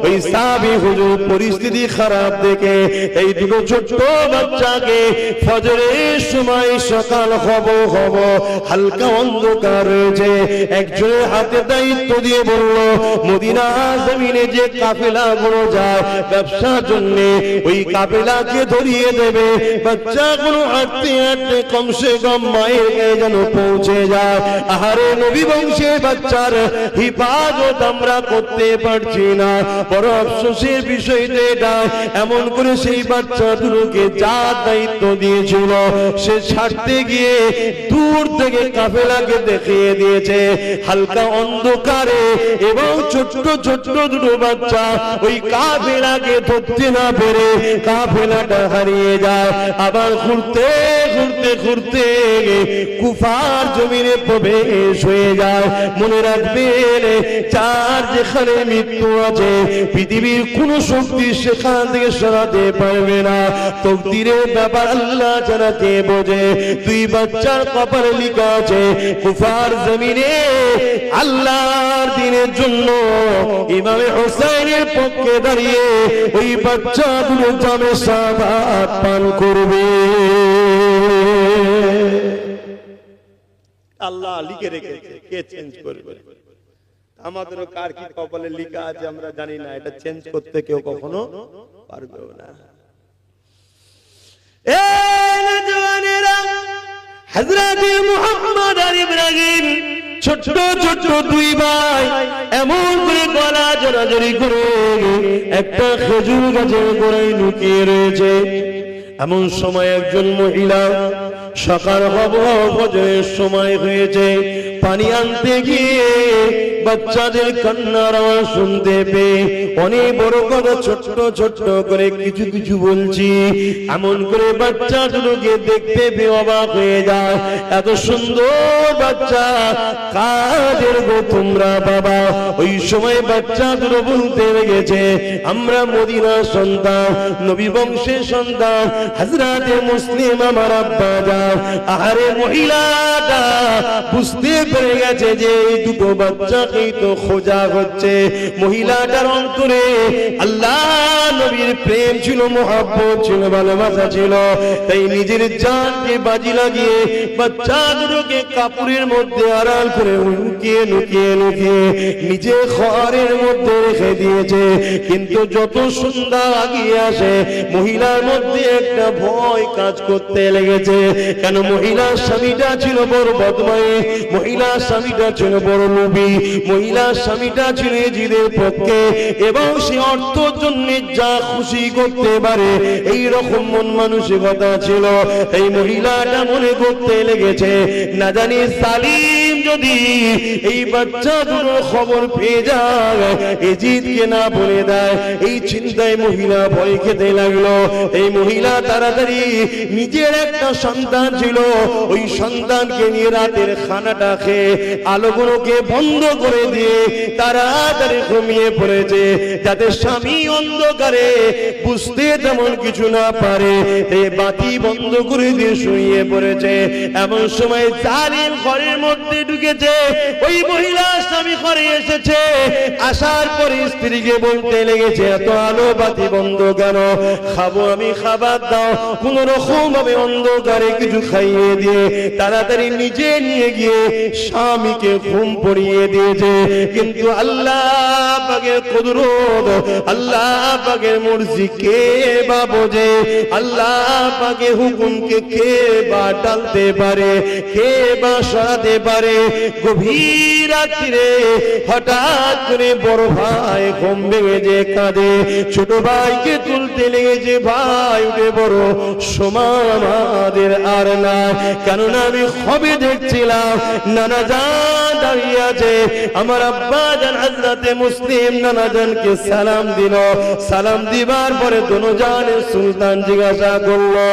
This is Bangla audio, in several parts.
ওই সাহাবী হুজুর পরিস্থিতি খারাপ দেখে এই দুটো ছোট্ট বাচ্চাকে ফজরের সময় সকাল হব হালকা অন্ধকার রয়েছে, একজনের হাতে দায়িত্ব দিয়ে বলল মদিনা জমিনে যে কাফেলাগুলো যায় ব্যবসার জন্য ওই কাফেলাকে ধরিয়ে দেবে। বাচ্চাগুলো হাঁটতে হাঁটতে কমসে কম মায়ের কাছে যেন পৌঁছে যায়। আহারে নবী বংশের বাচ্চার হিফাজত আমরা করতে পারছি না, বড় আফসোসের বিষয় এটা। এমন করে সেই বাচ্চা দুটোকে যা দায়িত্ব দিয়েছিল সে ছাড়তে গিয়ে দূর থেকে কাফেলাকে দেখিয়ে দিয়েছে হালকা অন্ধকারে, এবং ছোট্ট ছোট্ট দুটো বাচ্চা ওই কাফেলাকে ধরতে না পেরে কাফেলাটা হারিয়ে যায়। আবার ঘুরতে ঘুরতে ঘুরতে কুফার জমিনে প্রবেশ হয়ে যায়। মনে রাখবেন, চার যেখানে মৃত্যু আছে পৃথিবীর কোন শক্তি সেখান থেকে সরাতে পারবে না। তকদিরের ব্যাপার আল্লাহ ছাড়া কে বোঝে। দুই বাচ্চার কপালে লেখা আছে কুফার জমিনে আল্লাহর দ্বীনের জন্য ইমামে হোসেনের পক্ষে দাঁড়িয়ে ওই বাচ্চাগুলো জামে শাহাদাত পান করবে। আল্লাহ লিখে রেখেছে, কে চেঞ্জ করবে? আমাদেরও কার কি কপালে লেখা আছে আমরা জানি না, এটা চেঞ্জ করতে কেউ কখনো পারবে না। হযরত মুহাম্মদ আর ইব্রাহিম ছোট ছোট দুই ভাই এমন করে গলা জড়াজড়ি করে একটা খেজুর গাছের গোড়ায় লুকিয়ে রয়েছে। এমন সময় একজন মহিলা সকাল ফজরের সময় হয়েছে, পানি আনতে গিয়ে বাচ্চাদের কান্নার আওয়াজ শুনতে পেয়ে অনেক বড় কথা ছোট্ট ছোট্ট করে কিছু কিছু বলছি। এমন করে বাচ্চা দুটোকে দেখতে পেয়ে অবাক হয়ে যায়। এত সুন্দর বাচ্চা কাদের গো তোমরা বাবা? ওই সময় বাচ্চা দুটো বলতে লেগেছে আমরা মদিনার সন্তান, নবী বংশের সন্তান, হযরতে মুসলিম আমার আব্বা যান। আহারে মহিলাটা বুঝতে পেরে গেছে যে এই দুটো বাচ্চাকেই তো খোঁজা হচ্ছে। মহিলাটার অন্তরে আল্লাহ নবীর প্রেম ছিল, মহব্বত ছিল, ভালোবাসা ছিল। তাই নিজের জানকে বাজি লাগিয়ে বাচ্চা দুটোকে কাপড়ের মধ্যে আড়াল করে লুকিয়ে লুকিয়ে লুকিয়ে নিজে ঘরের মধ্যে রেখে দিয়েছে। কিন্তু যত সন্ধ্যা আগিয়ে আসে মহিলার মধ্যে একটা ভয় কাজ করতে লেগেছে। কেন? মহিলার স্বামীটা ছিল বড় বদমাই, মহিলার স্বামীটা ছিল বড় লোভী, মহিলার স্বামীটা ছিল জিদের পক্ষে, এবং সে অর্থের জন্য যা খুশি করতে পারে এই রকম মন মানসিকতা ছিল। এই মহিলাটা মনে করতে লেগেছে না জানি সালিম যদি এই বাচ্চা দুটো খবর পেয়ে যায় এজিদকে না বলে দেয়, এই চিন্তায় মহিলা ভয় খেতে লাগলো। এই মহিলা তাড়াতাড়ি নিজের একটা সন্তান ছিল ওই সন্তানকে নিয়ে রাতের খানাটা খেয়ে আলোগুলোকে বন্ধ করে দিয়ে তাড়াতাড়ি ঘুমিয়ে পড়েছে, যাতে স্বামী অন্ধকারে বুঝতে তেমন কিছু না পারে। বাতি বন্ধ করে দিয়ে শুয়ে পড়েছে। এমন সময় জালিম ঘরের মধ্যে ঢুকেছে। ওই মহিলা স্বামী ঘরে এসেছে, আসার পরে স্ত্রীকে বলতে লেগেছে এত আলো বাতি বন্ধ কেন? খাবো আমি, খাবার দাও। কোন রকম ভাবে অন্ধকারে কিছু খাইয়ে দিয়ে তাড়াতাড়ি নিজে নিয়ে গিয়ে স্বামীকে ঘুম পড়িয়ে দিয়েছে। কিন্তু আল্লাহ পাকের কুদরত, আল্লাহ পাকের মর্জি কে বা বোঝে? আল্লাহ পাকের হুকুমকে কে বা টালতে পারে, কে বা সরাতে পারে? গভীর রাত্রিরে হঠাৎ করে বড় ভাই ঘুম ভেঙে যে কাঁদে, ছোট ভাইকে তুলতে লেগেছে। ভাই উঠে বড় সময় আমাদের আর না, কেননা আমি খবরে দেখছিলাম নানা জান দাঁড়িয়ে আছে। আমার আব্বা জান হযরতে মুসলিম নানা জানকে সালাম দিল। সালাম দিবার পরে দোনো জানের সুলতান জিজ্ঞাসা করলো,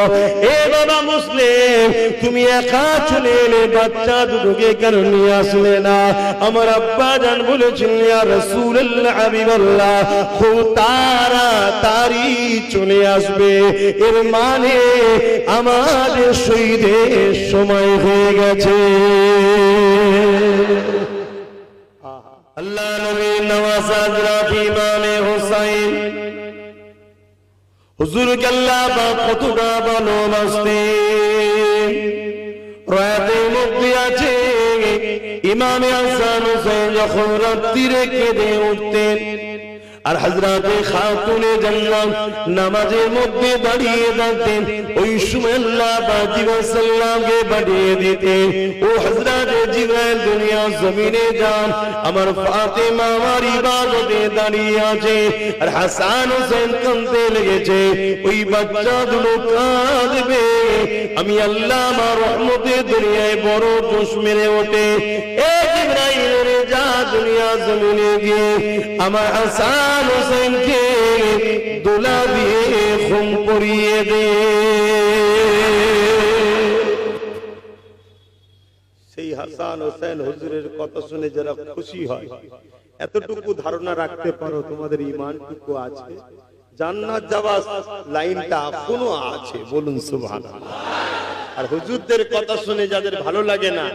এ বাবা মুসলিম, তুমি একা চলে এলে, বাচ্চা দুটোকে কেন নিয়ে আসলে না? আমার আব্বা জান বলেছিলেন ইয়া রাসূলুল্লাহ, হাবিবাল্লাহ, খুব তাড়াতাড়ি চলে আসবে, এর মানে আমাদের শহীদের সময় হয়ে গেছে। আল্লাহ নবীর নওয়াজ হযরত ইমামে হুসাইন হুজুরকে আল্লাহ পাক কতটা ভালোবাসতেন। রাতের মধ্যে আছে ইমামে হাসান হুসাইন যখন রাত্রিরে কেঁদে উঠতেন আর হযরতে খাতুনে জান্নাত নামাজের মধ্যে দাঁড়িয়ে থাকতেন, ওই সময় আল্লাহ পাক জিবরাইল সাল্লামকে পাঠিয়ে দিতেন, ও হযরতে জিবরাইল দুনিয়া জমিনে যান, আমার ফাতেমা আমার ইবাদতে দাঁড়িয়ে আছে আর হাসান হোসেন কাঁদতে লেগেছে, ওই বাচ্চা দুটো কাঁদবে, আমি আল্লাহ আমার রহমতে দুনিয়ায় বড় জোশ মেরে ওঠে, এ জিবরাইল রে যা দুনিয়া জমিনে গিয়ে আমার হাসান হোসেনকে দোলা দিয়ে ঘুম পড়িয়ে দে। সেই হাসান হোসেন হুজুরের কথা শুনে যারা খুশি হয়, এতটুকু ধারণা রাখতে পারো তোমাদের ঈমানটুকু আছে, জান্নাত যাওয়ার লাইনটা এখনো আছে, বলুন সুবহানাল্লাহ। আর হুজুরদের কথা শুনে যাদের ভালো লাগে না,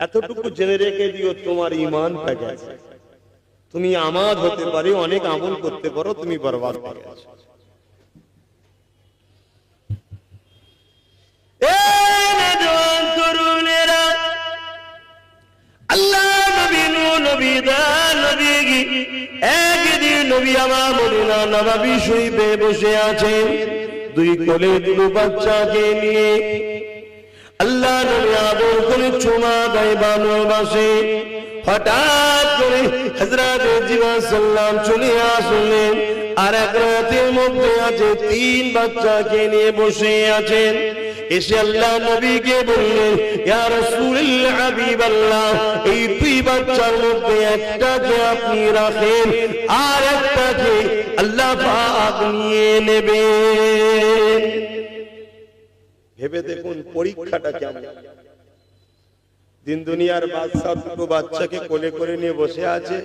এতটুকু জেনে রেখে দিও তোমার ঈমানটা গেছে। তুমি আমাদ হতে পারো, অনেক আমল করতে পারো, তুমি বরবাদ হয়ে গেছো। একদিন নবী আমার মদিনা নববী শরীফে বসে আছেন, দুই কোলে দুটো বাচ্চাকে নিয়ে আল্লাহ নবী আদর করে চুমা দেয় ভালোবাসে। হঠাৎ করে হযরত জিবরাইল সাল্লাম চলে আসলেন আর এক রাতের মধ্যে আছে তিন বাচ্চাকে নিয়ে বসে আছেন। এসে আল্লাহ নবীকে বললেন, ইয়া রাসূলুল্লাহ হাবিবাল্লাহ, এই দুই বাচ্চার মধ্যে একটাকে আপনি রাখেন আর একটাকে আল্লাহ পাক নিয়ে নেবেন। ভেবে দেখুন পরীক্ষাটা কেমন। দিন দুনিয়ার বাদশা দুটো বাচ্চাকে কোলে করে নিয়ে বসে আছে,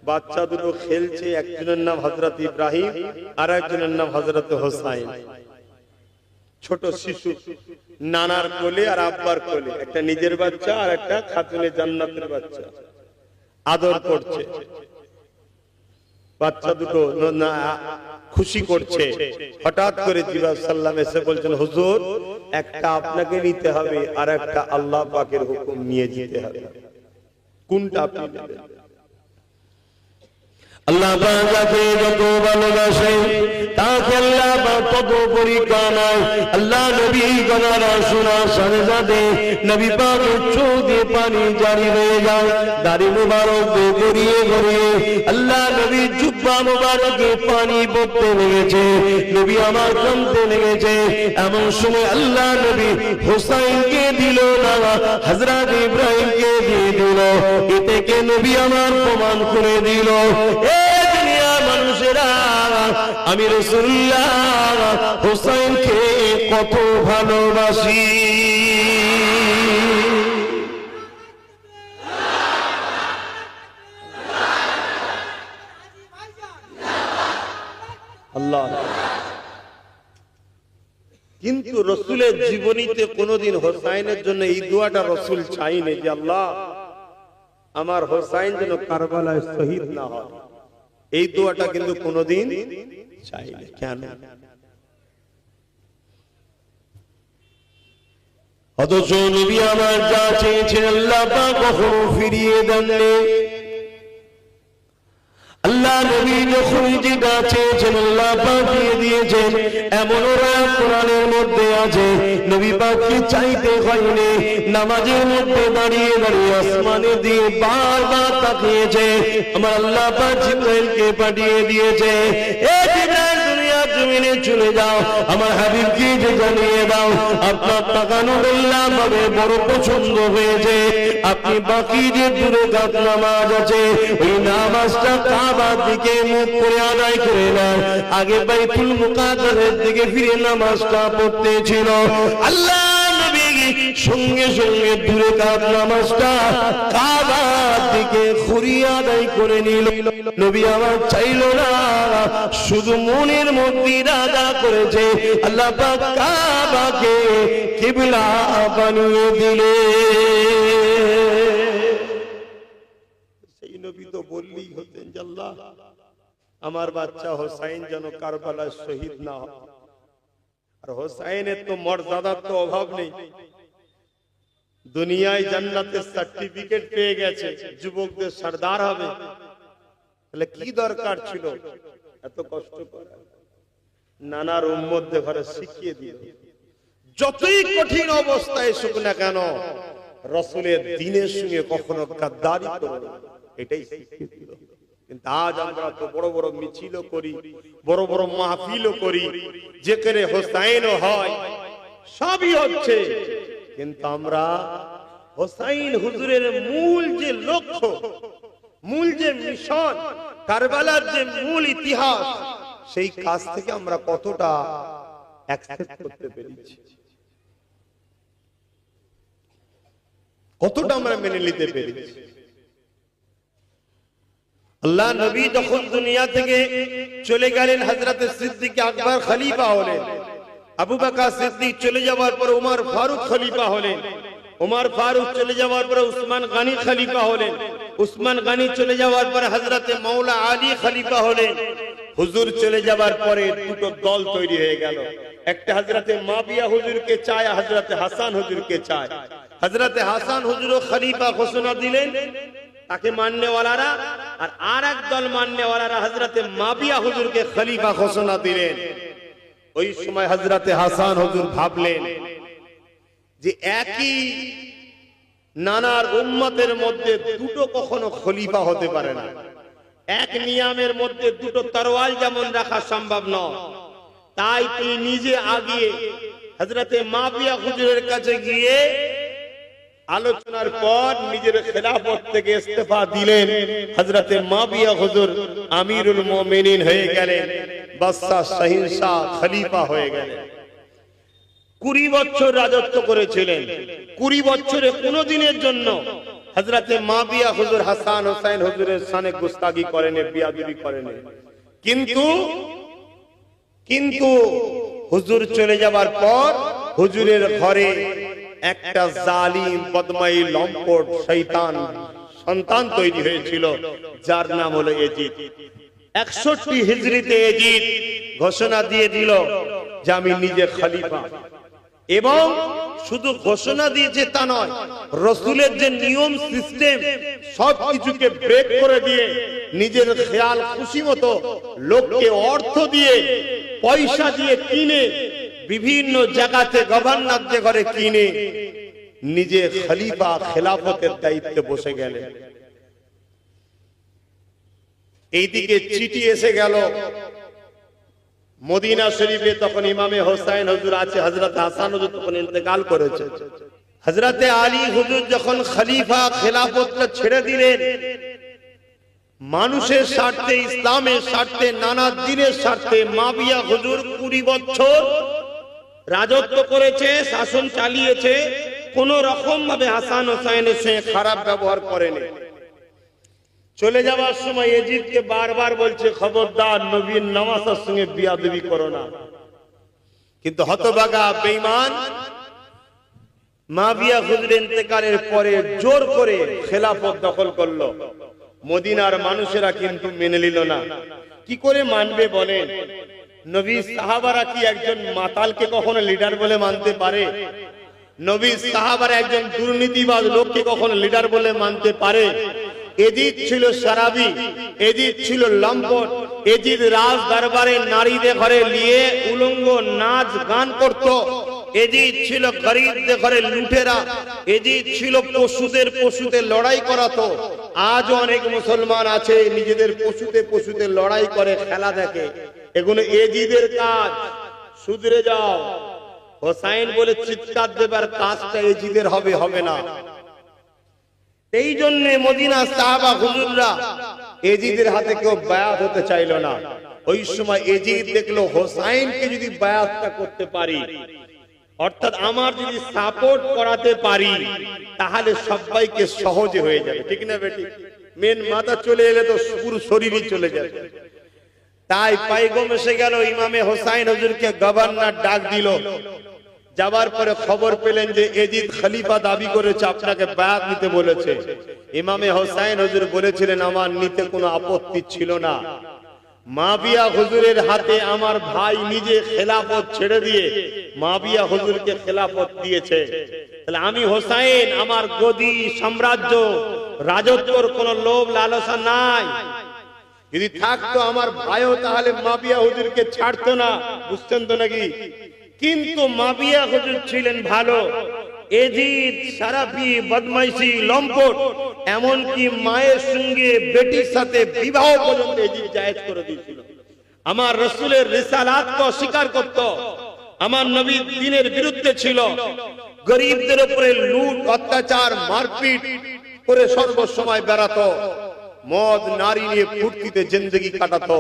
বাচ্চা দুটো খেলছে, একজনের নাম হযরত ইব্রাহিম আর একজনের নাম হযরত হোসাইন। ছোট শিশু, নানার কোলে আর আব্বার কোলে, একটা নিজের বাচ্চা আর একটা খাতুনে জান্নাতের বাচ্চা, আদর করছে। বাচ্চা দুটো খুশি করছে। হঠাৎ করে জিবরাইল সাল্লাম এসে বলছেন, হুজুর একটা আপনাকে নিতে হবে আর একটা আল্লাহ পাকের হুকুম নিয়ে যেতে হবে, কোনটা আপনি নেবেন? আল্লাহ পাক যাকে যত ভালোবাসেন তাকে আল্লাহ পাক তত পরীক্ষা নাই। আল্লাহ নবী কথাটা শোনার সাথে সাথে নবী পাক চোখ দিয়ে পানি জারি হয়ে যায়, দাড়ি মুবারক দিয়ে গড়িয়ে গড়িয়ে আল্লাহ নবী জুব্বা মুবারকে পানি পড়তে লেগেছে, নবী আমার কাঁদতে লেগেছে। এমন সময় আল্লাহ নবী হোসাইনকে দিল না, হযরত ইব্রাহিমকে দিয়ে দিল। এতে কে নবী আমার প্রমাণ করে দিল, মানুষেরা আমি রাসূলুল্লাহ হোসাইনকে কত ভালোবাসি। আল্লাহ। কিন্তু রাসূলের জীবনীতে কোনোদিন হোসাইনের জন্য এই দোয়াটা রাসূল চাইনি যে আল্লাহ আমার হোসাইন যেন কারবালায় শহীদ না হয়, এই দোয়াটা কিন্তু কোনোদিন চাইনি। কেন? অথচ নবী আমার যা চেয়েছেন আল্লাহ পাক কখনো ফিরিয়ে দেননি। আল্লাহ নবী যখন যেটা চেয়েছেন আল্লাহ পাক দিয়ে দিয়েছেন। এমন রাত কোরআনের মধ্যে আছে, নবী পাককে চাইতে হয়নি, নামাজের মধ্যে দাঁড়িয়ে দাঁড়িয়ে আসমানে দিয়ে বারবার তাকিয়েছে, আমার আল্লাহ পাক জিবরাইলকে পাঠিয়ে দিয়েছে, এ জিবরাইল দুনিয়া জমিনে চলে যাও, আমার হাবিবকে যে জানিয়ে দাও আপনার তাকানো আল্লাহ পাকের বড় পছন্দ হয়েছে, আপনি বাকি যে দূরে রাত নামাজ আছে ওই নামাজটা কাবার দিকে মুখ করে আদায় করে নেন। আগে বাইতুল মুকাদ্দাসের দিকে ফিরে নামাজটা পড়তে ছিল। আল্লাহ নবী সঙ্গে সঙ্গে দূরে কাত নামাজটা কাবার দিকে ঘুরিয়ে আদায় করে নিল। নবী আমার চাইল না, শুধু মনের মধ্যে ইরাদা করেছে আল্লাহ পাক কাবাকে কিবলা বানিয়ে দিলেন। নবী তো বললেই হতেন যে আল্লাহ আমার বাচ্চা হোসাইন যেন কারবালায় শহীদ না হয়। আর হোসাইনের তো মর্যাদার তো অভাব নেই, দুনিয়ায় জান্নাতের সার্টিফিকেট পেয়ে গেছে, যুবকদের সর্দার হবে, তাহলে কি দরকার ছিল এত কষ্ট করা? নানার উম্মতদের ঘরে শিখিয়ে দিল, যতই কঠিন অবস্থায় এসুক না কেন রাসূলের দ্বীনের সঙ্গে কখনো গাদ্দারি করবে না, এটাই শিখিয়ে দিল। কিন্তু আজ আমরা তো বড় বড় মিছিলও করি, বড় বড় মাহফিলও করি, যেখানে হোসাইনও হয়, সবই হচ্ছে, কিন্তু আমরা হোসাইন হুজুরের মূল যে লক্ষ্য, মূল যে মিশন, কারবালার যে মূল ইতিহাস, সেই কাজ থেকে আমরা কতটা অ্যাকসেপ্ট করতে পেরেছি, কতটা আমরা মেনে নিতে পেরেছি। আল্লাহ নবী যখন দুনিয়া থেকে চলে গেলেন, হযরত সিদ্দিক আকবর খলিফা হলেন, আবু বকর সিদ্দিক চলে যাওয়ার পর উমর ফারুক খলিফা হলেন, উমর ফারুক চলে যাওয়ার পর উসমান গনি খলিফা হলেন, উসমান গনি চলে যাওয়ার পর হযরত মাওলা আলী খলিফা হলেন। হুজুর চলে যাওয়ার পরে দুটো দল তৈরি হয়ে গেল, একটা হযরত মাবিয়া হুজুরকে চায়, হযরত হাসান হুজুরকে চায়। হযরত হাসান হুজুরও খলিফা ঘোষণা দিলেন, তাকে মাননেওয়ালারা, আর আরেক দল মাননেওয়ালারা হযরত মাবিয়া হুজুরকে খলিফা ঘোষণা দিলেন। ওই সময় হযরত হাসান হুজুর ভাবলেন যে একই নানার উম্মতের মধ্যে দুটো কখনো খলিফা হতে পারে না, এক নিয়ামের মধ্যে দুটো তরোয়াল যেমন রাখা সম্ভব নয়। তাই তিনি নিজে আগিয়ে হযরত মাবিয়া হুজুরের কাছে গিয়ে আলোচনার পর নিজের খেলাফত থেকে ইস্তেফা দিলেন। হযরত মাবিয়া হুজুর আমিরুল মুমিনিন হয়ে গেলেন, বাদশা শাহিনশাহ খলিফা হয়ে গেলেন। 20 বছর রাজত্ব করেছিলেন। 20 বছরে কোনো দিনের জন্য হযরত মাবিয়া হুজুর হাসান হোসেন হুজুরের শানে গুস্তাগি করেনি, বিয়াদবি করেনি। কিন্তু হুজুর চলে যাবার পর হুজুরের ঘরে একটা জালিম বদমাই লম্পট শয়তান সন্তান তৈরি হয়েছিল, যার নাম হলো এজিদ। 61 হিজরিতে এজিদ ঘোষণা দিয়ে দিল যে আমি নিজে খলিফা, এবং শুধু ঘোষণা দিয়েছে তা নয়, রাসূলের যে নিয়ম সিস্টেম সবকিছুকে ব্রেক করে দিয়ে নিজের খেয়াল খুশি মতো লোককে অর্থ দিয়ে পয়সা দিয়ে কিনে বিভিন্ন জায়গাতে গভর্নরদের ঘরে কিনে নিজে খলিফা খেলাফতের দায়িত্বে বসে গেলেন। এইদিকে চিঠি এসে গেল মদিনা শরীফে, তখন ইমামে হোসাইন হুজুর আছে, হযরত হাসান হুজুর তখন ইন্তেকাল করেছে। হযরত আলী হুজুর যখন খলিফা খেলাফতটা ছেড়ে দিলেন, মানুষের স্বার্থে, ইসলামের স্বার্থে, নানা দিনের স্বার্থে মাবিয়া হুজুর 20 বছর রাজত্ব করেছে, শাসন চালিয়েছে, কোন রকম ভাবে হাসান হোসেনের সঙ্গে খারাপ ব্যবহার করেনি। চলে যাওয়ার সময় এজিদকে বারবার বলছে, খবরদার নবীর নামাজের সঙ্গে বিয়াদবি করো না। কিন্তু হতভাগা বেঈমান মাবিয়া হুজুর ইন্তেকালের পরে জোর করে খেলাফত দখল করলো। মদিনার মানুষেরা কিন্তু মেনে নিল না। কি করে মানবে বলেন? নবী সাহাবারা কি একজন মাতালকে কখনো লিডার বলে মানতে পারে? নবী সাহাবারা একজন দুর্নীতিবাজ লোককে কখনো লিডার বলে মানতে পারে? এজিদ ছিল সারাবি, এজিদ ছিল লম্পট, এজিদ রাজ দরবারে নারীদের ঘরে নিয়ে উলঙ্গ নাচ গান করত, এজিদ ছিল গরিবদের ঘরে লুটেরা, এজিদ ছিল পশুতে লড়াই করাতো। আজও অনেক মুসলমান আছে নিজেদের পশুতে লড়াই করে, খেলা দেখে, এগুলো এজিদের কাজ। শুধরে যাও। হোসাইন বলে চিৎকার দেবার কাজটা এজিদের হবে না। এই জন্য মদিনা সাহাবা হুজুররা এজিদের হাতে কেউ বায়াত হতে চাইল না। ওই সময় এজিদ দেখলো হোসাইনকে যদি বায়াতটা করতে পারি, অর্থাৎ আমার যদি সাপোর্ট করাতে পারি, তাহলে সবাইকে সহজে হয়ে যাবে, ঠিক না বেটি? মেন মাথা চলে এলে তো পুরো শরীরই চলে যাবে। তাই পাইগম এসে গেল, ইমামে হোসাইন হুজুরকে গভর্নর ডাক দিল। যাবার পরে খবর পেলেন যে এজিদ খলিফা দাবি করেছে, আপনাকে বায়াত নিতে বলেছে। ইমামে হোসাইন হুজুর বলেছিলেন আমার নিতে কোনো আপত্তি ছিল না। মাবিয়া হুজুরের হাতে আমার ভাই নিজে খেলাফত ছেড়ে দিয়ে মাবিয়া হুজুরকে খেলাফত দিয়েছে। তাহলে আমি হোসাইন, আমার গদি, সাম্রাজ্য, রাজত্বর কোনো লোভ লালসা নাই। যদি থাকতো আমার ভাইও তাহলে মাবিয়া হুজুরকে ছাড়তো না, বুঝছেন তো নাকি? কিন্তু মাবিয়া হুজুর ছিলেন ভালো। এজিদ সারাফি, বদমাইশি, লম্পট, এমনকি মায়ের সঙ্গে বেটির সাথে বিবাহ পর্যন্ত এজিদ জায়েজ করে দিয়েছিল। আমার রাসূলের রিসালাতকে অস্বীকার করত, আমার নবীর দ্বীনের বিরুদ্ধে ছিল, গরিবদের উপরে লুট, অত্যাচার, মারপিট করে সর্বসময় বেড়াতো, মদ নারী নিয়ে ফুর্তিতে জিন্দেগি কাটাতো।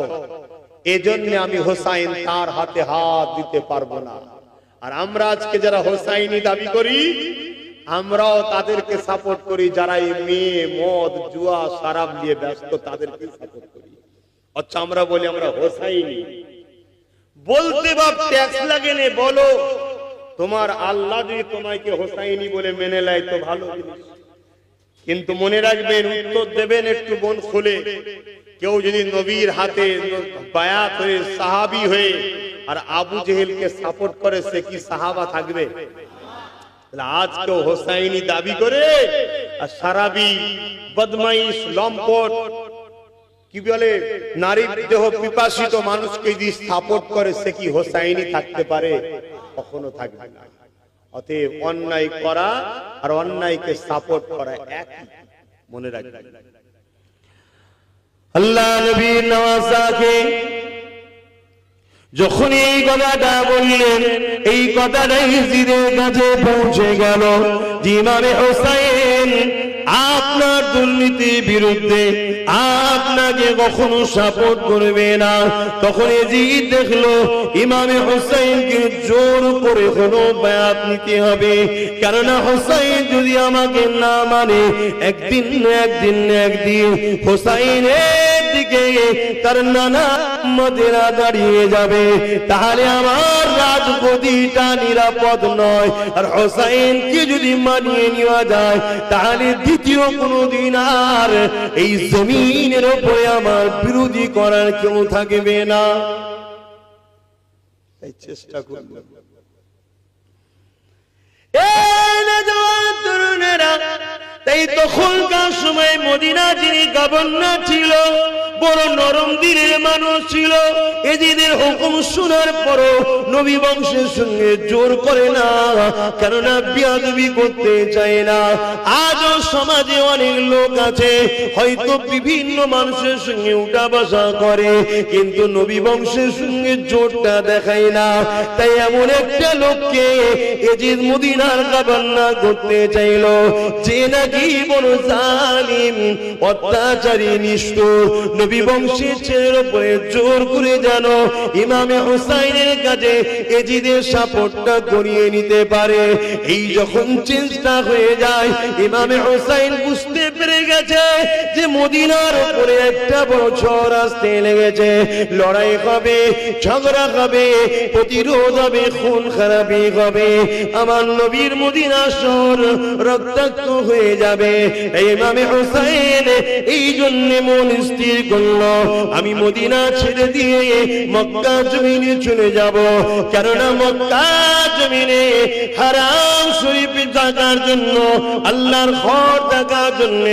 এজন্য আমি হোসাইন তার হাতে হাত দিতে পারবো না। আর আমরা আজকে যারা হোসাইনি দাবি করি, আমরাও তাদেরকে সাপোর্ট করি যারা এই মেয়ে, মদ, জুয়া, শরাব নিয়ে ব্যস্ত, তাদেরকে সাপোর্ট করি। আচ্ছা, আমরা বলি আমরা হোসাইনি। বলতে বাপ ট্যাক্স লাগে নে, বলো তোমার আল্লাহ যদি তোমাকে হোসাইনি বলে মেনে নেয় তো ভালো জিনিস। কিন্তু মনে রাখবেন, উত্তর দেবেন একটু মন খুলে। কেউ যদি নবীর হাতে বায়াত হয়ে সাহাবী হয়ে আর আবু জেহেলকে সাপোর্ট করে, সে কি সাহাবা থাকবে? আজ কেউ হোসাইনি দাবি করে আর সারাবি, বদমাইশ, লম্পট, কি বলে নারী দেহ পিপাসিত মানুষকে যদি সাপোর্ট করে, সে কি হোসাইনি থাকতে পারে? কখনো থাকবে না। অতএব অন্যায় করা আর অন্যায়কে সাপোর্ট করা একই, মনে রাখবেন। আল্লাহ নবীর নওয়াজাকে যখন এই কথাটা বললেন, এই কথাটাই জিদের কাছে পৌঁছে গেল যে ইমামে হোসাইন আপনার দুর্নীতির বিরুদ্ধে আপনাকে কখনো সাপোর্ট করবে না। তখন এজিদ দেখলো ইমামে হোসাইনকে জোর করে কোনো বায়াত নিতে হবে, কেননা হোসাইন যদি আমাকে না মানে একদিন হোসাইনের দিকে তার নানা মদেরা দাঁড়িয়ে যাবে, তাহলে আমার রাজগদিটা নিরাপদ নয়। আর হোসাইনকে যদি মানিয়ে নেওয়া যায়, তাহলে দ্বিতীয় কোনদিন আর এই জমিনের উপরে আমার বিরোধী করার কেউ থাকবে না। এই চেষ্টা করব। তাই তখনকার সময় মদিনা যিনি গভর্নর ছিল, বড় নরম দিলের মানুষ ছিল। এজিদের হুকুম শোনার পরও নবী বংশের সঙ্গে জোর করে না, কেননা বিয়াদবি করতে চায় না। আজও সমাজে অনেক লোক আছে হয়তো বিভিন্ন মানুষের সঙ্গে উঠা বসা করে, কিন্তু নবী বংশের সঙ্গে জোরটা দেখায় না। তাই এমন একটা লোককে এজিদ মদিনার গভর্নর করতে চাইল, যে নাকি বড় জালিম, অত্যাচারী, নিষ্ঠুর। নবী বংশের ছেলের উপরে জোর করে যেন ইমামে হোসাইনের কাছে এজিদের সাপোর্টটা করিয়ে নিতে পারে। এই যখন চেষ্টা হয়ে যায়, ইমামে হোসাইন বুঝতে পেরে গেছে যে মদিনার উপরে একটা বড় ঝড় আসতে লেগেছে। লড়াই হবে, ঝগড়া হবে, প্রতিরোধ হবে, খুন খারাপি হবে। আমার নবীর মদিনা শহর রক্তাক্ত হয়ে যাবে। ইমামে হোসাইন এই জন্য মন স্থির করলো, আমি মদিনা ছেড়ে দিয়ে মক্কা জমিনে চলে যাব, কেননা মক্কা জমিনে হারাম শরীফ থাকার জন্য, আল্লাহর ঘর থাকার জন্য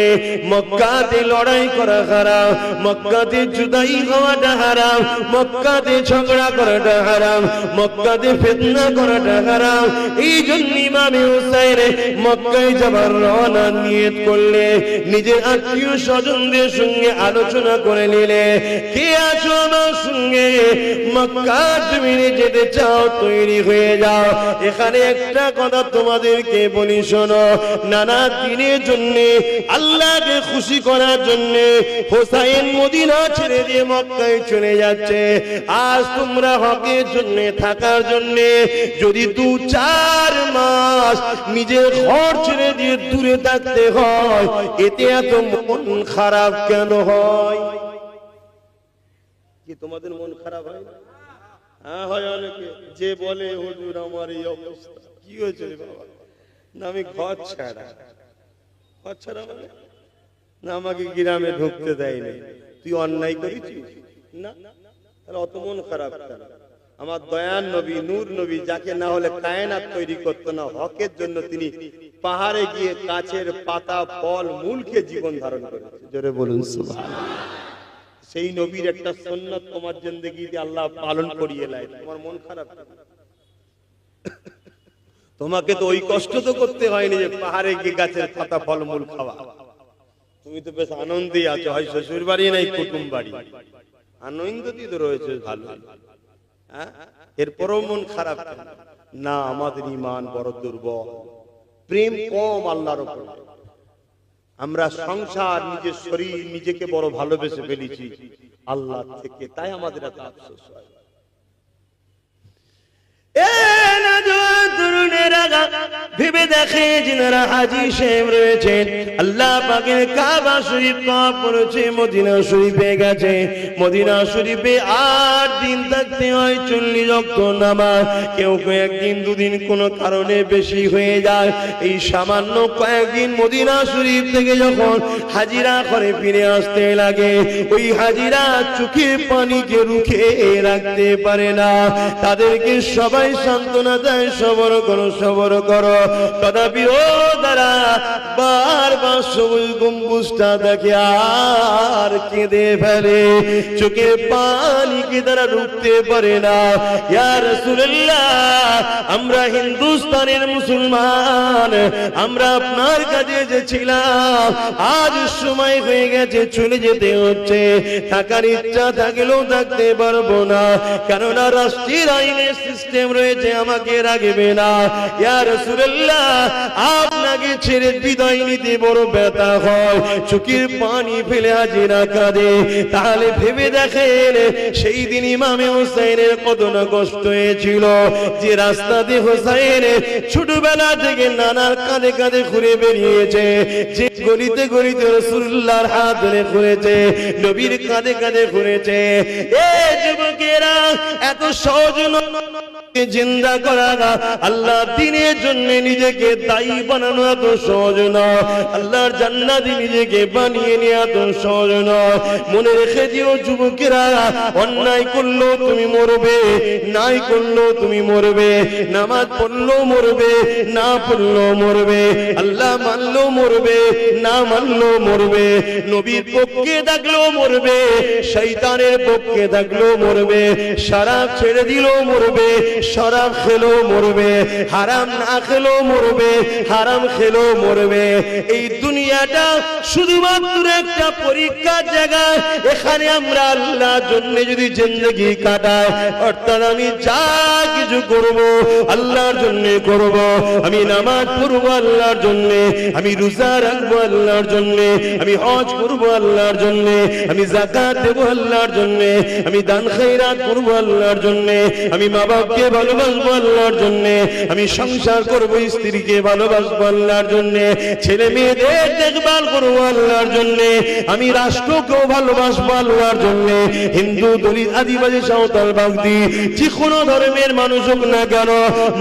মক্কাতে লড়াই করা হারাম, মক্কাতে জুদাই হওয়াটা হারাম, মক্কাতে ঝগড়া করাটা হারাম, মক্কাতে ফিতনা করাটা হারাম। এই জন্য ইমামে হোসাইন মক্কায় যাবার রওনা নিয়ত করলে, নিজের আত্মীয় স্বজনদের সঙ্গে আলোচনা করে নিলে, কে আছো আমার সঙ্গে মক্কা জমিনে যেতে চাও, তৈরি হয়ে যাও। এখানে একটা কথা তোমাদেরকে বলি, শোনো, নানা দিনের জন্য, আল্লাহকে খুশি করার জন্য হোসাইন মদিনা ছেড়ে দিয়ে মক্কায় চলে যাচ্ছে। আজ তোমরা হকের জন্য থাকার জন্য যদি 2-4 মাস নিজের ঘর ছেড়ে দিয়ে দূরে থাকতে হয়, এতে এত মন খারাপ কেন হয়? কি তোমাদের মন খারাপ হয় না? হ্যাঁ হয় অনেকে, যে বলে হুজুর আমার এই অবস্থা, কি হয়েছে রে বাবা? না আমি ঘর ছাড়া মানে না আমাকে গ্রামে ঢুকতে দেয়নি। তুই অন্যায় করেছিস না? তাহলে অত মন খারাপ কেন? আমার দয়ান নবী, নূর নবী, যাকে না হলে কায়নাত তৈরি করতো না, হকের জন্য তিনি পাহাড়ে গিয়ে গাছের পাতা ফল মূল খেয়ে জীবন ধারণ করেছে। জোরে বলুন সুবহানাল্লাহ। সেই নবীর একটা সুন্নাত তোমার জিন্দেগিতে আল্লাহ পালন করিয়ে লাই, তোমার মন খারাপ কেন? তোমাকে তো ওই কষ্ট তো করতে হয়নি যে পাহাড়ে গিয়ে গাছের পাতা ফল মূল খাওয়া। তুমি তো বেশ আনন্দে আছো, হয় শ্বশুর বাড়ি নাই কুটুম বাড়ি, আনন্দই তো রয়েছে ভালো। হ্যাঁ, এরপরও মন খারাপ কেন? না, আমাদের ঈমান বড় দুর্বল, প্রেম কম আল্লাহর উপর। আমরা সংসার, নিজের শরীর, নিজেকে বড় ভালোবেসে ফেলেছি আল্লাহ থেকে, তাই আমাদের এত আফসোস হয়। ভেবে দেখে যিনারা হাজী সাহেব রয়েছেন, আল্লাহ পাকের কাবা শরীফ তওয়াফ করেছে, মদিনা শরীফে গেছে, মদিনা শরীফে 8 দিন থাকতে হয় 40 ওয়াক্ত নামাজ। কেউ কেউ একদিন দুদিন কোনো কারণে বেশি হয়ে যায়। এই সামান্য কয়েকদিন মদিনা শরীফ থেকে যখন হাজিরা করে ফিরে আসতে লাগে, ওই হাজিরা চোখের পানিকে রুখে রাখতে পারে না। তাদেরকে সবাই সান্ত্বনা দেয়, সবর করো, সবর করো। তথাপি ও তারা বারবার সবুজ গম্বুজটা দেখে আর কেঁদে ফেলে, চোখের পানিকে তারা রুখতে পারে না। ইয়া রাসূলুল্লাহ, আমরা হিন্দুস্তানের মুসলমান, আমরা আপনার কাছে এসেছিলাম, আজ সময় হয়ে গেছে, চলে যেতে হচ্ছে। থাকার ইচ্ছা থাকলেও থাকতে পারবো না, কেননা রাষ্ট্রের আইনের সিস্টেম রয়েছে, আমাকে রাখবে না। ইয়া রাসূলুল্লাহ, আপনাকে ছেড়ে বিদায় নিতে বড় ব্যথা হয়, চোখের পানি ফেলে হাজিরা কাঁদে। তাহলে ভেবে দেখেন সেই দিন ইমামে হোসেনের কত না কষ্ট হয়েছিল, যে রাস্তাতে হোসেন ছোটবেলা থেকে নানার কাঁধে কাঁধে ঘুরে বেরিয়েছে, যে গলিতে গলিতে রাসূলুল্লাহর হাত ধরে ঘুরেছে, নবীর কাঁধে কাঁধে ঘুরেছে। এ যুবকেরা, এত সহজ জিন্দা করা, আল্লাহ দ্বীনের জন্য নিজেকে দায়ী বানানো এত সহজ নয়, আল্লাহর জান্নাতে নিজেকে বানিয়ে নেওয়া এত সহজ নয়। মনে রেখে দিও যুবকেরা, অন্যায় করলো তুমি মরবে, নাই করলো তুমি মরবে, নামাজ পড়লো মরবে, না পড়লো মরবে, আল্লাহ মানলো মরবে, না মানলো মরবে, নবীর পক্ষে থাকলো মরবে, শয়তানের পক্ষে থাকলো মরবে, শরাব ছেড়ে দিলো মরবে, শরাব খেলো মরবে, হারাম না খেলো মরবে, হারাম খেলো মরবে। এই দুনিয়াটা শুধুমাত্র একটা পরীক্ষার জায়গা, এখানে আমরা আল্লাহর জন্য যদি জিন্দেগি কাটাই, অর্থাৎ আমি যা কিছু করব আল্লাহর জন্য করব, আমি নামাজ পড়বো আল্লাহর জন্য, আমি রোজা রাখবো আল্লাহর জন্য, আমি হজ করবো আল্লাহর জন্য, আমি যাকাত দেবো আল্লাহর জন্য, আমি দান খয়রাত করবো আল্লাহর জন্য, আমি মা বাপকে ভালোবাসবো আল্লাহর জন্য, আমি সংসার করবো, স্ত্রীকে ভালোবাসবো আল্লাহর জন্য, ছেলে মেয়েদের দেখভাল করবো আল্লাহর জন্য, আমি রাষ্ট্রকেও ভালোবাসবো আল্লাহর জন্য। হিন্দু, দলিত, আদিবাসী, সাঁওতাল, বাগদি, যে কোনো ধর্মের মানুষ হোক না কেন,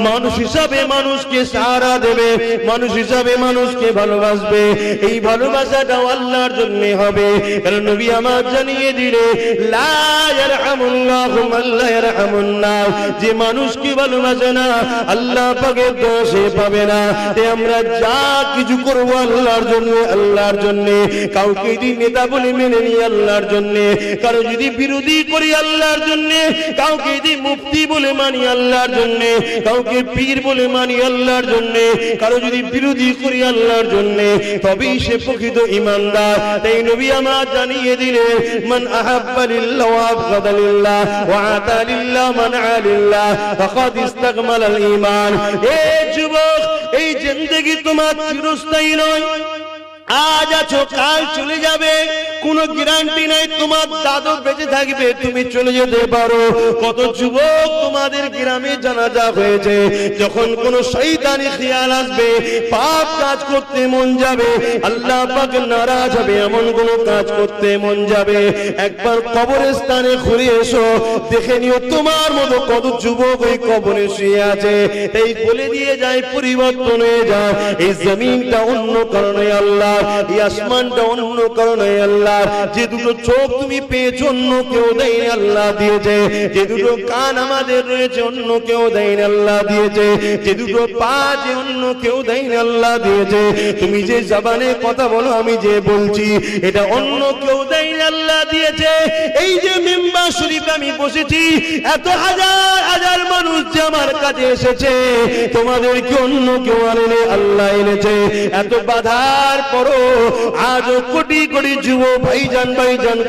মানুষ হিসাবে মানুষকে সাহারা দেবে, মানুষ হিসাবে মানুষকে ভালোবাসবে। এই ভালোবাসাটাও আল্লাহর জন্য হবে, কারণ নবী আমার জানিয়ে দিলে, লা ইয়ারহামুল্লাহু মান লা ইয়ারহামুন নাস, যে মানুষকে ভালোবাসে না আল্লাহ পাকের দোষে পাবে না। তাই আমরা যা কিছু করবো আল্লাহর জন্য, আল্লাহর জন্য। কাউকে যদি নেতা বলে মেনে নিই আল্লাহর জন্য, কারো যদি বিরোধী করি আল্লাহর জন্য, কাউকে যদি মুফতি বলে মানি আল্লাহর জন্য, কাউকে পীর বলে মানি আল্লাহর জন্য, কারো যদি বিরোধী করি আল্লাহর জন্য, তবেই সে প্রকৃত ঈমানদার। তাই নবী আমার জানিয়ে দিলেন, মান আহাব্বা লিল্লাহ ওয়া আবগাদা লিল্লাহ ওয়া আতা লিল্লাহ মানআ লিল্লাহ ফাকাদ ইসতাকমালাল ঈমান। এ যুবক, এই জিন্দেগি তোমার চিরস্থায়ী নয়, আজ আছো কাল চলে যাবে। কোনো গ্যারান্টি নাই তোমার দাদু বেঁচে থাকবে, তুমি চলে যেতে পারো। কত যুবক তোমাদের গ্রামে জানাজা হয়েছে, যখন কোনো শয়তানি খেয়াল আসবে, পাপ কাজ করতে মন যাবে, আল্লাহ পাক নারাজ হবে এমন কোন কাজ করতে মন যাবে, একবার কবরস্থানে ঘুরে এসো, দেখে নিও তোমার মতো কত যুবক ওই কবরে শুয়ে আছে। এই বলে দিয়ে যায় পরিবর্তন হয়ে যায়। এই জমিনটা অন্য কারণে আল্লাহ, এই আসমানটা অন্য কারণে আল্লাহ। যে দুটো চোখ তুমি পেয়েছো অন্য কেউ দেয়নি, আল্লাহ দিয়েছে। যে দুটো কান আমাদের রয়েছে অন্য কেউ দেয়নি, আল্লাহ দিয়েছে। যে দুটো পা যে অন্য কেউ দেয়নি, আল্লাহ দিয়েছে। তুমি যে জবানে কথা বলো, আমি যে বলছি, এটা অন্য কেউ দেয়নি, আল্লাহ দিয়েছে। এই যে মিম্বার শরীফে আমি বসেছি, এত হাজার হাজার মানুষ যে আমার কাছে এসেছে, তোমাদেরকে অন্য কেউ আনেনি, আল্লাহ এনেছে। এত বাধার পরও আজও কোটি কোটি যুব ভাইজান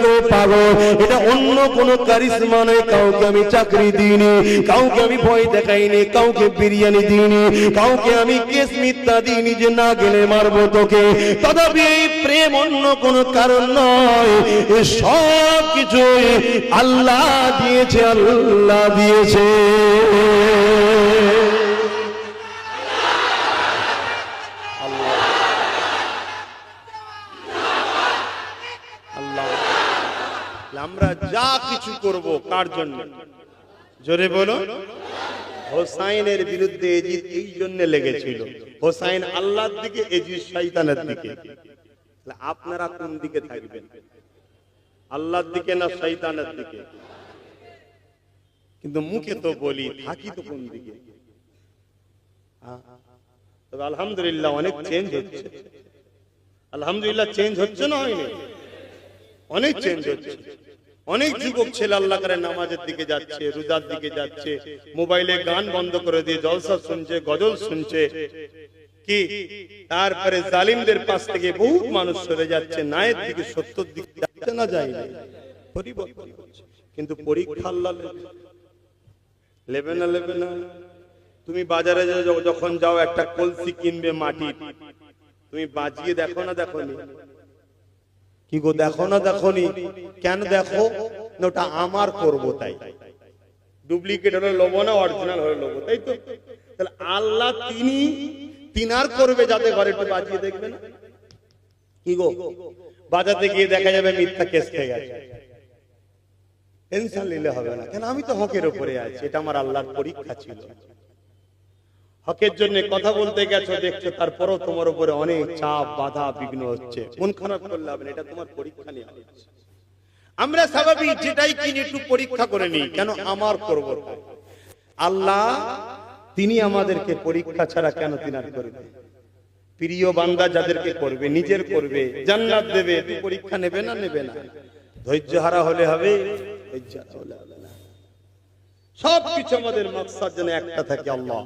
কেউ পাবো, এটা অন্য কোন কারিশমা নয়। কাউকে আমি চাকরি দিইনি, কাউকে আমি ভয় দেখাইনি, কাউকে বিরিয়ানি দিইনি, কাউকে আমি কেস মিথ্যা দিইনি যে না গেলে মারবো তোকে। তথাপি এই প্রেম অন্য কোন কারণ নয়, এ সব কিছুই আল্লাহ দিয়েছে, আল্লাহ দিয়েছে। আমরা যা কিছু করব কার জন্য? জোরে বলো। হোসাইনের বিরুদ্ধে এজিদ এই জন্য লেগেছিল, হোসাইন আল্লাহর দিকে, এজিদ শয়তানের দিকে। আপনারা কোন দিকে থাকবেন, আল্লাহর দিকে না শয়তানের দিকে? কিন্তু মুখে তো বলি, থাকি তো কোন দিকে? তবে আলহামদুলিল্লাহ অনেক চেঞ্জ হচ্ছে, আলহামদুলিল্লাহ চেঞ্জ হচ্ছে না, হয়নি? অনেক চেঞ্জ হচ্ছে। অনেক যুবক ছেলে আল্লাহ করে নামাজের দিকে যাচ্ছে, রোজার দিকে যাচ্ছে, মোবাইলে গান বন্ধ করে দিয়ে জলসা শুনছে, গজল শুনছে। কি তারপরে জালিমদের পাশ থেকে বহুত মানুষ সরে যাচ্ছে, ন্যায়ের দিকে, সত্যের দিকে যাচ্ছে না, যায় না, পরিবর্তন হচ্ছে। কিন্তু পরীক্ষা আল্লাহ লেবে না। তুমি বাজারে যখন যাও, একটা কলসি কিনবে মাটির, তুমি বাজিয়ে দেখো না, দেখোনি? কি গো, দেখো না, দেখোনি? কেন দেখো না? ওটা আমার করবো তাই। ডুপ্লিকেট হলে লোবো না, অরিজিনাল হলে লোবো, তাই তো? তাহলে আল্লাহ তিনার করবে যাতে ঘরে একটু বাজিয়ে দেখবে না? কি গো, বাজাতে গিয়ে দেখা যাবে মিথ্যা কেস খেয়ে গেছে, টেনশন নিলে হবে না। কেন? আমি তো হকের উপরে আছি, এটা আমার আল্লাহর পরীক্ষা ছিল। হকের জন্য কথা বলতে গেছো, দেখছো তারপরও তোমার উপরে অনেক চাপ, বাধা, বিঘ্ন হচ্ছে, মন খারাপ করলে হবে না, এটা তোমার পরীক্ষা নিয়ে হচ্ছে। আমরা স্বাভাবিক যেটাই কিনি একটু পরীক্ষা করে নিই, কেন? আমার করবো। আল্লাহ তিনি আমাদেরকে পরীক্ষা ছাড়া কেন তিনার করবে? প্রিয় বান্দা যাদেরকে করবে, নিজের করবে, জান্নাত দেবে, পরীক্ষা নেবে না? নেবে না। ধৈর্য হারা হলে হবে, ধৈর্য হারা হলে হবে না। সবকিছু আমাদের মাকসাদ যেন একটা থাকে, আল্লাহ।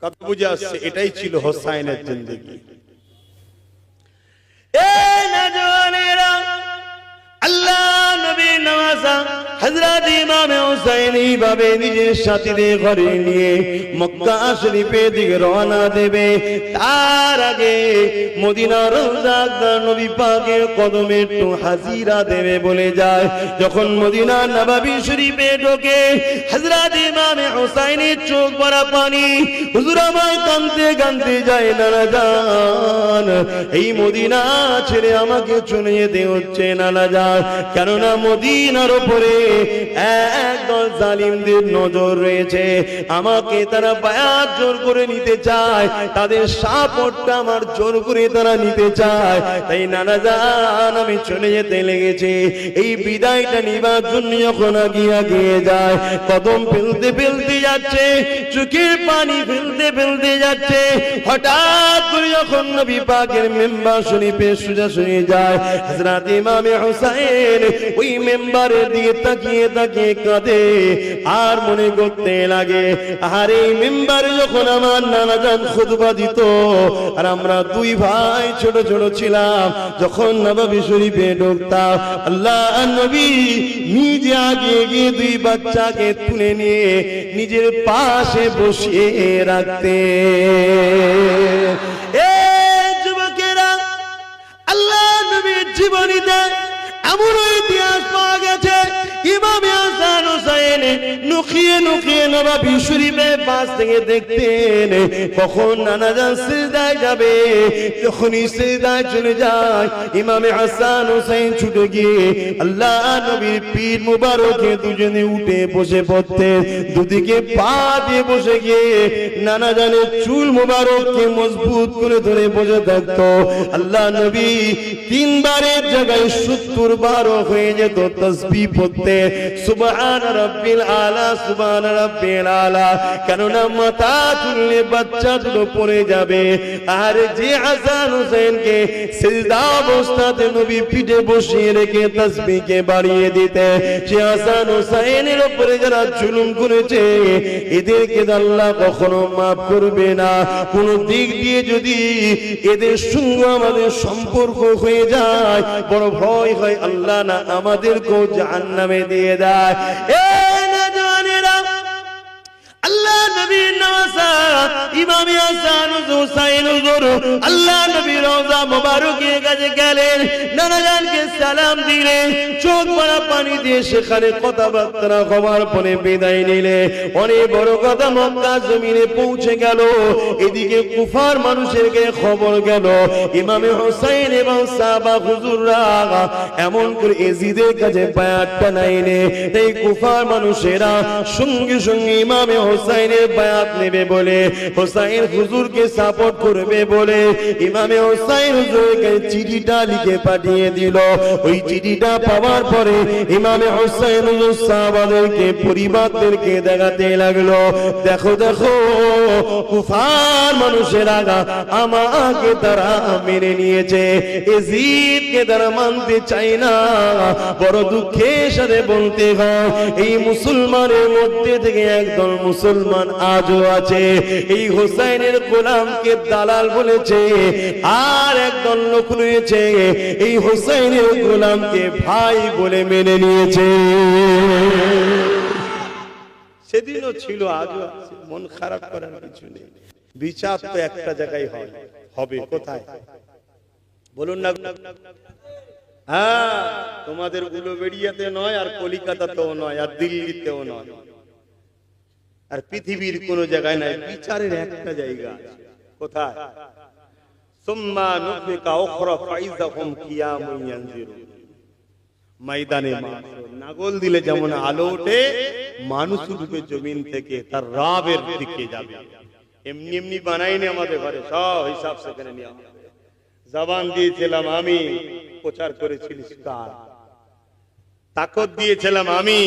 কথা বুঝে আসছে? এটাই ছিল হোসাইনের জিন্দেগি। আল্লাহ নবী নওয়াজা হযরত ইমাম হুসাইন এইভাবে নিজের সাথীদের ঘরে নিয়ে মক্কা শরীফের দিকে রওনা দেবে। তার আগে মদিনার রওজা নবী পাকের কদমে একটু হাজিরা দেবে বলে যায়। যখন মদিনা নববী শরীফে ঢোকে, হযরত ইমাম হুসাইনের চোখ ভরা পানি, হুজুর আমার কাঁদতে কাঁদতে যায়, নানা জান এই মদিনা ছেড়ে আমাকে চলে যেতে হচ্ছে নানা জান। কেননা মদিনার উপরে একদল জালিমদের নজর রয়েছে, আমাকে তারা বায়াত জোর করে নিতে চায়, তাদের সাপোর্টটা আমার জোর করে তারা নিতে চায়। তাই নানা জান আমি চলে যেতে লেগেছে। এই বিদায়টা নিবার জন্য যখন আগিয়ে যায়, কদম ফেলতে ফেলতে যাচ্ছে, চোখের পানি ফেলতে ফেলতে যাচ্ছে, হঠাৎ করে যখন নবী পাকের মেম্বার শরীফে সোজা শুয়ে যায়, হযরত ইমাম হুসাইন ওই মেম্বারের দিকে তাকিয়ে তাকিয়ে কাঁদে আর মনে করতে লাগে, আর এই মেম্বারে যখন আমার নানা জান খুতবা দিত আর আমরা দুই ভাই ছোট ছোট ছিলাম, যখন নববী শরীফে ঢুকতাম, আল্লাহ নবী নিজে আগে গিয়ে দুই বাচ্চাকে তুলে নিয়ে নিজের পাশে বসিয়ে রাখতে। এ যুবকেরা, আল্লাহ নবী জীবনীতে এমন ইতিহাস পাওয়া গেছে, ইমাম হাসান হুসাইন নুকিয়ে নুকিয়ে নববী শরীফের পাশ থেকে দেখতেন কখন নানা জান সিজদায় যাবে। যখনই সিজদায় চলে যায় ইমাম হাসান হুসাইন ছুটে গিয়ে আল্লাহ নবীর পিঠ মুবারকে দুজনে উঠে বসে পড়তেন। দুদিকে পা দিয়ে বসে গিয়ে নানা জানের চুল মুবারককে মজবুত করে ধরে বসে থাকতো। আল্লাহ নবী 3 বারের জায়গায় 70 বারও হয়ে যেত তাসবিহ পড়তে, সুবহান রাব্বিল আলা সুবহান রাব্বিল আলা। কেননা মাথা তুললে বাচ্চা দুটো পড়ে যাবে। আর যে হাসান হুসাইনকে সিজদা অবস্থাতে নবী পিঠে বসিয়ে রেখে তাসবিহকে বাড়িয়ে দিতে, সে হাসান হুসাইনের উপরে যারা জুলুম করেছে এদেরকে আল্লাহ কখনো মাফ করবে না। কোন দিক দিয়ে যদি এদের সঙ্গে আমাদের সম্পর্ক হয়ে যায় বড় ভয় হয় আল্লাহ না আমাদেরকেও জাহান্নামে দিয়ে দেয়। আল্লাহ নবীর নওয়াজ ইমাম হাসান হুসাইন হুজুর আল্লাহ নবীর রওজা মোবারকের কাছে গেলেন, নানা জানকে সালাম দিলেন, চোখ ভরা পানি দিয়ে সেখানে কথাবার্তা হওয়ার পরে বিদায় নিলে। অনেক বড় কথা মক্কা জমিনে পৌঁছে গেল। এদিকে কুফার মানুষেরকে খবর গেল ইমাম হুসাইন এবং সাহাবা হুজুররা এমন করে এজিদের কাছে বায়াতটা নাইলে, এই কুফার মানুষেরা সঙ্গে সঙ্গে ইমাম হুসাইনের বায়াত নেবে বলে, হুসাইন হুজুরকে সাপোর্ট করবে বলে ইমামে হুসাইন হুজুরকে চিঠিটা লিখে পাঠিয়ে দিল। ওই চিঠিটা পাওয়ার পরে ইমামে হুসাইন হুজুর সাহাবাদেরকে পরিবারদেরকে দেখাতে লাগলো, দেখো দেখো কুফার মানুষেরা আমাকে তারা মেনে নিয়েছে, এজিদকে তারা মানতে চায় না। বড় দুঃখের সাথে বলতে হয় এই মুসলমানের মধ্যে থেকে একদল মুসলমান আজও আছে এই হুসাইনের গোলামকে দালাল বলেছে, আর একদল লোক রয়েছে এই হুসাইনের গোলামকে ভাই বলে মেনে নিয়েছে। সেদিনও ছিল, আজও আছে। মন খারাপ করার কিছু নেই। বিচার তো একটা জায়গায় হয়, হবে কোথায় বলুন না? হ্যাঁ, তোমাদের উলুবেড়িয়াতে নয়, আর কলিকাতাতেও নয়, আর দিল্লিতেও নয়, আর পৃথিবীর কোন জায়গায় নাই। বিচারের একটা জায়গা আছে, কোথায়? সুম্মা নুফিকা উখরা ফাইযাহুম কিয়ামুন ইয়ানজিরুন। ময়দানে মাহশর নাগল দিলে যেমন আলো ওঠে, মানুষ উঠবে জমিন থেকে তার রবের দিকে যাবে। এমনি এমনি বানাইনি আমাদের ঘরে, সব হিসাব সেখানে নিয়ে হবে। জবান দিয়েছিলাম আমি, প্রচার করেছিলিস কার? তাকত দিয়েছিলাম আমি,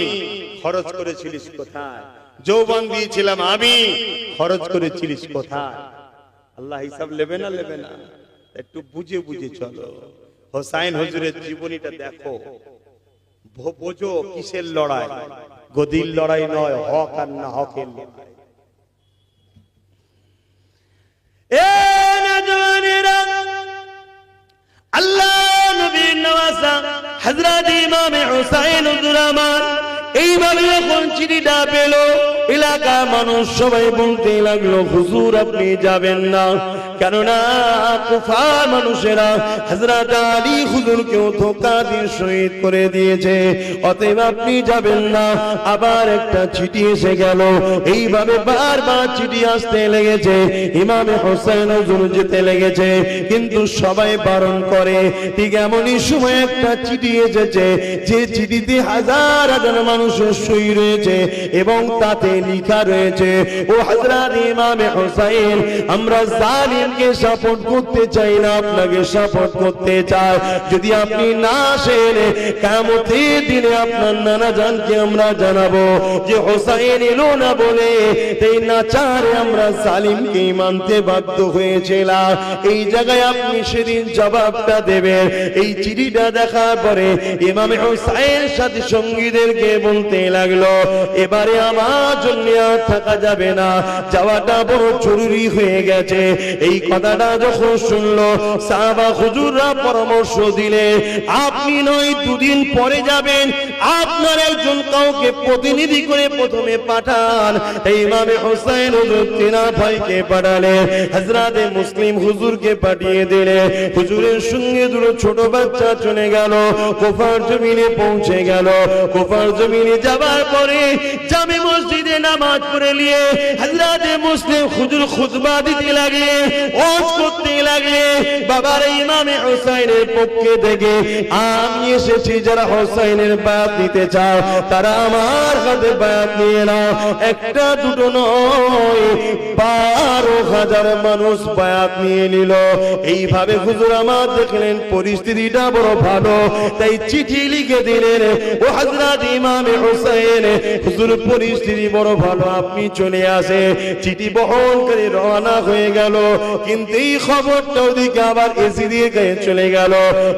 খরচ করেছিলিস কোথায়? যৌবন দিয়েছিলাম আমি, খরচ করেছিলিস কোথায়? আল্লাহ হিসাব নেবে না, নেবে না? একটু বুঝে বুঝে চলো। হুসাইন হুজুরের জীবনীটা দেখো, বোঝো কিসের লড়াই, গদির লড়াই নয়, হক আর না হকের লড়াই। আল্লাহ নবীর নওয়াজা হযরত ইমাম হুসাইন হুজুর আমার এইভাবে যখন চিঠিটা পেল, এলাকার মানুষ সবাই বলতে লাগলো হুজুর আপনি যাবেন না, কেননা কুফার মানুষেরা হযরত আলী হুজুরকেও ধোঁকা দিয়ে শহীদ করে দিয়েছে, অতএব আপনি যাবেন না। আবার একটা চিঠি এসে গেল, এইভাবে বারবার চিঠি আসতে লেগেছে, ইমামে হুসাইন হুজুর যেতে লেগেছে, কিন্তু সবাই বারণ করে। ঠিক এমনই সময় একটা চিঠি এসেছে, যে চিঠিতে হাজার হাজার মানুষের সই রয়েছে এবং তাতে লেখা রয়েছে, ও হযরত ইমামে হুসাইন, আমরা জালিমকে সাপোর্ট করতে চাই না, আপনাকে সাপোর্ট করতে চাই। যদি আপনি না আসেন, কিয়ামতের দিনে আপনার নানা জানকে আমরা জানাবো যে হুসাইন এলো না বলে এই নাচারে আমরা জালিমকে মানতে বাধ্য হয়েছিলাম। এই জায়গায় আপনি সেদিন জবাবটা দেবেন। এই চিঠিটা দেখার পরে ইমামে হুসাইন সাথী সঙ্গীদেরকে বলতে লাগলো, এবারে আমার জন্য আর থাকা যাবে না, যাওয়াটা বড় জরুরি হয়ে গেছে। এই কথাটা যখন শুনলো সাহাবা হুজুররা পরামর্শ দিলে, আপনি নয় দুদিন পরে যাবেন, আপনার একজন কাউকে প্রতিনিধি করে প্রথমে পাঠান। এই ইমামে হোসেন হুজুর তিনা ভাইকে পাঠালে, হযরতে মুসলিম হুজুরকে পাঠিয়ে দিলে। হুজুরের সঙ্গে দুটো ছোট বাচ্চা চলে গেল, কুফার জমিনে পৌঁছে গেল। কুফার জমিনে যাবার পরে জামে মসজিদে নামাজ পড়ে নিয়ে হযরতে মুসলিম হুজুর খুতবা দিতে লাগলে, ওয়াজ করতে লাগলে, বাবার ইমামে হোসেনের পক্ষে থেকে আমি এসেছি, যারা হোসেনের বায়াত নিতে চাও তারা আমার হাতে বায়াত নিয়ে নাও। একটা দুটো নয়, 12,000 মানুষ বায়াত নিয়ে নিল। এইভাবে হুজুর আমার দেখলেন পরিস্থিতিটা বড় ভালো, তাই চিঠি লিখে দিলেন, ও হযরত ইমামে হোসেন, হুজুর পরিস্থিতি বড় ভালো, আপনি চলে আসে। চিঠি বহন করে রওনা হয়ে গেল। কিন্তু এই খবরটা ওদিকে আবার এজিদের গায়ে চলে গেল।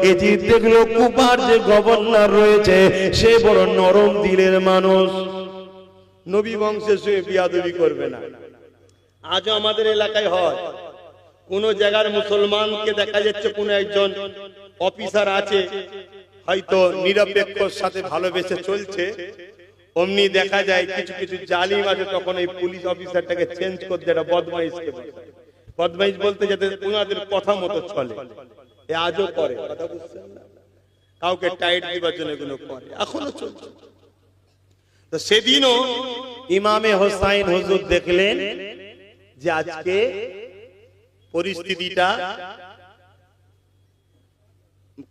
এজিদ দেখলো কুফার যে গভর্নর রয়েছে সে বড় নরম দিলের মানুষ, নবী বংশে শুয়ে বিয়াদবি করবে না। আজও আমাদের এলাকায় হয়, কোন জায়গার মুসলমানকে দেখা যাচ্ছে কোন একজন অফিসার আছে, হয়তো নিরপেক্ষর সাথে ভালোবেসে চলছে, অমনি দেখা যায় কিছু কিছু জালিম আছে, তখন এই পুলিশ অফিসারটাকে চেঞ্জ করতে, একটা বদমাইশকে বদমাইশ বলতে যাতে ওনাদের কথা মতো চলে। এ আজও করে, কথা বুঝছেন না? কাউকে টাইট দিবার জন্য এগুলো করে, এখনো চলছে। তো সেদিনও ইমামে হোসেন হুজুর দেখলেন যে আজকে পরিস্থিতিটা,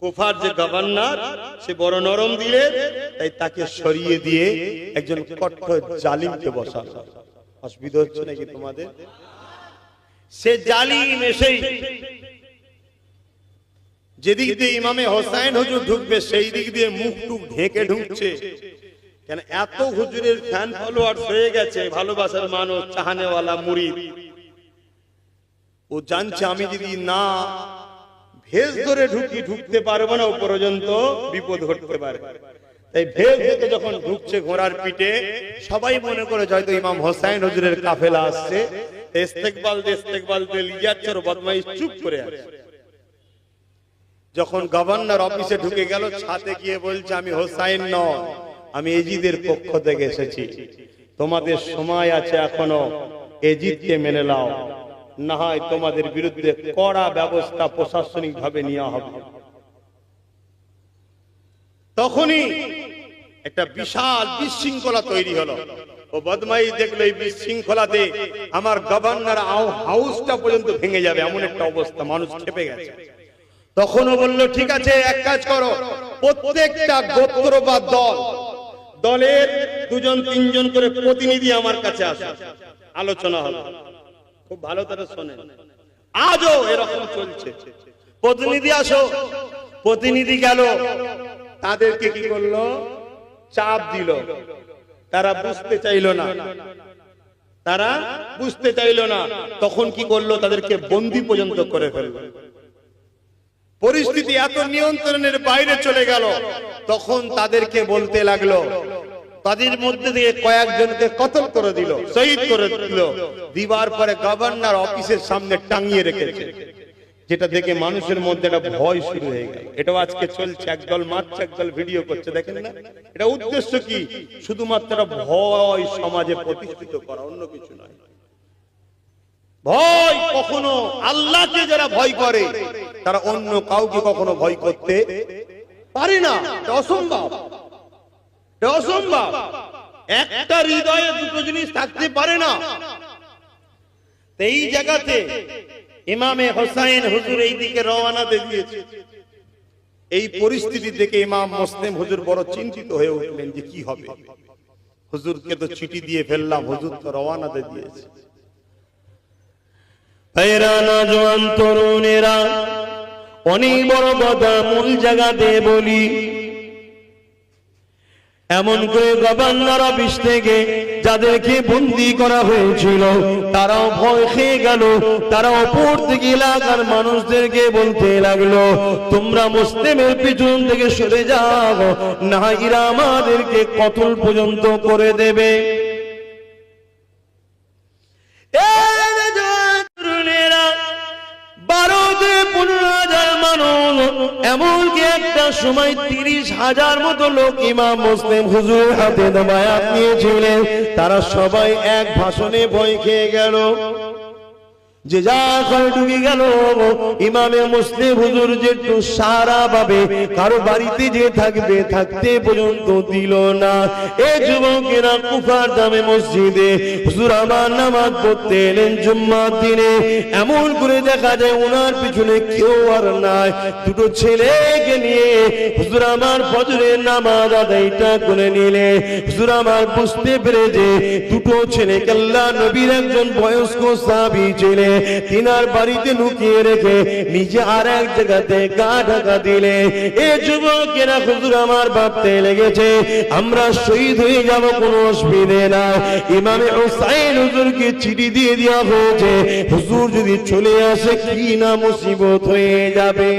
কুফার যে গভর্নর সে বড় নরম দিলে, তাই তাকে সরিয়ে দিয়ে একজন কট্টর জালিমকে বসানো। অসুবিধা হচ্ছে নাকি তোমাদের? সে জালিম এসেই যেদিক দিয়ে ইমামে হোসেন হুজুর ঢুকবে সেই দিক দিয়ে মুখ টুক ঢেকে ঢুকছে। কেন এত হুজুরের ফ্যান ফলোয়ার হয়ে গেছে, ভালোবাসার মানুষ, চাহানেওয়ালা মুরিদ। ও জানছে আমি যদি না ভেজ ধরে ঢুকতে পারবো না, ও পর্যন্ত বিপদ ঘটতে পারে। তাই ভেজ থেকে যখন ঢুকছে ঘোড়ার পিঠে, সবাই মনে করে হয়তো ইমাম হোসেন হুজুরের কাফেলা আসছে, ইস্তেকবাল দিয়ে যাচ্ছে, আর বদমাইশ চুপ করে আছে। যখন গভর্নর অফিসে ঢুকে গেল, ছাতে গিয়ে বলছে আমি হোসেন নয়, আমি এজিদের পক্ষ থেকে এসেছি, তোমাদের সময় আছে এখনো, এজিদকে মেনে নাও, না হয় তোমাদের বিরুদ্ধে কড়া ব্যবস্থা প্রশাসনিক ভাবে নেওয়া হবে। তখনই একটা বিশাল বিশৃঙ্খলা তৈরি হলো। ও বদমাই দেখলো এই বিশৃঙ্খলাতে আমার গভর্নর হাউসটা পর্যন্ত ভেঙে যাবে, এমন একটা অবস্থা, মানুষ খেপে গেছে। তখনও বলল ঠিক আছে, এক কাজ করো, প্রত্যেকটা গোত্র বা দলের 2-3 করে প্রতিনিধি আমার কাছে আসে, আলোচনা হবে। খুব ভালো করে শোনেন, আজও এরকম চলছে। প্রতিনিধি আসো, প্রতিনিধি গেল, তাদেরকে কি করলো? চাপ দিল। তারা বুঝতে চাইলো না, তখন কি করলো? তাদেরকে বন্দী পর্যন্ত করে ফেললো। পরিস্থিতি এত নিয়ন্ত্রণের বাইরে চলে গেল, তখন তাদেরকে বলতে লাগলো, তাদের মধ্যে থেকে কয়েকজনকে কতল করে দিল, শহীদ করে দিল। দিবার পরে গভর্নর অফিসের সামনে টাঙিয়ে রেখেছে, যেটা দেখে মানুষের মধ্যে একটা ভয় শুরু হয়ে গেল। এটাও আজকে চলছে, একদল মারছে, একদল ভিডিও করছে, দেখেন না? এটা উদ্দেশ্য কি? শুধুমাত্র ভয় সমাজে প্রতিষ্ঠিত করা, অন্য কিছু নয়। ভয় কখনো, আল্লাহকে যারা ভয় করে তারা অন্য কাউকে কখনো ভয় করতে পারে না, অসম্ভব। একটা হৃদয়ে দুটো জিনিস থাকতে পারে না। এই জায়গাতে ইমামে হোসেন হুজুর এই দিকে রওনা দিয়েছে। এই পরিস্থিতি দেখে ইমাম মুসলিম হুজুর বড় চিন্তিত হয়ে উঠলেন যে কি হবে। হুজুরকে তো চিঠি দিয়ে ফেললাম, হুজুর তো রওনা দিয়েছে। নওজোয়ান তরুণেরা, অনেক বড় কথা মূল জায়গাতে বলি। এমন করে গভর্নর অফিস থেকে যাদেরকে বন্দী করা হয়েছিল তারাও ভয় খেয়ে গেল। তারা অপর থেকে এলাকার মানুষদেরকে বলতে লাগলো, তোমরা মুসলিমের পিছন থেকে সরে যাও, না এরা আমাদেরকে কতল পর্যন্ত করে দেবে। এমনকি একটা সময় 30,000 মতো লোক ইমাম মুসলিম হুজুরের হাতে বায়াত নিয়েছিলেন। তারা সবাই এক ভাষণে ভয় খেয়ে গেল, যে যা করে ঢুকে গেল। ইমামে মুসলিম হুজুর যে একটু সারা পাবে, কারো বাড়িতে যে থাকবে, থাকতে পর্যন্ত দিল না। এই যুবকেরা কুফার জামে মসজিদে হুজুর আমার নামাজ পড়তে এলেন জুম্মার দিনে। এমন করে দেখা যায় ওনার পিছনে কেউ আর নাই। দুটো ছেলেকে নিয়ে হুজুর আমার ফজরের নামাজ আদায়টা করে নিলে। হুজুর আমার বুঝতে পেরে যে দুটো ছেলেকে আল্লাহ নবীর একজন বয়স্ক সাহাবী ছিলেন, তিনার বাড়িতে লুকিয়ে রেখে নিজে আর এক জায়গাতে গা ঢাকা দিলে। এ যুবকেরা হুজুর আমার ভাবতে লেগেছে আমরা শহীদ হয়ে যাব, কোনো অসুবিধে না। ইমামে হুসাইন হুজুরকে চিঠি দিয়ে দেওয়া হয়েছে, হুজুর যদি চলে আসে কি না মুসিবত হয়ে যাবে।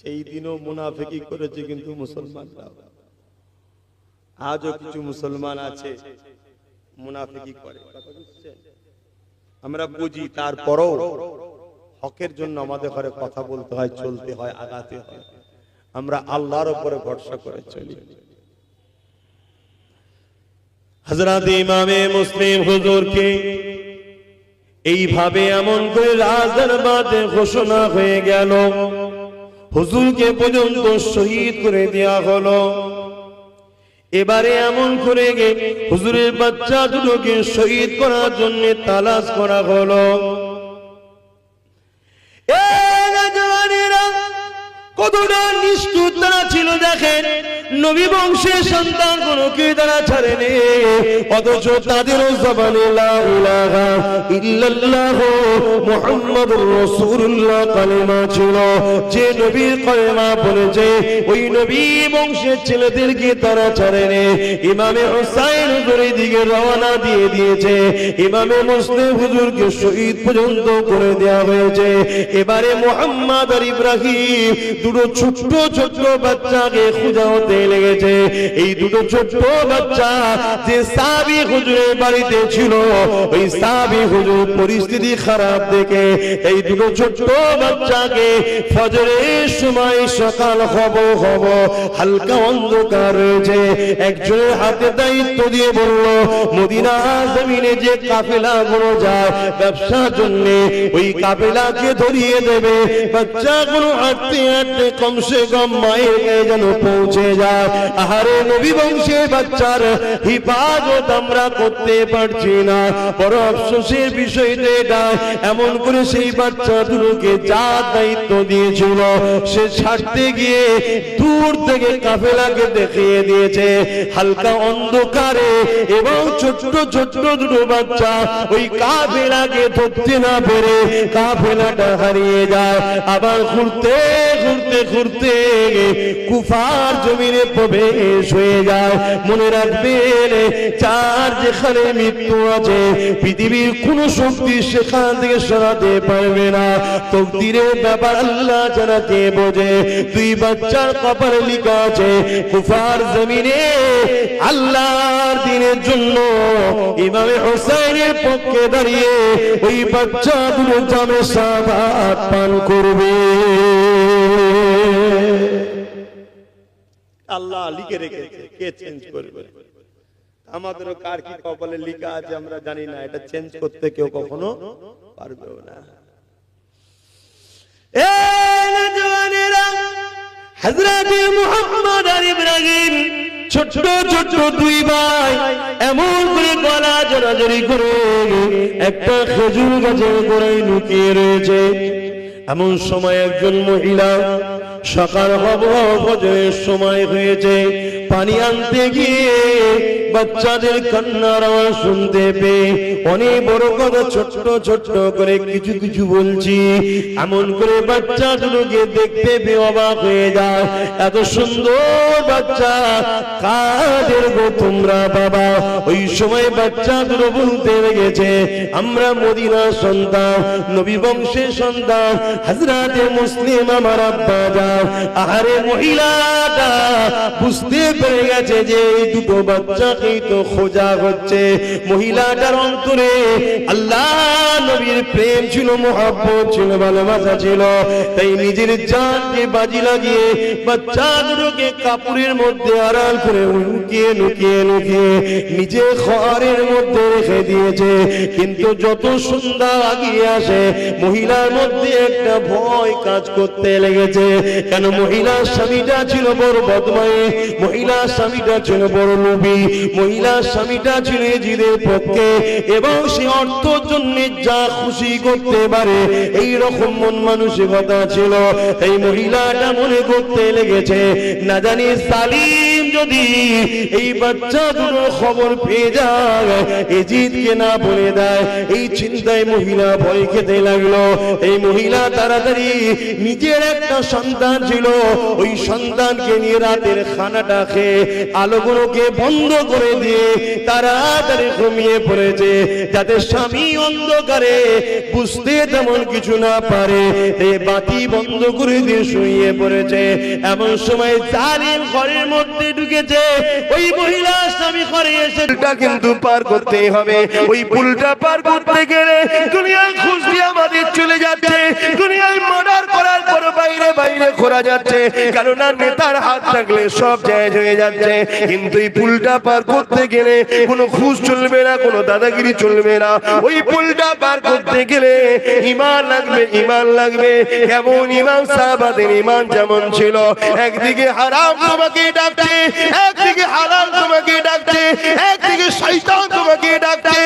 সেই দিনও মুনাফিকি করেছে কিন্তু মুসলমানরা। আজও কিছু মুসলমান আছে মুনাফিকি করে, আমরা বুঝি। তারপরও হকের জন্য আমাদের ঘরে কথা বলতে হয়, চলতে হয়, আগাতে হয়। আমরা আল্লাহর উপরে ভরসা করে চলি। হযরত ইমামে মুসলিম হুজুরকে এইভাবে এমন করে রাজদরবারে ঘোষণা হয়ে গেল, হুজুরকে পর্যন্ত শহীদ করে দেয়া হলো। এবারে এমন করে গে হুজুরের বাচ্চা দুটোকে শহীদ করার জন্য তালাশ করা হলো। কতটা নিষ্ঠুর তারা ছিল দেখেন। নবী বংশের সন্তান কোনকে তারা ছাড়েনি, অথচ তাদেরও জবানে লা ইলাহা ইল্লাল্লাহ মুহাম্মাদুর রাসূলুল্লাহ কালেমা ছিল। যে নবীর কালেমা বলেছে ওই নবী বংশের ছেলেদেরকে তারা ছাড়েনি। ইমামে হুসাইন হুজুরের দিকে রওনা দিয়ে দিয়েছে, ইমামে মুসলিম হুজুরকে শহীদ পর্যন্ত করে দেওয়া হয়েছে। এবারে মুহাম্মদ আর ইব্রাহিম দুটো ছোট্ট ছোট্ট বাচ্চাকে খোঁজা হতে লেগেছে। এই দুটো ছোট্ট বাচ্চা যে সাহাবী হুজুরের বাড়িতে ছিল, ওই সাহাবী হুজুর পরিস্থিতি খারাপ দেখে এই দুটো ছোট্ট বাচ্চাকে ফজরের সময় সকাল হব হালকা অন্ধকার রয়েছে, একজনের হাতে দায়িত্ব দিয়ে বলল মদিনা জমিনে যে কাফেলা গুলো যায় ব্যবসার জন্য, ওই কাফেলাকে ধরিয়ে দেবে। বাচ্চাগুলো হাঁটতে হাঁটতে কমসে কম মায়ের গায়ে যেন পৌঁছে যায়। আহারে নবী বংশের বাচ্চার হিফাজত আমরা করতে পারছি না, বড় আফসোসের বিষয় এটা। এমন করে সেই বাচ্চা দুটোকে যা দায়িত্ব দিয়েছিল সে ছাড়তে গিয়ে দূর থেকে কাফেলাকে দেখিয়ে দিয়েছে হালকা অন্ধকারে, এবং ছোট্ট ছোট্ট দুটো বাচ্চা ওই কাফেলাকে ধরতে না পেরে কাফেলাটা হারিয়ে যায়। আবার ঘুরতে ঘুরতে ঘুরতে কুফার জমিনে প্রবেশ হয়ে যায়। মনে রাখবেন যার যেখানে মৃত্যু আছে পৃথিবীর কোন শক্তি সেখান থেকে সরাতে পারবে না। তকদিরের ব্যাপার আল্লাহ ছাড়া কে বোঝে। দুই বাচ্চার কপালে লেখা আছে কুফার জমিনে আল্লাহর দ্বীনের জন্য ইমামে হুসাইনের পক্ষে দাঁড়িয়ে ওই বাচ্চা দুটো জামে শাহাদাত পান করবে। আল্লাহ লিখে রেখেছে, কে চেঞ্জ করবে? আমাদেরও কার কি কপালে লেখা আছে আমরা জানি না, এটা চেঞ্জ করতে কেউ কখনো পারবেও না। হযরত মুহাম্মদ আর ইব্রাহিম ছোট্ট ছোট্ট দুই ভাই এমন করে গলা জড়াজড়ি করে একটা খেজুর গাছের গোড়ায় লুকিয়ে রয়েছে। এমন সময় একজন মহিলা সকাল ফজরের সময় হয়েছে, পানি আনতে গিয়ে বাচ্চাদের কান্নার আওয়াজ শুনতে পেয়ে অনেক বড় কথা ছোট্ট ছোট্ট করে কিছু কিছু বলছি। এমন করে বাচ্চা দুটোকে দেখতে পেয়ে অবাক হয়ে যায়। এত সুন্দর বাচ্চা কাদের গো তোমরা বাবা? ওই সময় বাচ্চা দুটো বলতে লেগেছে আমরা মদিনার সন্তান, নবী বংশের সন্তান, হযরতে মুসলিম আমার আব্বা যান। আহারে মহিলাটা বুঝতে পড়ে গেছে যে এই দুটো বাচ্চাকেই তো খোঁজা হচ্ছে। মহিলাটার অন্তরে আল্লাহ নবীর প্রেম ছিল, মহব্বত ছিল, ভালোবাসা ছিল, তাই নিজের জানকে বাজি লাগিয়ে বাচ্চা দুটোকে কাপড়ের মধ্যে আড়াল করে লুকিয়ে লুকিয়ে লুকিয়ে নিজে ঘরের মধ্যে রেখে দিয়েছে। কিন্তু যত সন্ধ্যা আগিয়ে আসে মহিলার মধ্যে একটা ভয় কাজ করতে লেগেছে। কেন মহিলার স্বামীটা ছিল বড় বদমাই, মহিলার স্বামীটা ছিল বড় লোভী, মহিলার স্বামীটা ছিল জিদের পক্ষে এবং সে অর্থের জন্য যা খুশি করতে পারে এই রকম মন মানসিকতা ছিল। এই মহিলাটা মনে করতে লেগেছে না জানি সালিম যদি এই বাচ্চা দুটোর খবর পেয়ে যায় এজিদকে না বলে দেয়, এই চিন্তায় মহিলা ভয় খেতে লাগলো। এই মহিলা তাড়াতাড়ি নিজের একটা সন্তান ছিল, ওই সন্তানকে নিয়ে রাতের খানাটা খেয়ে আলোগুলোকে বন্ধ করে দিয়ে তাড়াতাড়ি ঘুমিয়ে পড়েছে, যাতে স্বামী অন্ধকারে বুঝতে তেমন কিছু না পারে। এই বাতি বন্ধ করে দিয়ে শুয়ে পড়েছে। এমন সময় জালিম ঘরের মধ্যে ঢুকেছে। ওই মহিলা স্বামী ঘরে এসে কিন্তু পার করতে হবে। ওই পুলটা পার করতে গেলে দুনিয়ায় খুশি আমাদের চলে যাচ্ছে, দুনিয়ায় মার্ডার করার পর বাইরে বাইরে ঘোরা যাচ্ছে, কেননা নেতার হাত থাকলে সব জায়গায় হয়ে যাচ্ছে। কিন্তু এই পুলটা পার করতে গেলে কোনো খুশ চলবে না, কোনো দাদাগিরি চলবে না। ওই পুলটা পার করতে গেলে ঈমান লাগবে, ঈমান লাগবে। কেমন ঈমান? সাহাবাদের ঈমান যেমন ছিল, একদিকে হারাম তোমাকে ডাকছে, একদিকে হালাল তোমাকে ডাকছে, একদিকে শয়তান তোমাকে ডাকছে,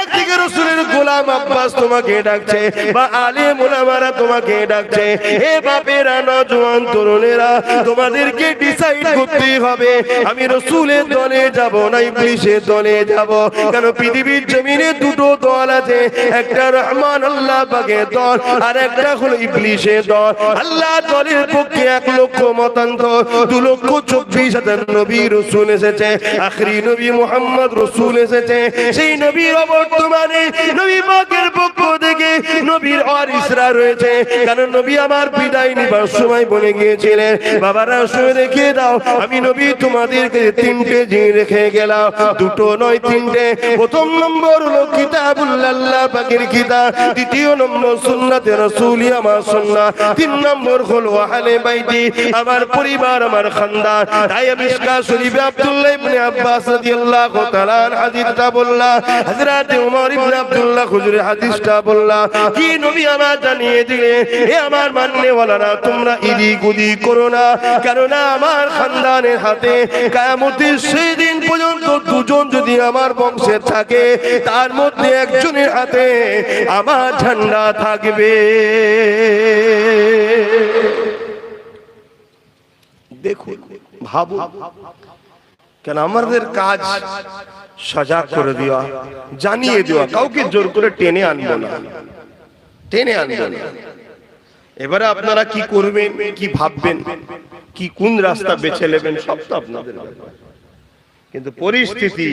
একদিকে রাসূলের গোলাম আব্বাস তোমাকে ডাকছে, বা আলেম ওলামারা তোমাকে ডাকছে। এ বাপেরা, নওজোয়ান তরুণেরা, তোমাদেরকে ডিসাইড করতে হবে আমি রাসূলের দলে যাব না ইবলিসের দলে যাব। কারণ পৃথিবীর জমিনে দুটো দল আছে, একটা রহমান আল্লাহ পাকের দল আর একটা হলো ইবলিসের দল। আল্লাহ দলের পক্ষে 1 লক্ষ মতান্তর, 2,24,000 নবী রাসূল এসেছে, আখরি নবী মুহাম্মদ রাসূল এসেছে। সেই নবীর বর্তমানে নবী পাকের পক্ষ থেকে নবীর ওয়ারিসরা রয়েছে। কারণ নবী আমার বিদায় নিবার সময় বলে গিয়েছিলেন, বাবারা শুনে রেখে দাও আমি নবী তোমাদেরকে 3টে জিনিস রেখে গেলাম, 2টো নয় 3টে। প্রথম নম্বর হলো কিতাবুল্লাহ, আল্লাহ পাকের কিতাব। দ্বিতীয় নম্বর সুন্নাতে রাসূলি, আমার সুন্নাহ। 3 নম্বর হলো আহলে বাইতি, আমার পরিবার, আমার খানদান। তাই মিশকাত শরীফে আব্দুল্লাহ ইবনে আব্বাস রাদিয়াল্লাহু তাআলা হাদিসটা বললাম, হযরত ওমর ইবনে আব্দুল্লাহ হুজুরের হাদিসটা বললাম, কি নবী আমার জানিয়ে দিলেন, এ আমার মাননেওয়ালারা তোমরা ইদিক উদিক করো না, কেননা আমার খানদানের হাতে কিয়ামতের সেই দিন পর্যন্ত 2 জন যদি আমার বংশের থাকে তার মধ্যে একজনের হাতে আমার ঝান্ডা থাকবে। দেখুন, ভাবুন, কেন আমাদের কাজ সজাগ করে দেওয়া, জানিয়ে দেওয়া, কাউকে জোর করে টেনে আনবো না, টেনে আনবো না। এবারে আপনারা কি করবেন, কি ভাববেন, কি কোন রাস্তা বেছে নেবেন সব তো আপনাদের ব্যাপার। কিন্তু পরিস্থিতি,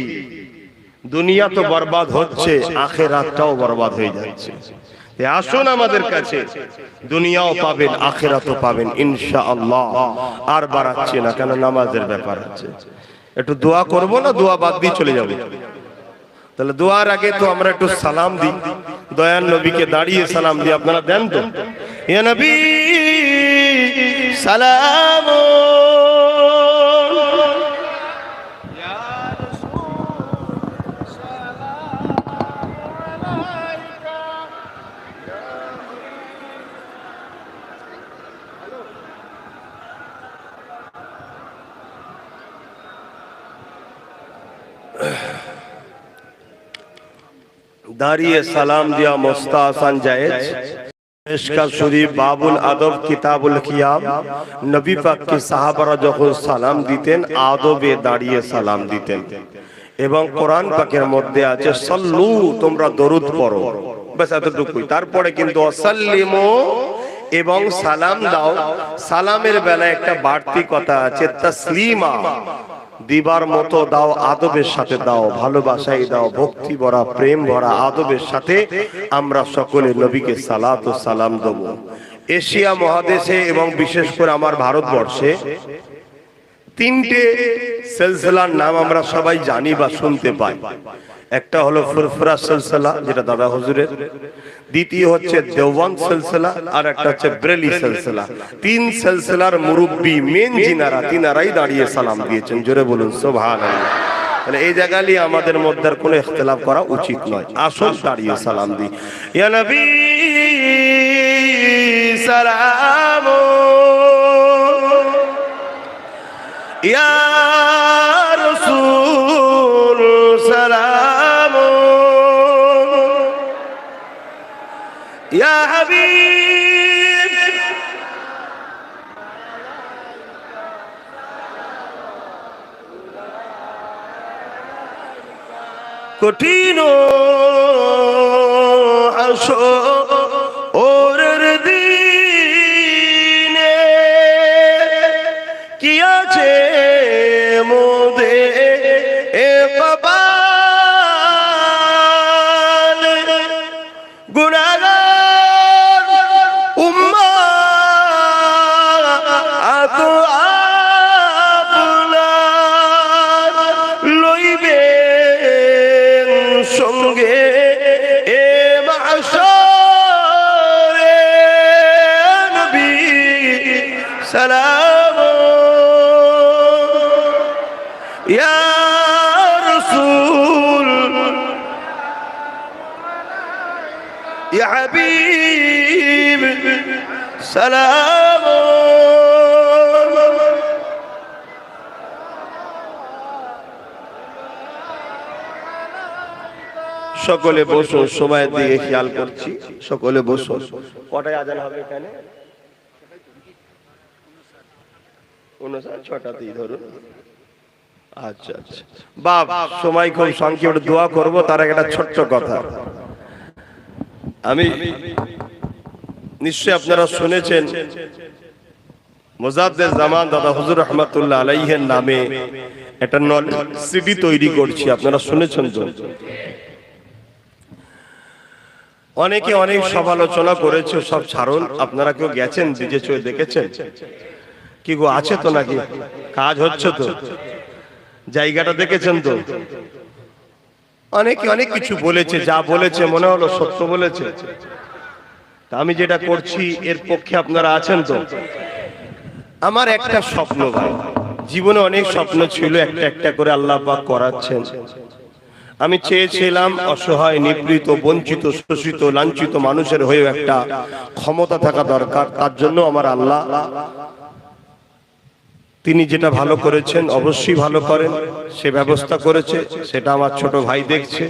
দুনিয়া তো বরবাদ হচ্ছে, আখিরাতটাও বরবাদ হয়ে যাচ্ছে। আসুন আমাদের কাছে, দুনিয়াও পাবেন, আখিরাতও পাবেন ইনশাআল্লাহ। আর বাড়াচ্ছি না, কেন নামাজের ব্যাপার আছে। একটু দোয়া করব না দোয়া বাদ দিয়ে চলে যাব? তাহলে দোয়ার আগে তো আমরা একটু সালাম দিই, দয়ার নবীকে দাঁড়িয়ে সালাম দিই। আপনারা দেন তো? ইয়া নবী সালাম, দাঁড়িয়ে সালাম দিয়া মুস্তাহসান জায়েজ। মিশকাত শরীফ বাবুল আদব কিতাবুল কিয়াম, নবী পাককে সাহাবারা যখন সালাম দিতেন আদবে দাঁড়িয়ে সালাম দিতেন। এবং কোরআন পাকের মধ্যে আছে সাল্লু, তোমরা দরুদ পড়ো, বাস এতটুকুই। তারপরে কিন্তু ওয়াসাল্লিমু, এবং সালাম দাও। সালামের বেলায় একটা বাড়তি কথা আছে, তাসলিমা, দিবার মতো দাও, আদবের সাথে দাও, ভালোবাসাই দাও, ভক্তি ভরা, প্রেম ভরা আদবের সাথে আমরা সকলে নবীকে সালাত ও সালাম দেব। এশিয়া মহাদেশে এবং বিশেষ করে আমার ভারতবর্ষে তিনটে সিলসিলার নাম আমরা সবাই জানি বা শুনতে পাই। একটা হলো ফুরফুরা সিলসিলা, যেটা দাদা হুজুরের। দ্বিতীয় হচ্ছে দেওবন্দ সিলসিলা, আর একটা হচ্ছে বেরেলি সিলসিলা। তিন সিলসিলার মুরব্বি মেন যিনারা, তিনারাই দাঁড়িয়ে সালাম দিয়েছেন। জোরে বলুন সুবহানাল্লাহ। তাহলে এই জায়গায় আমাদের মধ্যে আর কোনো ইখতিলাফ করা উচিত নয়। আসল দাঁড়িয়ে সালাম দিই। ইয়া নবী সালাম, ইয়া রাসূল সালাম, ইয়া হাবিব কঠিন হাসরের দিনে কি আছে মোদের কপাল, গুনাহগার উম্মাত আপনার লইবেন সঙ্গে এ মাহশরে। নবী সালাম, ইয়া রাসূল, ইয়া হাবিব সালাম। সকলে বসুন, সময়ের দিকে খেয়াল করছি। সকলে বসুন। কটায় আজান হবে এখানে? 6টাতেই ধরুন। আচ্ছা আচ্ছা বাপ, সময় খুব সংক্ষেপে দোয়া করব। তার একটা ছোট্ট কথা, আমি নিশ্চয় আপনারা শুনেছেন মুজাদ্দিদ জামান দাদা হুজুর রহমাতুল্লাহ আলাইহির নামে একটা সিডি তৈরি করছি। আপনারা শুনেছেন তো? অনেকে অনেক সমালোচনা করেছে, সব ছাড়ুন। আপনারা কেউ গেছেন নিজে চোখে দেখেছেন কি গো? আছে তো নাকি? কাজ হচ্ছে তো? জায়গাটা দেখেছেন তো? অনেকে অনেক কিছু বলেছে, যা বলেছে মনে হলো সত্য বলেছে। তা আমি যেটা করছি এর পক্ষে আপনারা আছেন তো? আমার একটা স্বপ্ন ভাই, জীবনে অনেক স্বপ্ন ছিল, একটা একটা করে আল্লাহ পাক করাচ্ছেন। আমি চেয়েছিলাম অসহায়, নিপীড়িত, বঞ্চিত, শোষিত, লাঞ্ছিত মানুষের হয়েও একটা ক্ষমতা থাকা দরকার। তার জন্য আমার আল্লাহ, তিনি যেটা ভালো করেছেন, অবশ্যই ভালো করেন, সে ব্যবস্থা করেছে। সেটা আমার ছোট ভাই দেখছে।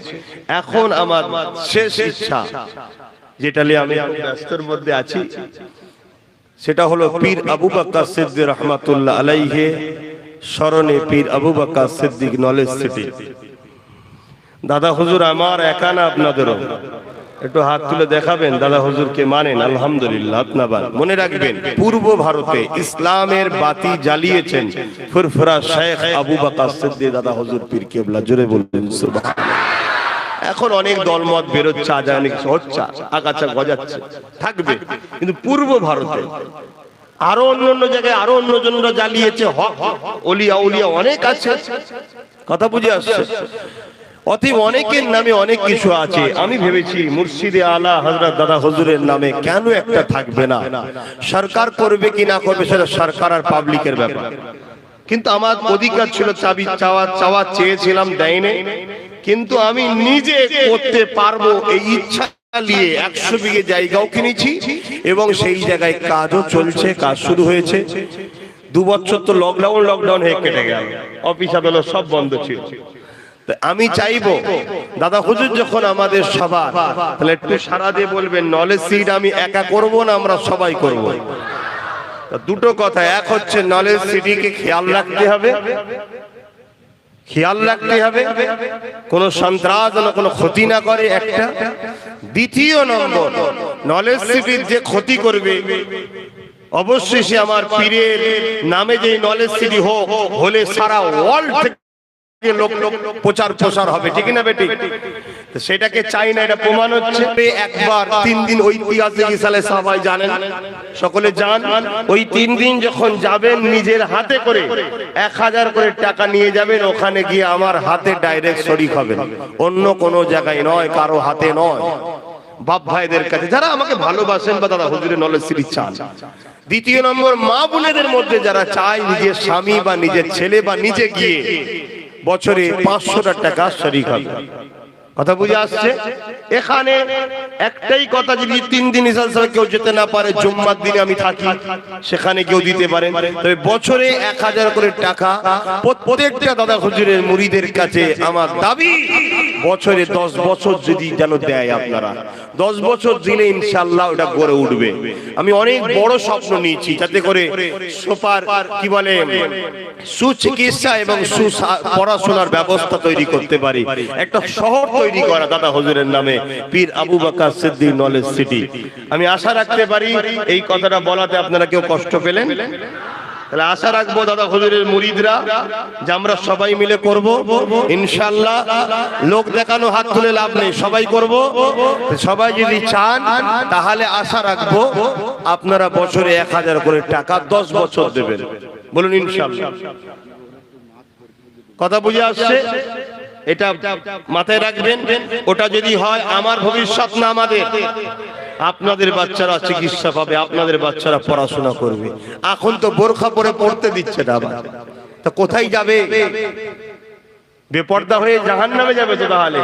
এখন আমার শেষ ইচ্ছা, যেটা নিয়ে আমি ব্যস্তের মধ্যে আছি, সেটা হলো পীর আবু বকর সিদ্দিক রহমাতুল্লাহ আলাইহি স্মরণে পীর আবু বকর সিদ্দিক নলেজ সিটি। দাদা হুজুর আমার একা না, আপনাদেরও একটু হাত তুলে দেখাবেন দাদা হুজুরকে মানেন? আলহামদুলিল্লাহ। আপনারা মনে রাখবেন, পূর্ব ভারতে ইসলামের বাতি জ্বালিয়েছেন ফুরফুরা শেখ আবু বকর সিদ্দিক দাদা হুজুর পীর কেবলা। জোরে বলবেন সুবহানাল্লাহ। এখন অনেক দলমত বেরোচ্ছে, আজানিক হচ্ছে, আগাছা গজাচ্ছে, থাকবে, কিন্তু পূর্ব ভারতে আরো অন্য জায়গায় আরো অন্যজনরা জ্বালিয়েছে। হক ওলিয়া উলিয়া অনেক আছে, কথা বুঝে আসছে। অতএব অনেকের নামে অনেক কিছু আছে। আমি ভেবেছি মুর্শিদে আলা হযরত দাদা হুজুরের নামে কেন একটা থাকবে না? সরকার করবে কি না করবে সেটা সরকার আর পাবলিকের ব্যাপার, কিন্তু আমার অধিকার ছিল, চাওয়া চেয়েছিলাম, দেয়নি। কিন্তু আমি নিজে করতে পারবো এই ইচ্ছা নিয়ে 100 বিঘে জায়গাও কিনেছি এবং সেই জায়গায় কাজও চলছে, কাজ শুরু হয়েছে। 2 বছর তো লকডাউন হয়ে কেটে গেল, অফিস আদালত সব বন্ধ ছিল। আমি চাইবো দাদা হুজুর যখন আমাদের সবার, তাহলে একটু সারা দিয়ে বলবেন নলেজ সিট আমি একা করব না, আমরা সবাই করব। দুটো কথা, এক হচ্ছে নলেজ সিটিকে খেয়াল রাখতে হবে, কোন সন্ত্রাস যেন কোনো ক্ষতি না করে, একটা। দ্বিতীয় নম্বর, নলেজ সিটির যে ক্ষতি করবে অবশ্যই সে আমার পীরের নামে যে নলেজ সিটি হলে সারা ওয়ার্ল্ড লোক প্রচার প্রসার হবে, ঠিক না বেটি? সেটাকে চাই না, এটা প্রমাণ হচ্ছে একবার 3 দিন ঐতিহাসিক ইসালে সবাই জানেন, সকলে জান, ওই 3 দিন যখন যাবেন নিজের হাতে করে 1000 করে টাকা নিয়ে যাবেন, ওখানে গিয়ে আমার হাতে ডাইরেক্ট শরীক হবেন, অন্য কোনো জায়গায় নয়, কারো হাতে নয়। বাপ ভাইদের কাছে যারা আমাকে ভালোবাসেন বা দাদা হুজুরের নলেজ সিরিজ চান। দ্বিতীয় নম্বর, মা বোনেদের মধ্যে যারা চায় নিজের স্বামী বা নিজের ছেলে বা নিজে গিয়ে বছরে 500 টাকা শরীক হবে। কথা বুঝে আসছে? এখানে একটাই কথা, যদি 3 দিন ইসাল কেউ যেতে না পারে, জুম্মার দিনে আমি থাকি, সেখানে কেউ দিতে পারেন। তবে বছরে 1000 করে টাকা প্রত্যেকটা দাদা হুজুরের মুরিদের কাছে আমার দাবি, বছরে 10 বছর যদি যেন দেয় আপনারা, 10 বছর দিলে ইনশাআল্লাহ ওটা গড়ে উঠবে। আমি অনেক বড় স্বপ্ন নিয়েছি, যাতে করে সুপার কি বলে সুচিকিৎসা এবং পড়াশোনার ব্যবস্থা তৈরি করতে পারি, একটা শহর তৈরি করা দাদা হুজুরের নামে, পীর আবু বকর সিদ্দিক নলেজ সিটি। আমি আশা রাখতে পারি এই কথাটা বলাতে আপনারা কেউ কষ্ট পেলেন? তাহলে আশা রাখবো দাদা হুজুরের মুরিদরা যে আমরা সবাই মিলে করব ইনশাআল্লাহ। লোক দেখানো হাত তুলে লাভ নেই, সবাই করব। সবাই যদি চান তাহলে আশা রাখবো আপনারা বছরে 1000 করে টাকা 10 বছর দেবেন, বলুন ইনশাআল্লাহ। কথা বুঝে আসছে? এটা মাথায় রাখবেন। ওটা যদি হয় আমার ভবিষ্যৎ না আমাদের, আপনাদের বাচ্চারা চিকিৎসা পাবে, আপনাদের বাচ্চারা পড়াশোনা করবে। এখন তো বোরখা পরে পড়তে দিচ্ছে না, আবার তা কোথায় যাবে? বেপর্দা হয়ে জাহান্নামে যাবে তো। তাহলে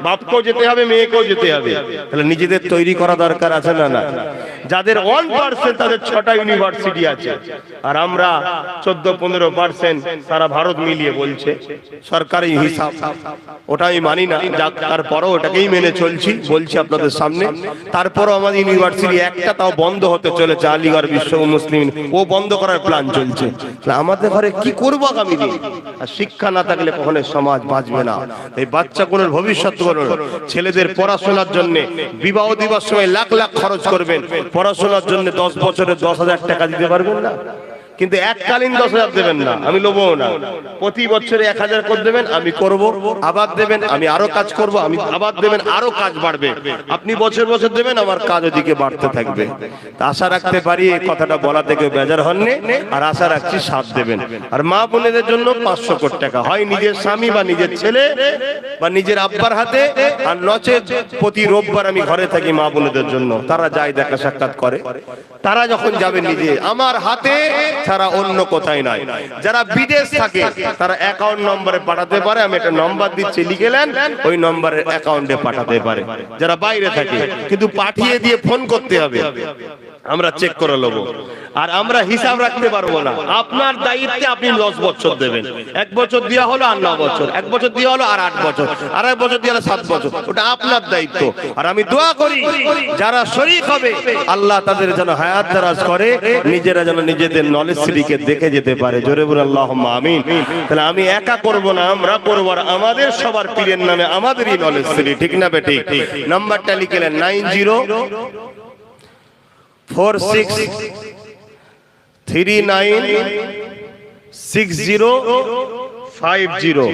বাপকেও যেতে হবে, মেয়েকেও যেতে হবে। তাহলে নিজেদের তৈরি করা দরকার আছে না? না, যাদের 1% তাদের 6টা ইউনিভার্সিটি আছে, আর আমরা 14-15% সারা ভারত মিলিয়ে বলছে সরকারি হিসাব। ওটা আমি মানি না, যাক, তারপরও ওটাকেই মেনে চলছি, বলছি আপনাদের সামনে। তারপরও আমাদের ইউনিভার্সিটি একটা তাও বন্ধ হতে চলেছে, আলিগড় বিশ্ব মুসলিম, ও বন্ধ করার প্ল্যান চলছে। আমাদের ঘরে কি করবো আগামী দিন? আর শিক্ষা না থাকলে কখনো সমাজ বাঁচবে না। এই বাচ্চাগুলোর ভবিষ্যৎ গড়ুন, ছেলেদের পড়াশোনার জন্য বিবাহ দিবস সময় লাখ লাখ খরচ করবেন, পড়াশোনার জন্য 10 বছরে 10,000 টাকা দিতে পারবেন না, কিন্তু এককালীন 10,000 দেবেন না, আমি লোবও না। প্রতি বছরে 1000 করে দেবেন, আমি করব, আবার দেবেন, আমি আরো কাজ করব, আমি আবার দেবেন, আরো কাজ বাড়বে। আপনি বছর বছর দেবেন, আমার কাজ ওদিকে বাড়তে থাকবে। তা আশা রাখতে পারি এই কথাটা বলা থেকে বেজার হননি, আর আশা রাখছি সাথ দেবেন। আর মা বোনেদের জন্য 500 কোটি টাকা, হয় নিজের স্বামী বা নিজের ছেলে বা নিজের আব্বার হাতে, আর নচেত প্রতি রোববার আমি ঘরে থাকি মা বোনেদের জন্য, তারা যায় দেখা সাক্ষাৎ করে। তারা যখন যাবে নিজে আমার হাতে ছাড়া অন্য কোথায় নাই। যারা বিদেশ থাকে তারা অ্যাকাউন্ট নম্বরে পাঠাতে পারে, আমি একটা নম্বর দিচ্ছি, লিখে নেন, ওই নম্বরের অ্যাকাউন্টে পাঠাতে পারে। যারা বাইরে থাকে কিন্তু পাঠিয়ে দিয়ে ফোন করতে হবে, আমরা চেক করে নেবো, আর আমরা হিসাব রাখতে পারবো না। আপনার দায়িত্বে আপনি 10 বছর দেবেন, 1 বছর দেওয়া হলো আর 9 বছর, 1 বছর দেওয়া হলো আর 8 বছর, আর 1 বছর দেওয়া হলো 7 বছর, ওটা আপনার দায়িত্ব। আর আমি দোয়া করি যারা শরীক হবে আল্লাহ তাদের যেন হায়াত দারাজ করে, নিজেরা যেন নিজেদের নলেজ সিটিকে দেখে যেতে পারে। জোরে বলুন আল্লাহুম্মা আমিন। তাহলে আমি একা করব না, আমরা করব, আর আমাদের সবার পীরের নামে আমাদেরই নলেজ সিটি, ঠিক না বেটি? নাম্বারটা লিখে নেন 9046396050।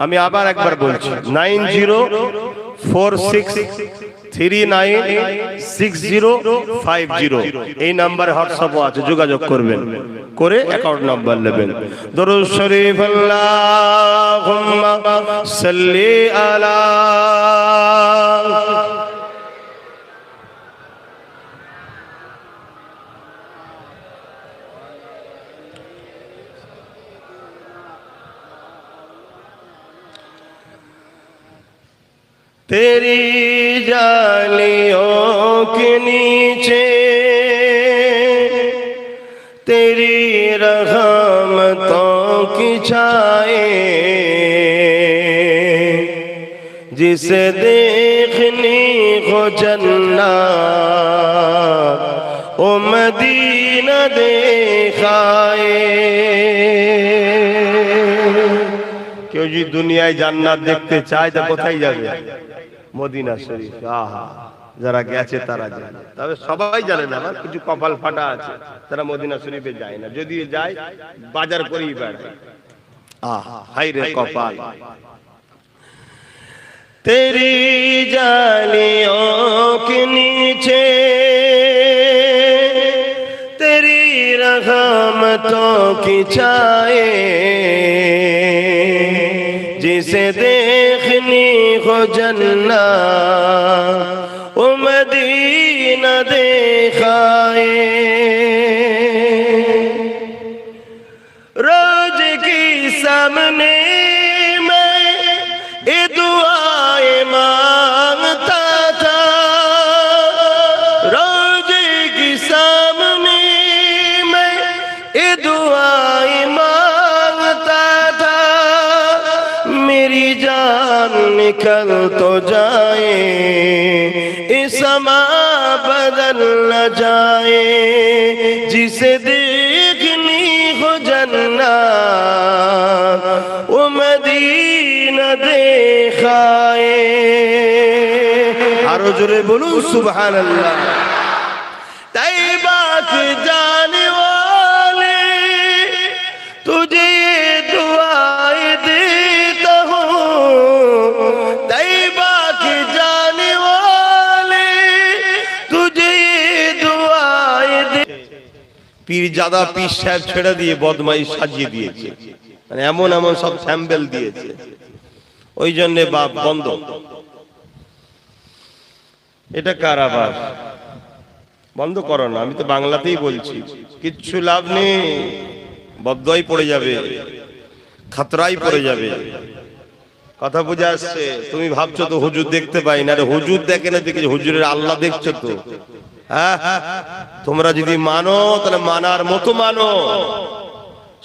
আমি আবার একবার বলছি 9046396050। এই নাম্বারে হোয়াটসঅ্যাপও আছে, যোগাযোগ করবেন, করে অ্যাকাউন্ট নাম্বার নেবেন। দরুদ শরীফ আল্লাহুম্মা সাল্লি আলা तेरी जालियों के नीचे तेरी रहमतों की छाए, जिसे देखनी हो जन्नत ओ मदीना देखाए। কেউ যদি দুনিয়ায় জান্নাত দেখতে চায় তা কোথায় যাবে? মদিনা শরীফ। আহা, যারা গেছে তারা জানে, তবে সবাই জানে না, আমার কিছু কপাল ফাটা আছে, তারা মদিনা শরীফে যায় না, যদি যায় বাজার করেই বেড়ায়। হায় রে কপাল। तेरी जालियों के नीचे तेरी रहमतों की छाए, जिसे देखनी हो जन्नत वो मदीना दिखाए। रोज की सामने दुआएं मांगता था, रोज की सामने मैं ये दुआएं मांगता था। मेरी जान निकल तो जाए, ये समा बदल न जाए, जिसे देखनी हो जन्नत वो मदीना देखाए। आरो जोरे बोलूं सुबहानल्लाह। तैबा के जाने वाले तुझे दुआएं देता हूँ, तैबा के जाने वाले तुझे दुआएं दे। পীরজাদা পীর সাহেব ছেড়ে দিয়ে বদমাইশ সাজিয়ে দিয়েছে, মানে এমন এমন সব স্যাম্পল দিয়েছে, ওই জন্য বাপ বন্ধ। এটা কার আবার বন্ধ করো না, আমি তো বাংলাতেই বলছি, কিচ্ছু লাভ নেই, বদদোয়াই পড়ে যাবে, খাতরাই পড়ে যাবে। কথা বুঝে আসছে? তুমি ভাবছো তো হুজুর দেখতে পাই না, আরে হুজুর দেখে না, দেখে হুজুরের আল্লাহ দেখছো তো। হ্যাঁ, তোমরা যদি মানো তাহলে মানার মতো মানো।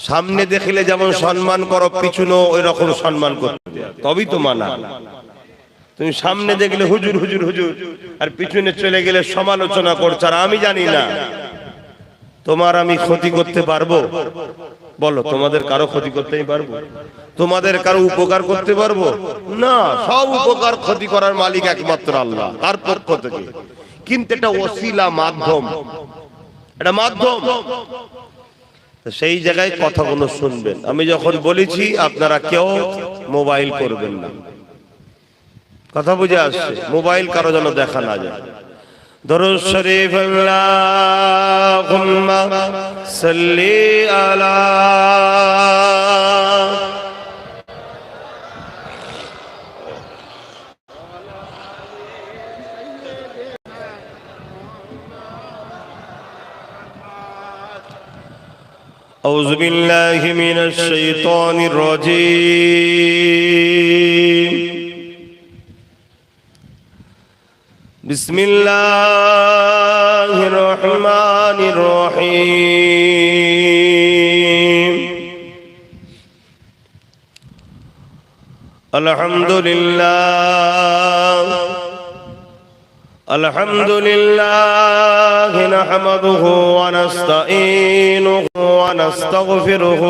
সামনে দেখলে যেমন সম্মান করো, পিছনে ওই রকম সম্মান করতে, তবেই তো মানা। তুমি সামনে দেখলে হুজুর হুজুর হুজুর, আর পিছনে চলে গেলে সমালোচনা করছো। আর আমি জানি না তোমার আমি ক্ষতি করতে পারবো? বলো, তোমাদের কারো ক্ষতি করতে পারবো? তোমাদের কারো উপকার করতে পারবো না? সব উপকার ক্ষতি করার মালিক একমাত্র আল্লাহ, তার পক্ষ থেকে। কিন্তু এটা ওসিলা, মাধ্যম, এটা মাধ্যম। সেই জায়গায় কথাগুলো শুনবেন। আমি যখন বলেছি আপনারা কেউ মোবাইল করবেন না, কথা বুঝে আসছে? মোবাইল কারো যেন দেখা না যায়। দরুদ শরীফ আল্লাহুম্মা সাল্লি আলা أعوذ بالله من الشيطان الرجيم بسم الله الرحمن الرحيم الحمد لله الحمد لله نحمده ونستعينه ونستغفره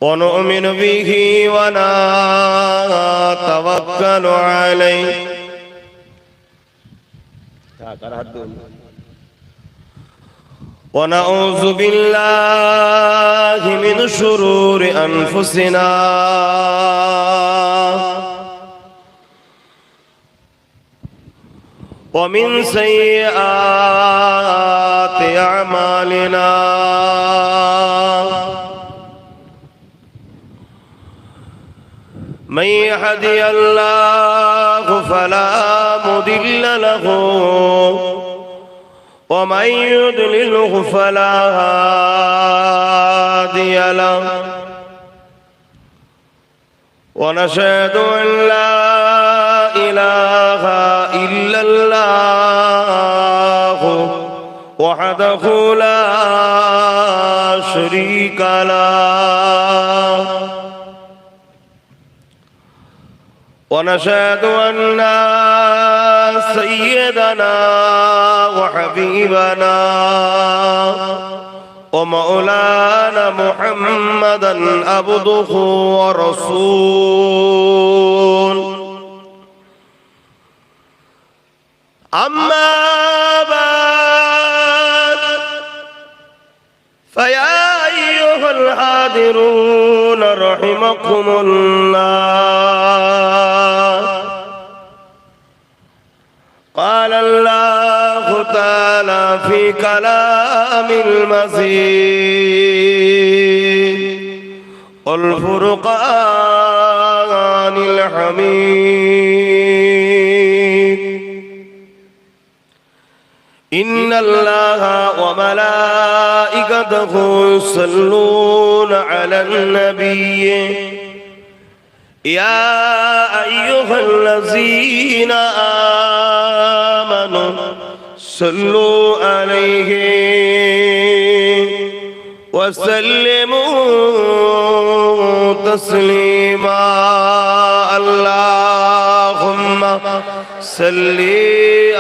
ونؤمن به ونتوكل عليه ونعوذ بالله من شرور أنفسنا ومن سيئات أعمالنا من يهدي الله فلا مضل له ومن يضلله فلا هادي له ونشهد أن لا إله إلا الله وحده لا شريك له ونشهد أن سيدنا وحبيبنا ومولانا محمدا عبده ورسوله أما بعد فيا أيها الحاضرون رحمكم الله. قال الله تعالى في كلام المزيد والفرقان الحميد. إن الله وملائكته يصلون على النبي يا أيها الذين آمنوا صلوا عليه وسلموا تسليما. اللهم صل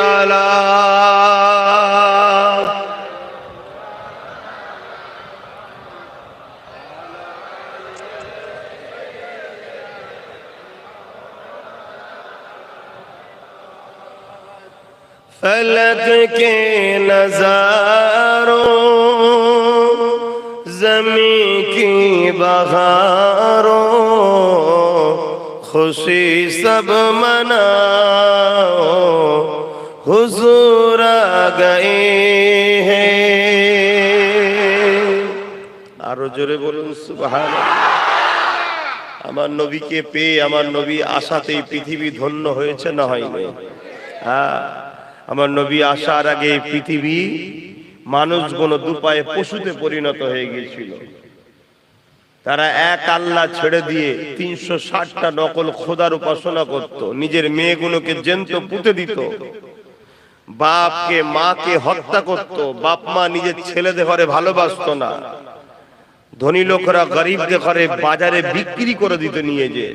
على फलक के नजारों ज़मीं की बहारों खुशी सब मनाओ हुजूर आ गए हैं. आरो जोरे बोलुन सुबहानाल्लाह. আমার নবীকে পেয়ে আমার নবী আশাতেই পৃথিবী ধন্য হয়েছে না হয়নি? হ্যাঁ, আমার নবী আসার আগে পৃথিবী মানুষগুলো দুপায়ে পশুতে পরিণত হয়ে গিয়েছিল। তারা এক আল্লাহ ছেড়ে দিয়ে 360টা নকল খোদার উপাসনা করত, নিজের মেয়েগুলোকে জ্যান্ত পুঁতে দিত, বাপকে মাকে হত্যা করত, বাপ মা নিজের ছেলেদের ঘরে ভালোবাসতো না, ধনী লোকরা গরিবদের ঘরে বাজারে বিক্রি করে দিত, নিয়ে যে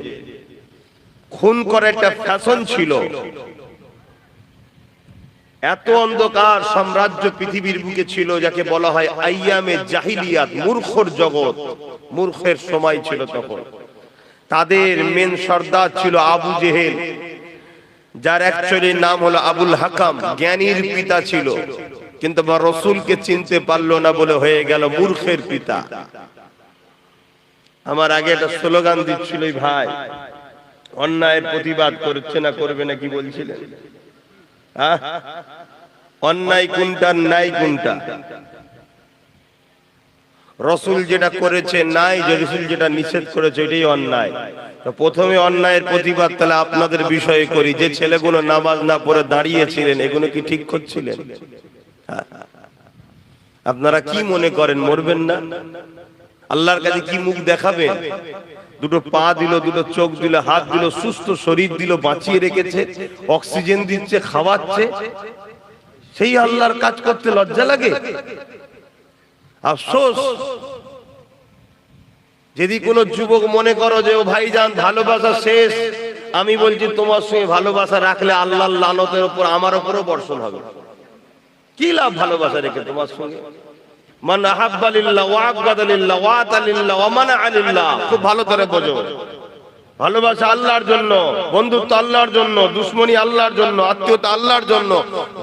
খুন করে একটা ফ্যাশন ছিল। এত অন্ধকার সাম্রাজ্য পৃথিবীর বুকে ছিল যাকে বলা হয় আইয়ামে জাহিলিয়াত, মূর্খর জগৎ, মূর্খের সময় ছিল তখন। তাদের মেন সর্দার ছিল আবু জেহেল, যার অ্যাকচুয়ালি নাম হলো আবুল হাকাম, জ্ঞানীর পিতা ছিল, কিন্তু রাসূলকে চিনতে পারলো না বলে হয়ে গেল মূর্খের পিতা। আমার আগে একটা স্লোগান দিচ্ছিল ভাই, অন্যায়ের প্রতিবাদ করছে না করবে না, কি বলছিলেন? অন্যায় কোনটা, ন্যায় কোনটা? রাসূল যেটা করেছে ন্যায়, রাসূল যেটা নিষেধ করেছে এটাই অন্যায়। তো প্রথমে অন্যায়ের প্রতিবাদ তাহলে আপনাদের বিষয়ে করি। যে ছেলেগুলো নামাজ না পড়ে দাঁড়িয়েছিলেন, এগুলো কি ঠিক করছিলেন? আপনারা কি মনে করেন মরবেন না? আল্লাহর কাছে কি মুখ দেখাবেন? দুটো পা দিল, দুটো চোখ দিল, হাত দিল, সুস্থ শরীর দিল, বাঁচিয়ে রেখেছে, অক্সিজেন দিচ্ছে, খাওয়াচ্ছে, সেই আল্লাহর কাজ করতে লজ্জা লাগে? আফসোস। যদি কোনো যুবক মনে করো যে ও ভাইজান ভালোবাসা শেষ, আমি বলছি তোমার সঙ্গে ভালোবাসা রাখলে আল্লাহর লানতের উপর আমার উপরও বর্ষণ হবে। কি লাভ ভালোবাসা রেখে তোমার সঙ্গে? মান আহাব্বা লিল্লাহ ওয়া আবগাদা লিল্লাহ ওয়া আতা লিল্লাহ ওয়া মানাআ লিল্লাহ। খুব ভালো করে বোঝো, ভালোবাসা আল্লাহর জন্য, বন্ধুত্ব আল্লাহর জন্য, দুশ্মনী আল্লাহর জন্য, আত্মীয়তা আল্লাহর জন্য,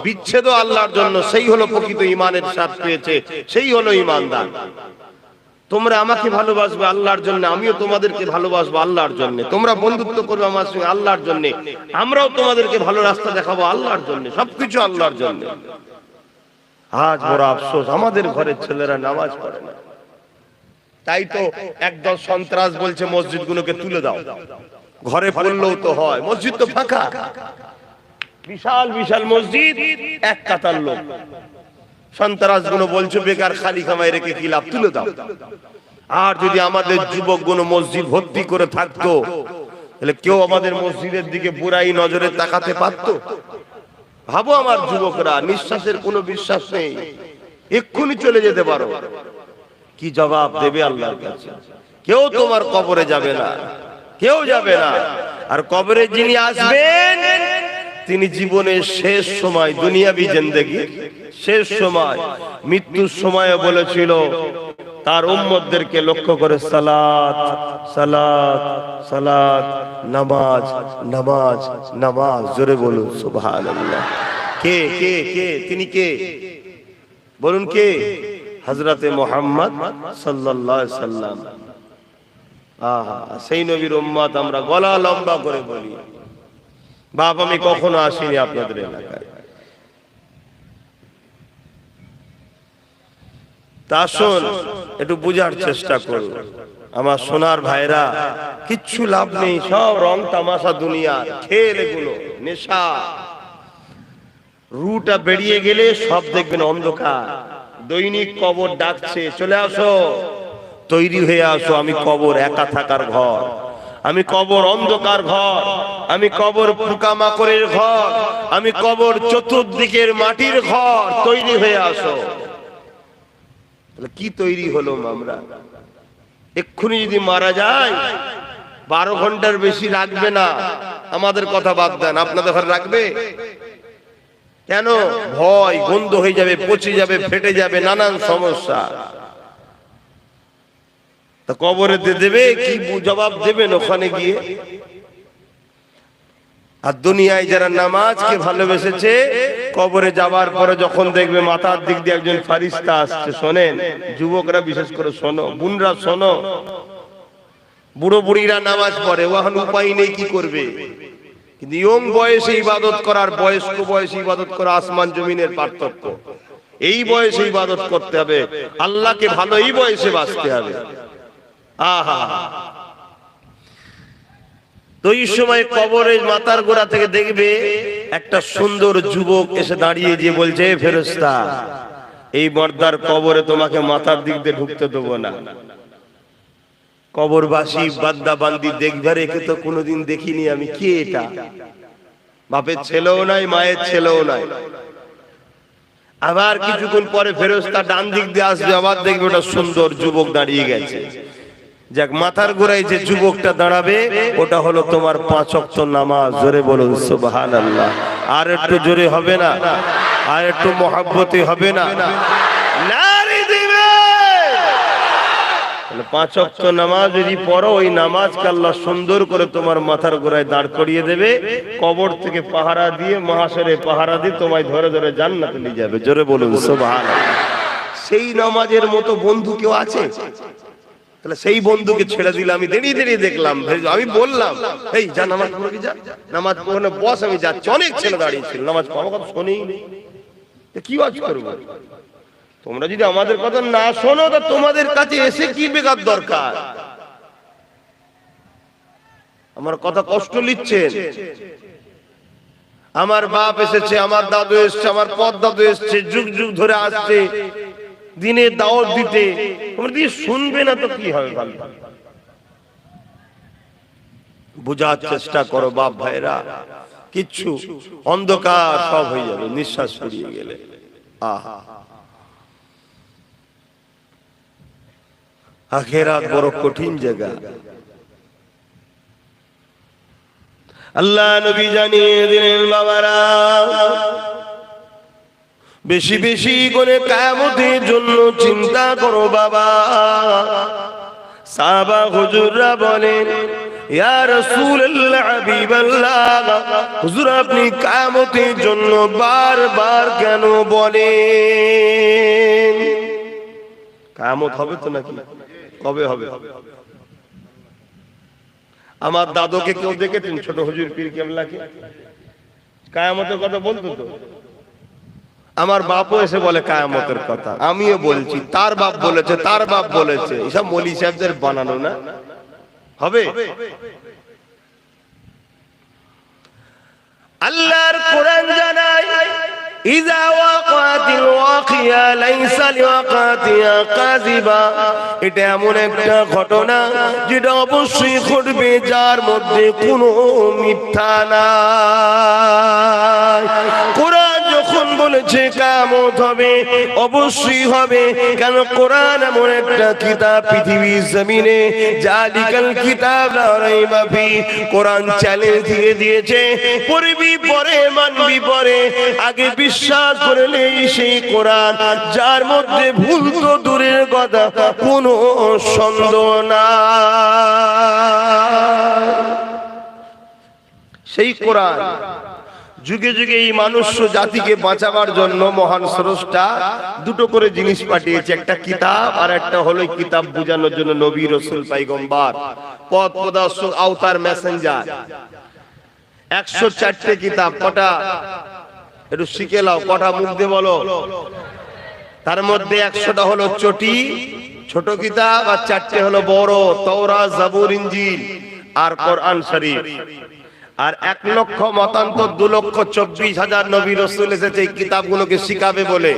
বিচ্ছেদ আল্লাহর জন্য। সেই হলো প্রকৃত ঈমানের স্বাদ পেয়েছে, সেই হলো ঈমানদার। তোমরা আমাকে ভালোবাসবে আল্লাহর জন্য, আমিও তোমাদেরকে ভালোবাসবো আল্লাহর জন্য। তোমরা বন্ধুত্ব করবে আমার সঙ্গে আল্লাহর জন্য, আমরাও তোমাদেরকে ভালো রাস্তা দেখাবো আল্লাহর জন্য, সবকিছু আল্লাহর জন্য। আজ বড় আফসোস, আমাদের ঘরের ছেলেরা নামাজ পড়ে না। তাই তো একদল সন্ত্রাস বলছে মসজিদগুলোকে তুলে দাও। ঘরে পড়লেও তো হয়, মসজিদ তো ফাঁকা, বিশাল বিশাল মসজিদ, এক কাতার লোক। সন্ত্রাসগুলো বলছে বেকার খালি কামাই রেখে কি লাভ, তুলে দাও। আর যদি আমাদের যুবকগুলো মসজিদ ভর্তি করে থাকতো, তাহলে কেউ আমাদের মসজিদের দিকে বুড়াই নজরে তাকাতে পারতো? ভাবো আমার যুবকরা, নিঃশ্বাসের কোনো বিশ্বাস নেই, এক্ষুনি চলে যেতে পারো, কি জবাব দেবে আল্লাহর কাছে? কেউ তোমার কবরে যাবে না, কেউ যাবে না। আর কবরে যিনি আসবেন তিনি জীবনের শেষ সময়, দুনিয়াবি জিন্দেগি শেষ সময়, মৃত্যুর সময় বলেছিল তার উম্মতদেরকে লক্ষ্য করে সালাত সালাত সালাত, নামাজ নামাজ নামাজ। জোরে বলুন সুবহানাল্লাহ। কে কে কে তিনি? কে বলুন? কে? হযরতে মুহাম্মদ সাল্লাল্লাহু আলাইহি সাল্লাম। আহা, সেই নবীর উম্মত আমরা গলা লম্বা করে বলি। বাপ, আমি কখনো আসিনি আপনাদের এলাকায়। তা আসুন একটু বুঝার চেষ্টা করুন আমার সোনার ভাইরা, কিচ্ছু লাভ নেই, সব রং তামাশা দুনিয়ার খেল, এগুলো নেশা। রুটা বেরিয়ে গেলে সব দেখবেন অন্ধকার। দৈনিক কবর ডাকছে, চলে আসো, তৈরি হয়ে আসো, আমি কবর একা থাকার ঘর, আমি কবর অন্ধকার ঘর, আমি কবর পোকামাকড়ের ঘর, আমি কবর চতুর্দিকের মাটির ঘর, তৈরি হয়ে আসো। কি তৈরি হলো আমরা? এক্ষুনি যদি মারা যায় 12 ঘন্টার বেশি রাখবে না। আমাদের কথা বাদ দেন, আপনাদের ঘরে রাখবে কেন? ভয়, গন্ধ হয়ে যাবে, পচে যাবে, ফেটে যাবে, নানান সমস্যা। তা কবরে দেবে, কি জবাব দেবেন ওখানে গিয়ে? আর দুনিয়ায় যারা নামাজকে ভালোবেসেছে, কবরে যাওয়ার পরে যখন দেখবে মাথার দিক দিয়ে একজন ফারিস্তা আসছে, শোনেন যুবকরা বিশেষ করে শোনো, বোনরা শোনো, বুড়ো বুড়িরা নামাজ পড়ে, ওখানে উপায় নেই, কি করবে? কিন্তু ইয়ং বয়সে ইবাদত করার বয়স্ক বয়সে ইবাদত করা আসমান জমিনের পার্থক্য। এই বয়সে ইবাদত করতে হবে, আল্লাহকে ভালো এই বয়সে বাঁচতে হবে। আহা, তো এই সময় কবরের মাথার গোড়া থেকে দেখবে একটা সুন্দর যুবক এসে দাঁড়িয়ে যে বলছে, ফেরেশতা, এই মর্দার কবরে তোমাকে মাথার দিক দিয়ে ঢুকতে দেবো না। কবরবাসী বান্দা বান্দি দেখবে, একে তো কোনোদিন দেখিনি আমি, কে এটা? বাপের ছেলেও নাই, মায়ের ছেলেও নাই। আবার কিছুক্ষণ পরে ফেরেশতা ডান দিক দিয়ে আসবে, আবার দেখবে ওটা সুন্দর যুবক দাঁড়িয়ে গেছে। যাক, মাথার গোড়ায় যে যুবকটা দাঁড়াবে ওটা হলো তোমার 5 ওয়াক্ত নামাজ। জোরে বলুন সুবহানাল্লাহ। আর একটু জোরে হবে না? আর একটু মহব্বতে হবে না? নারী দিবে। 5 ওয়াক্ত নামাজ যদি পড়ো, ওই নামাজকে আল্লাহ সুন্দর করে তোমার মাথার গোড়ায় দাঁড় করিয়ে দেবে, কবর থেকে পাহারা দিয়ে, মহাশরে পাহারা দিয়ে তোমায় ধরে ধরে জান্নাতে নিয়ে যাবে। জোরে বলুন সুবহানাল্লাহ। সেই নামাজের মতো বন্ধু কেউ আছে? তাহলে সেই বন্ধুকে ছেড়ে দিলে, আমি দেরিয়ে দেরিয়ে দেখলাম, আমি বললাম, এই যা নামাজ পড়বি, যা নামাজ পড়ে বস, আমি যাচ্ছি। অনেক ছেলে দাঁড়িয়ে ছিল, নামাজ পড়ার কথা শোনেই নেই, কি ওয়াজ করবো? তোমরা যদি আমাদের কথা না শোনো, তা তোমাদের কাছে এসে কি বেকার দরকার? আমার কথা কষ্ট নিচ্ছেন? আমার বাপ এসেছে, আমার দাদু এসছে, আমার পদ দাদু এসছে, যুগ যুগ ধরে আসছে দিনে দাওয়াত দিতে, তোমরা দিয়ে শুনবে না তো কি হবে? ভালো বুঝার চেষ্টা করো বাপ ভাইরা, কিচ্ছু অন্ধকার সব হয়ে যাবে নিঃশ্বাস ফিরিয়ে গেলে। আহা, আখিরাত বড় কঠিন জায়গা। আল্লাহ নবী জানিয়ে দিলেন, বাবারা বেশি বেশি করে কিয়ামতের জন্য চিন্তা করো বাবা। সাহাবা হুজুররা বলেন, ইয়া রাসূলুল্লাহ, হাবিবাল্লাহ, হুজুর আপনি কিয়ামতের জন্য বারবার কেন বলেন? কিয়ামত হবে তো নাকি? কবে হবে? আমার দাদুকে কেউ দেখেছেন? ছোট হুজুর পীর কেবলাকে কিয়ামতের কথা বলতো তো। আমার বাপও এসে বলে কিয়ামতের কথা, আমিও বলছি, তার বাপ বলেছে, তার বাপ বলেছে। এসব মৌলী সাহেবদের বানানো না? হবে? আল্লাহর কোরআন জানায়, ইযা ওয়াকাতিল ওয়াকিয়া লাইসা লিওয়াকাতিহা কাযিবা। এটা এমন একটা ঘটনা যেটা অবশ্যই ঘটবে, যার মধ্যে কোনো মিথ্যা নাই। কোরআন যখন বলেছে কিয়ামত হবে, অবশ্যই হবে। কেন? কোরআন এমন একটা কিতাব পৃথিবীর জমিনে, জালিকাল কিতাব লা রাইবা ফি। কোরআন চ্যালেঞ্জ দিয়ে দিয়েছে, পড়বি পরে, মানবি পরে, আগে বিশ্বাস করলে সেই কোরআন, যার মধ্যে ভুল তো দূরের কথা, কোনো সন্দেহ নাই। সেই কোরআন যুগে যুগে এই মানুষ জাতিকে বাঁচাবার জন্য মহান স্রষ্টা দুটো করে জিনিস পাঠিয়েছে, একটা কিতাব আর একটা হলো কিতাব বোঝানোর জন্য নবী রাসূল পয়গম্বর পথ প্রদর্শক আওতার মেসেঞ্জার। 104টে কিতাব, কটা একটু শিখে নাও, কটা মুখ দিয়ে বলো। তার মধ্যে 100টা হলো চটি ছোট কিতাব আর 4টে হলো বড়, তাওরাত, জাবুর, ইনজিল আর কোরআন শরীফ। আর 1 লক্ষ মতান্তর 2,24,000 নবী রাসূল এসেছে এই কিতাবগুলোকে শিখাবে বলে।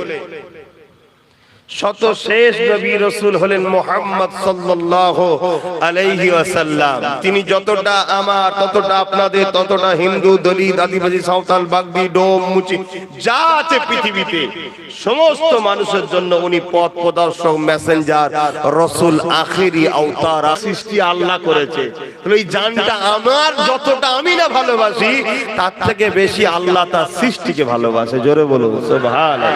শত শেষ নবী রাসূল হলেন মুহাম্মদ সাল্লাল্লাহু আলাইহি ওয়াসাল্লাম। তিনি যতটা আমার, ততটা আপনাদের, ততটা হিন্দু, দলিত, আদিবাসী, সাঁওতাল, বাগদি, ডোম, মুচি যা আছে পৃথিবীতে সমস্ত মানুষের জন্য উনি পথ প্রদর্শক, মেসেঞ্জার, রাসূল, আখেরি আওতার সৃষ্টি আল্লাহ করেছে। তাহলে এই জানটা আমার, যতটা আমি না ভালোবাসি তার থেকে বেশি আল্লাহ তার সৃষ্টিকে ভালোবাসে। জোরে বলুন সুবহানাল্লাহ।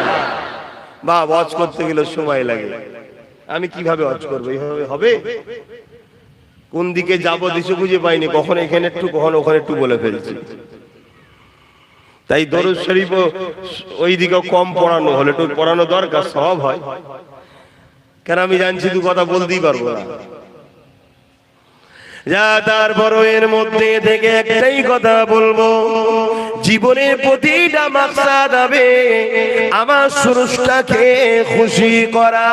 বা ওয়াজ করতে গেলে সময় লাগে, আমি কিভাবে ওয়াজ করবো? এইভাবে হবে? কোন দিকে যাবো দিশে খুঁজে পাইনি, কখন এখানে একটু কখন ওখানে একটু বলে ফেলছি। তাই দরুদ শরীফ ওই দিকে কম পড়ানো হলে একটু পড়ানো দরকার, সব হয়। কেন আমি জানছি দু কথা বলতেই পারবো না। যা তারপর এর মধ্যে থেকে একটাই কথা বলবো, জীবনের প্রতিটা মাকসাদ হবে আমার স্রষ্টাকে খুশি করা।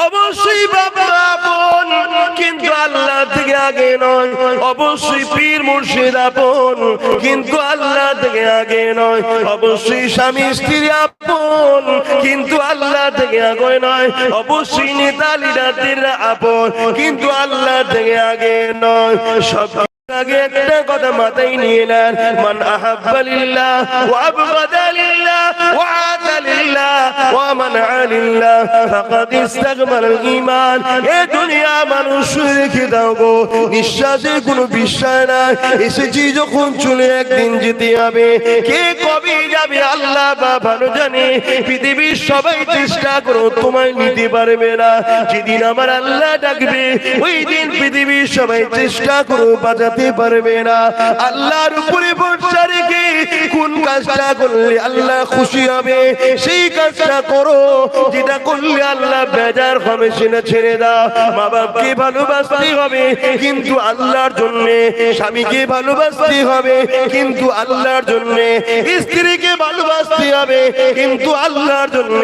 অবশ্যই বাবা আপন, কিন্তু আল্লাহ থেকে আগে নয়। অবশ্যই পীর মুর্শিদ আপন, কিন্তু আল্লাহ থেকে আগে নয়। অবশ্যই স্বামী স্ত্রী আপন, কিন্তু আল্লাহ থেকে আগে নয়। অবশ্যই নেতা লিডাররা আপন, কিন্তু আল্লাহ থেকে আগে নয়। সব আগে একটা কথা মাথায় নিয়ে নেন, মান আহাব্বা লিল্লাহ ওয়া আবগাদা লিল্লাহ ওয়া আতা লিল্লাহ ওয়া মানআ লিল্লাহ ফাকাদ ইস্তাকমালাল ঈমান। এই দুনিয়া মানুষ রেখে দাও গো, নিঃশ্বাসে কোনো বিশ্বাস নাই। এসেছি যখন চলে একদিন যেতে হবে, কে কবে যাবে আল্লাহ বা ভালো জানে। পৃথিবীর সবাই চেষ্টা করো, তোমায় নিতে পারবে না। যেদিন আমার আল্লাহ ডাকবে ওই দিন পৃথিবীর সবাই চেষ্টা করো, বাঁচাতে পারবে না। আল্লাহর উপরে ভরসা রেখে কোন কাজটা করলে আল্লাহ খুশি হবে সেই কাজটা করো। যেটা করলে আল্লাহ বেজার হবে সেটা ছেড়ে দাও। মা বাপকে ভালোবাসতে হবে কিন্তু আল্লাহর জন্য, স্বামীকে ভালোবাসতে হবে কিন্তু আল্লাহর জন্য, স্ত্রীকে ভালোবাসতে হবে কিন্তু আল্লাহর জন্য,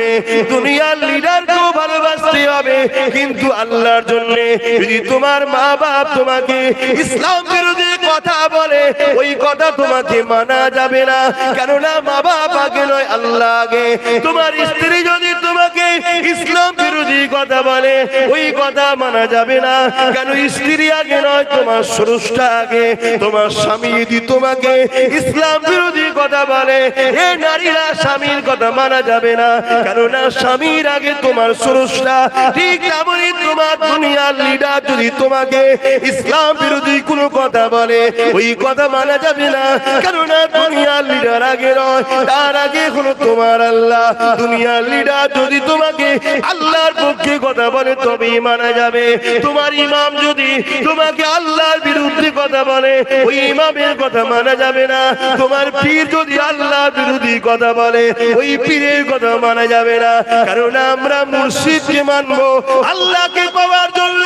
দুনিয়ার লিডারকেও ভালোবাসতে হবে কিন্তু আল্লাহর জন্য। যদি তোমার মা বাপ তোমাকে ইসলাম বিরোধী কথা বলে ওই কথা তোমাকে মানা যাবে না, কেননা মা বাপ আগে নয় আল্লাহ আগে। তোমার স্ত্রী যদি তোমাকে ইসলাম বিরোধী কথা বলে ওই কথা মানা যাবে না, কেন স্ত্রী আগে নয় তোমার স্রষ্টা আগে। তোমার স্বামী যদি তোমাকে ইসলাম বিরোধী কথা বলে এ নারীরা স্বামীর কথা মানা যাবে না, কেননা স্বামীর আগে তোমার স্রষ্টা। ঠিক তেমনই তোমার দুনিয়ার লিডার যদি তোমাকে ইসলাম বিরোধী কোনো কথা বলে ওই কথা মানা যাবে না, কেননা দুনিয়ার লিডার আগে নয়, তার আগে হলো তোমার আল্লাহ। দুনিয়ার লিডার যদি তোমাকে আল্লাহর পক্ষে কথা বলে তবেই মানা যাবে। তোমার ইমাম যদি তোমাকে আল্লাহর বিরুদ্ধে কথা বলে ওই ইমামের কথা মানা যাবে না। তোমার পীর যদি আল্লাহর বিরোধী কথা বলে ওই পীরের কথা মানা যাবে না, কারণ আমরা মুর্শিদকে মানবো আল্লাহকে পাওয়ার জন্য,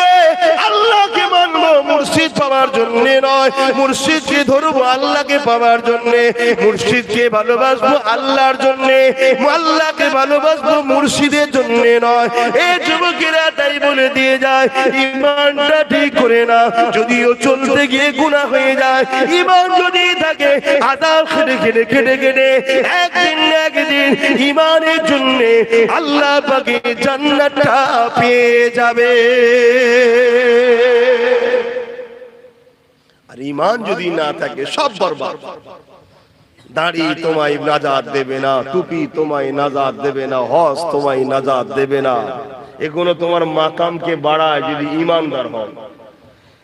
আল্লাহকে মানবো মুর্শিদ পাওয়ার জন্য নয়। মুর্শিদকে ধরবো আল্লাহকে পাওয়ার জন্য, মুর্শিদকে ভালোবাসবো আল্লাহর জন্য, আল্লাহকে ভালোবাসবো মুর্শিদের জন্য নয়। এই যুবকেরা তাই বলে দিয়ে যায় ইমানটা ঠিক করে না, যদিও চলতে গিয়ে গুনাহ হয়ে যায়। ইমান যদি থাকে আদাব খেটে খেটে খেটে খেটে একদিন না একদিন ইমানের জন্য আল্লাহ পাকে জান্নাতটা পেয়ে যাবে। আর ইমান যদি না থাকে সব বরবাদ। দাড়ি তোমায় নাজাত দেবে না, টুপি তোমায় নাজাত দেবে না, হজ তোমায় নাজাত দেবে না। এগুলো তোমার মাকামকে বাড়ায় যদি ইমানদার হও।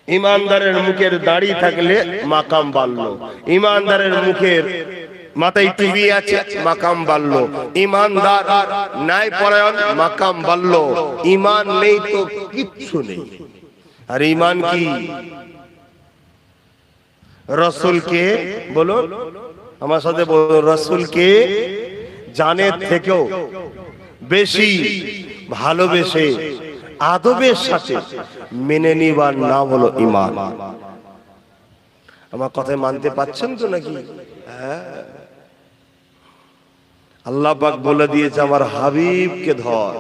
ইমানদারের মুখের দাড়ি থাকলে মাকাম বাড়লো, ইমানদারের মুখের মাথায় টুপি আছে মাকাম বাড়লো, ইমানদার নাই পরায়ণ মাকাম বাড়লো। ইমান নেই তো কিচ্ছু নেই। আর ঈমান কি? রাসূলকে বলো, আমার সাথে বলো, রাসূলকে জানের থেকেও বেশি ভালোবেসে আদবের সাথে মেনে নিবার নাম হলো ঈমান। আমার কথা মানতে পারছেন তো নাকি? হ্যাঁ, আল্লাহ পাক বলে দিয়েছে আমার হাবিবকে ধর।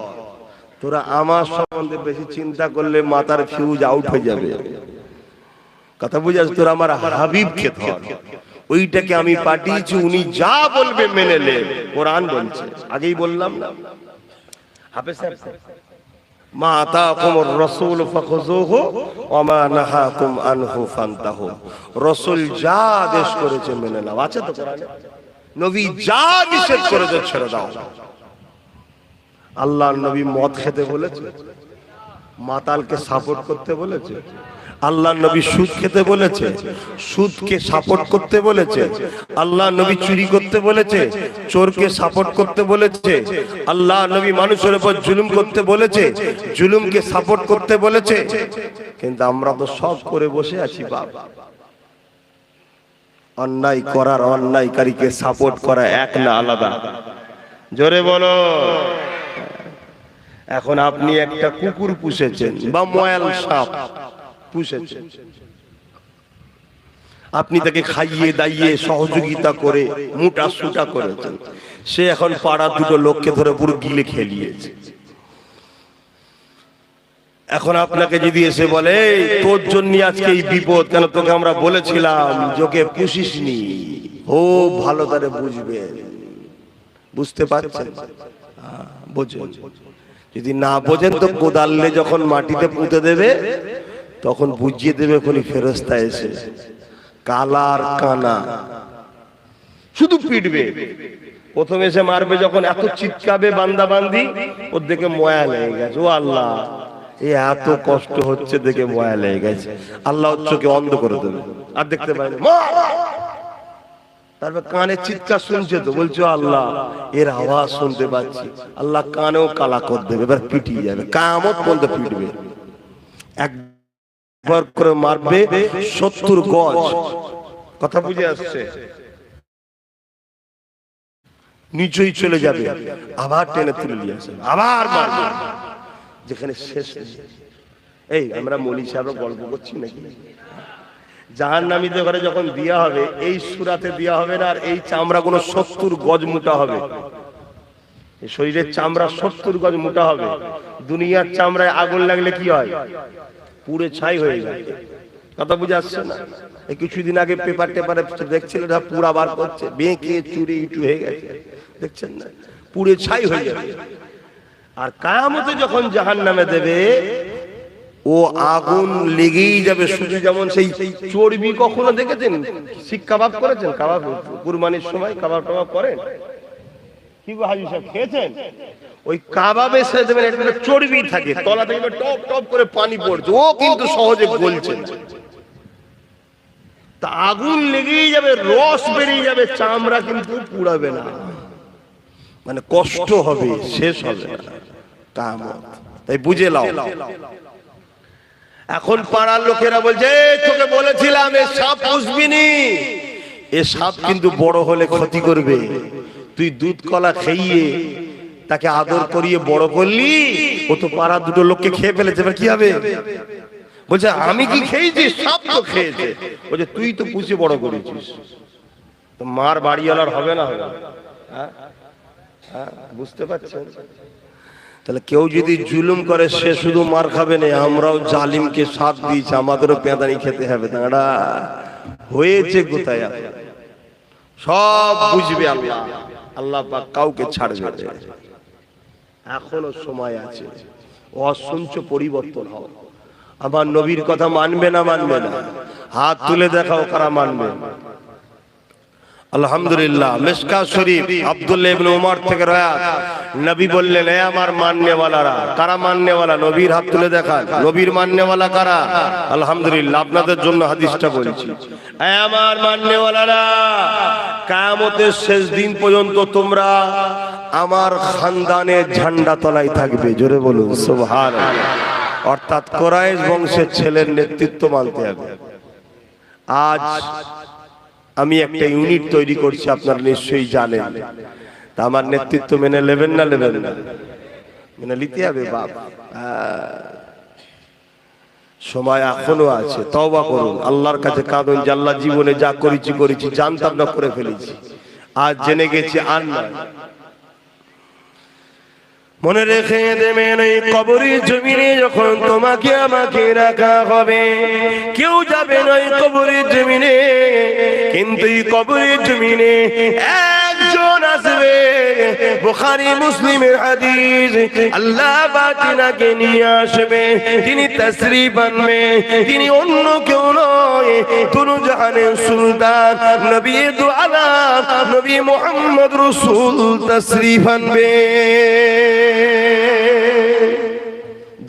তোরা আমার সম্বন্ধে বেশি চিন্তা করলে মাথার ফিউজ আউট হয়ে যাবে। কথা বুঝাস? তোরা আমার হাবিবকে ধর, ওইটাকে আমি পাঠিয়েছি, উনি যা বলবে মেনে নে। কোরআন বলছে, আগেই বললাম না? হাফেজ সাহেব, মা আতাকুমুর রাসূল ফাখুযুহু ওয়া মা নাহাকুম আনহু ফান্তাহু। রাসূল যা আদেশ করেছে মেনে নাও, আছে তো কোরআনে? নবী যা নিষেধ করেছে ছেড়ে দাও। আল্লাহর নবী মদ খেতে বলেছে, মাতালকে সাপোর্ট করতে বলেছে। আল্লাহর নবী সুদ খেতে বলেছে, সুদকে সাপোর্ট করতে বলেছে। আল্লাহর নবী চুরি করতে বলেছে, চোরকে সাপোর্ট করতে বলেছে। আল্লাহর নবী মানুষের উপর জুলুম করতে বলেছে, জুলুমকে সাপোর্ট করতে বলেছে। কিন্তু আমরা তো সব করে বসে আছি বাবা। অন্যায় করার অন্যায়কারীকে সাপোর্ট করা এক না আলাদা? জোরে বলো। এখন আপনি একটা কুকুর পুষেছেন বা ময়াল সাপ পুষেছেন, আপনি তাকে খাইয়ে দাইয়ে সহযোগিতা করে মোটা সুটা করেছেন। সে এখন পাড়া দুটো লোককে ধরে পুরো গিলে খেলিয়েছে। এখন আপনাকে যদি এসে বলে তোর জন্য আজকে এই বিপদ, কেন তোকে আমরা বলেছিলাম যোকে পুষিসনি, ও ভালো তারে বুঝবে। বুঝতে পারছেন? বোঝেন। যদি না বোঝেন তো কোদালে যখন মাটিতে পুঁতে দেবে তখন বুঝিয়ে দেবে কোন ফেরেশতা এসে, কালার কানা শুধু পিটবে। প্রথমে এসে মারবে, যখন এত চিৎকাবে বান্দা বান্দি, ওর দেখে ময়া লেগে গেছে। ও আল্লাহ, এ এত কষ্ট হচ্ছে দেখে ময়া লেগে গেছে। আল্লাহ চোখে অন্ধ করে দেবে, আর দেখতে পায় না। তারপর কানে চিৎকার শুনছে তো, বলছো আল্লাহ এর আওয়াজ শুনতে পাচ্ছি। আল্লাহ কানেও কালা করে দেবে, এবার পিটিয়ে যাবে, কিয়ামত পর্যন্ত পিটবে। একবার করে মারবে 70 গজ। কথা বুঝে আসছে? নিচেই চলে যাবে, আবার টেনে তুলে নিয়ে আসবে, আবার মারবে, যেখানে শেষ নেই। এই আমরা মৌলী সাহেবরা গল্প করছি নাকি? জাহান্নামীদের ঘরে যখন দেয়া হবে, এই সূরাতে দেয়া হবে না, আর এই চামড়া গুলো 70 গজ মোটা হবে। শরীরের চামড়া 70 গজ মোটা হবে। দুনিয়ার চামড়ায় আগুন লাগলে কি হয়? পুড়ে ছাই হয়ে যায়। কথা বুঝে আসছে না? এই কিছুদিন আগে পেপার টেপারে দেখছিল, পুরা বার করছে, বেঁকে চুরি ইটু হয়ে গেছে, দেখছেন না? পুড়ে ছাই হয়ে যাবে। আর কিয়ামতে যখন জাহান্নামে দেবে, ও আগুন লেগেই যাবে। শুধু যেমন সেই চর্বি, কখনো দেখেছেন শিক কাবাব করেছেন? কাবাব কুরবানির সময় কাবাব টাবাব করেন কি গো হাজী সাহেব, খেয়েছেন? ওই কাবাবে সে দেবেন একটা চর্বি থাকে, তলা থেকে টপ টপ করে পানি পড়ছে, ও কিন্তু সহজে গলছে না। তা আগুন লেগেই যাবে, রস বেরিয়ে যাবে, চামড়া কিন্তু পুড়াবে না। মানে কষ্ট হবে, শেষ হবে না কিয়ামত। তাই বুঝে নাও। এখন পাড়ার লোকেরা বলছে, তোকে বলেছিলাম এ সাপ পুষবি নি, এ সাপ কিন্তু বড় হলে ক্ষতি করবে। তুই দুধ কলা খাইয়ে তাকে আদর করিয়ে বড় করলি, ও তো পাড়া দুটো লোককে খেয়ে ফেলেছে, এবার কি হবে? বলছে আমি কি খেয়েছি? সাপ তো খেয়েছে। বলছে তুই তো পুষে বড় করেছিস। তো মার বাড়িওয়ালার হবে না? হবে? হ্যাঁ, বুঝতে পারছেন? তাহলে কেউ যদি জুলুম করে সে শুধু মার খাবে না, আমরাও জালিমকে সাথ দিয়েছি, আমাদেরও পেঁদানি খেতে হবে। তাঁরা হয়েছে কোথায়? সব বুঝবে আল্লাহ। আল্লাহ পাক কাউকে ছাড়বে না। এখনো সময় আছে, অসংখ্য পরিবর্তন হবে। আমার নবীর কথা মানবে না? মানবে না? হাত তুলে দেখাও কারা মানবে। আলহামদুলিল্লাহ। মিশকাত শরীফ আব্দুল্লাহ ইবনে উমর থেকে রওয়ায়াত, নবী বললেন, এ আমার মাননেওয়ালারা। কারা মাননেওয়ালা? নবীর হাত তুলে দেখান। নবীর মাননেওয়ালা কারা? আলহামদুলিল্লাহ, আপনাদের জন্য হাদিসটা বলছি। এ আমার মাননেওয়ালারা, কিয়ামতের শেষ দিন পর্যন্ত তোমরা আমার খানদানের ঝান্ডা তলায় থাকবে। জোরে বলুন সুবহানাল্লাহ। অর্থাৎ কুরাইশ বংশের ছেলের নেতৃত্ব মানতে হবে। আজ আমি একটা ইউনিট তৈরি করছি, আপনারা নিশ্চয়ই জানেন। তা আমার নেতৃত্ব মেনে নেবেন না নেবেন না? মেনে নিতে হবে বাপ। সময় এখনো আছে, তওবা করুন, আল্লাহর কাছে কাঁদুন যে আল্লাহ জীবনে যা করেছি জানতাম না করে ফেলেছি, আজ জেনে গেছি আর না। মনে রেখে দেবেন এই কবরের জমিনে যখন তোমাকে আমাকে রাখা হবে, কেউ যাবে না এই কবরের জমিনে, কিন্তু এই কবরের জমিনে একজন আসবে। বুখারী মুসলিমের হাদিস, আল্লাহ বাতিনাকে নিয়ে আসবে, তিনি তাশরীফ আনবে, তিনি অন্য কেউ নয়, দুনো জাহানের সুলতান নবী দু আলাম নবী মুহাম্মদ রাসূল তাশরীফ আনবে।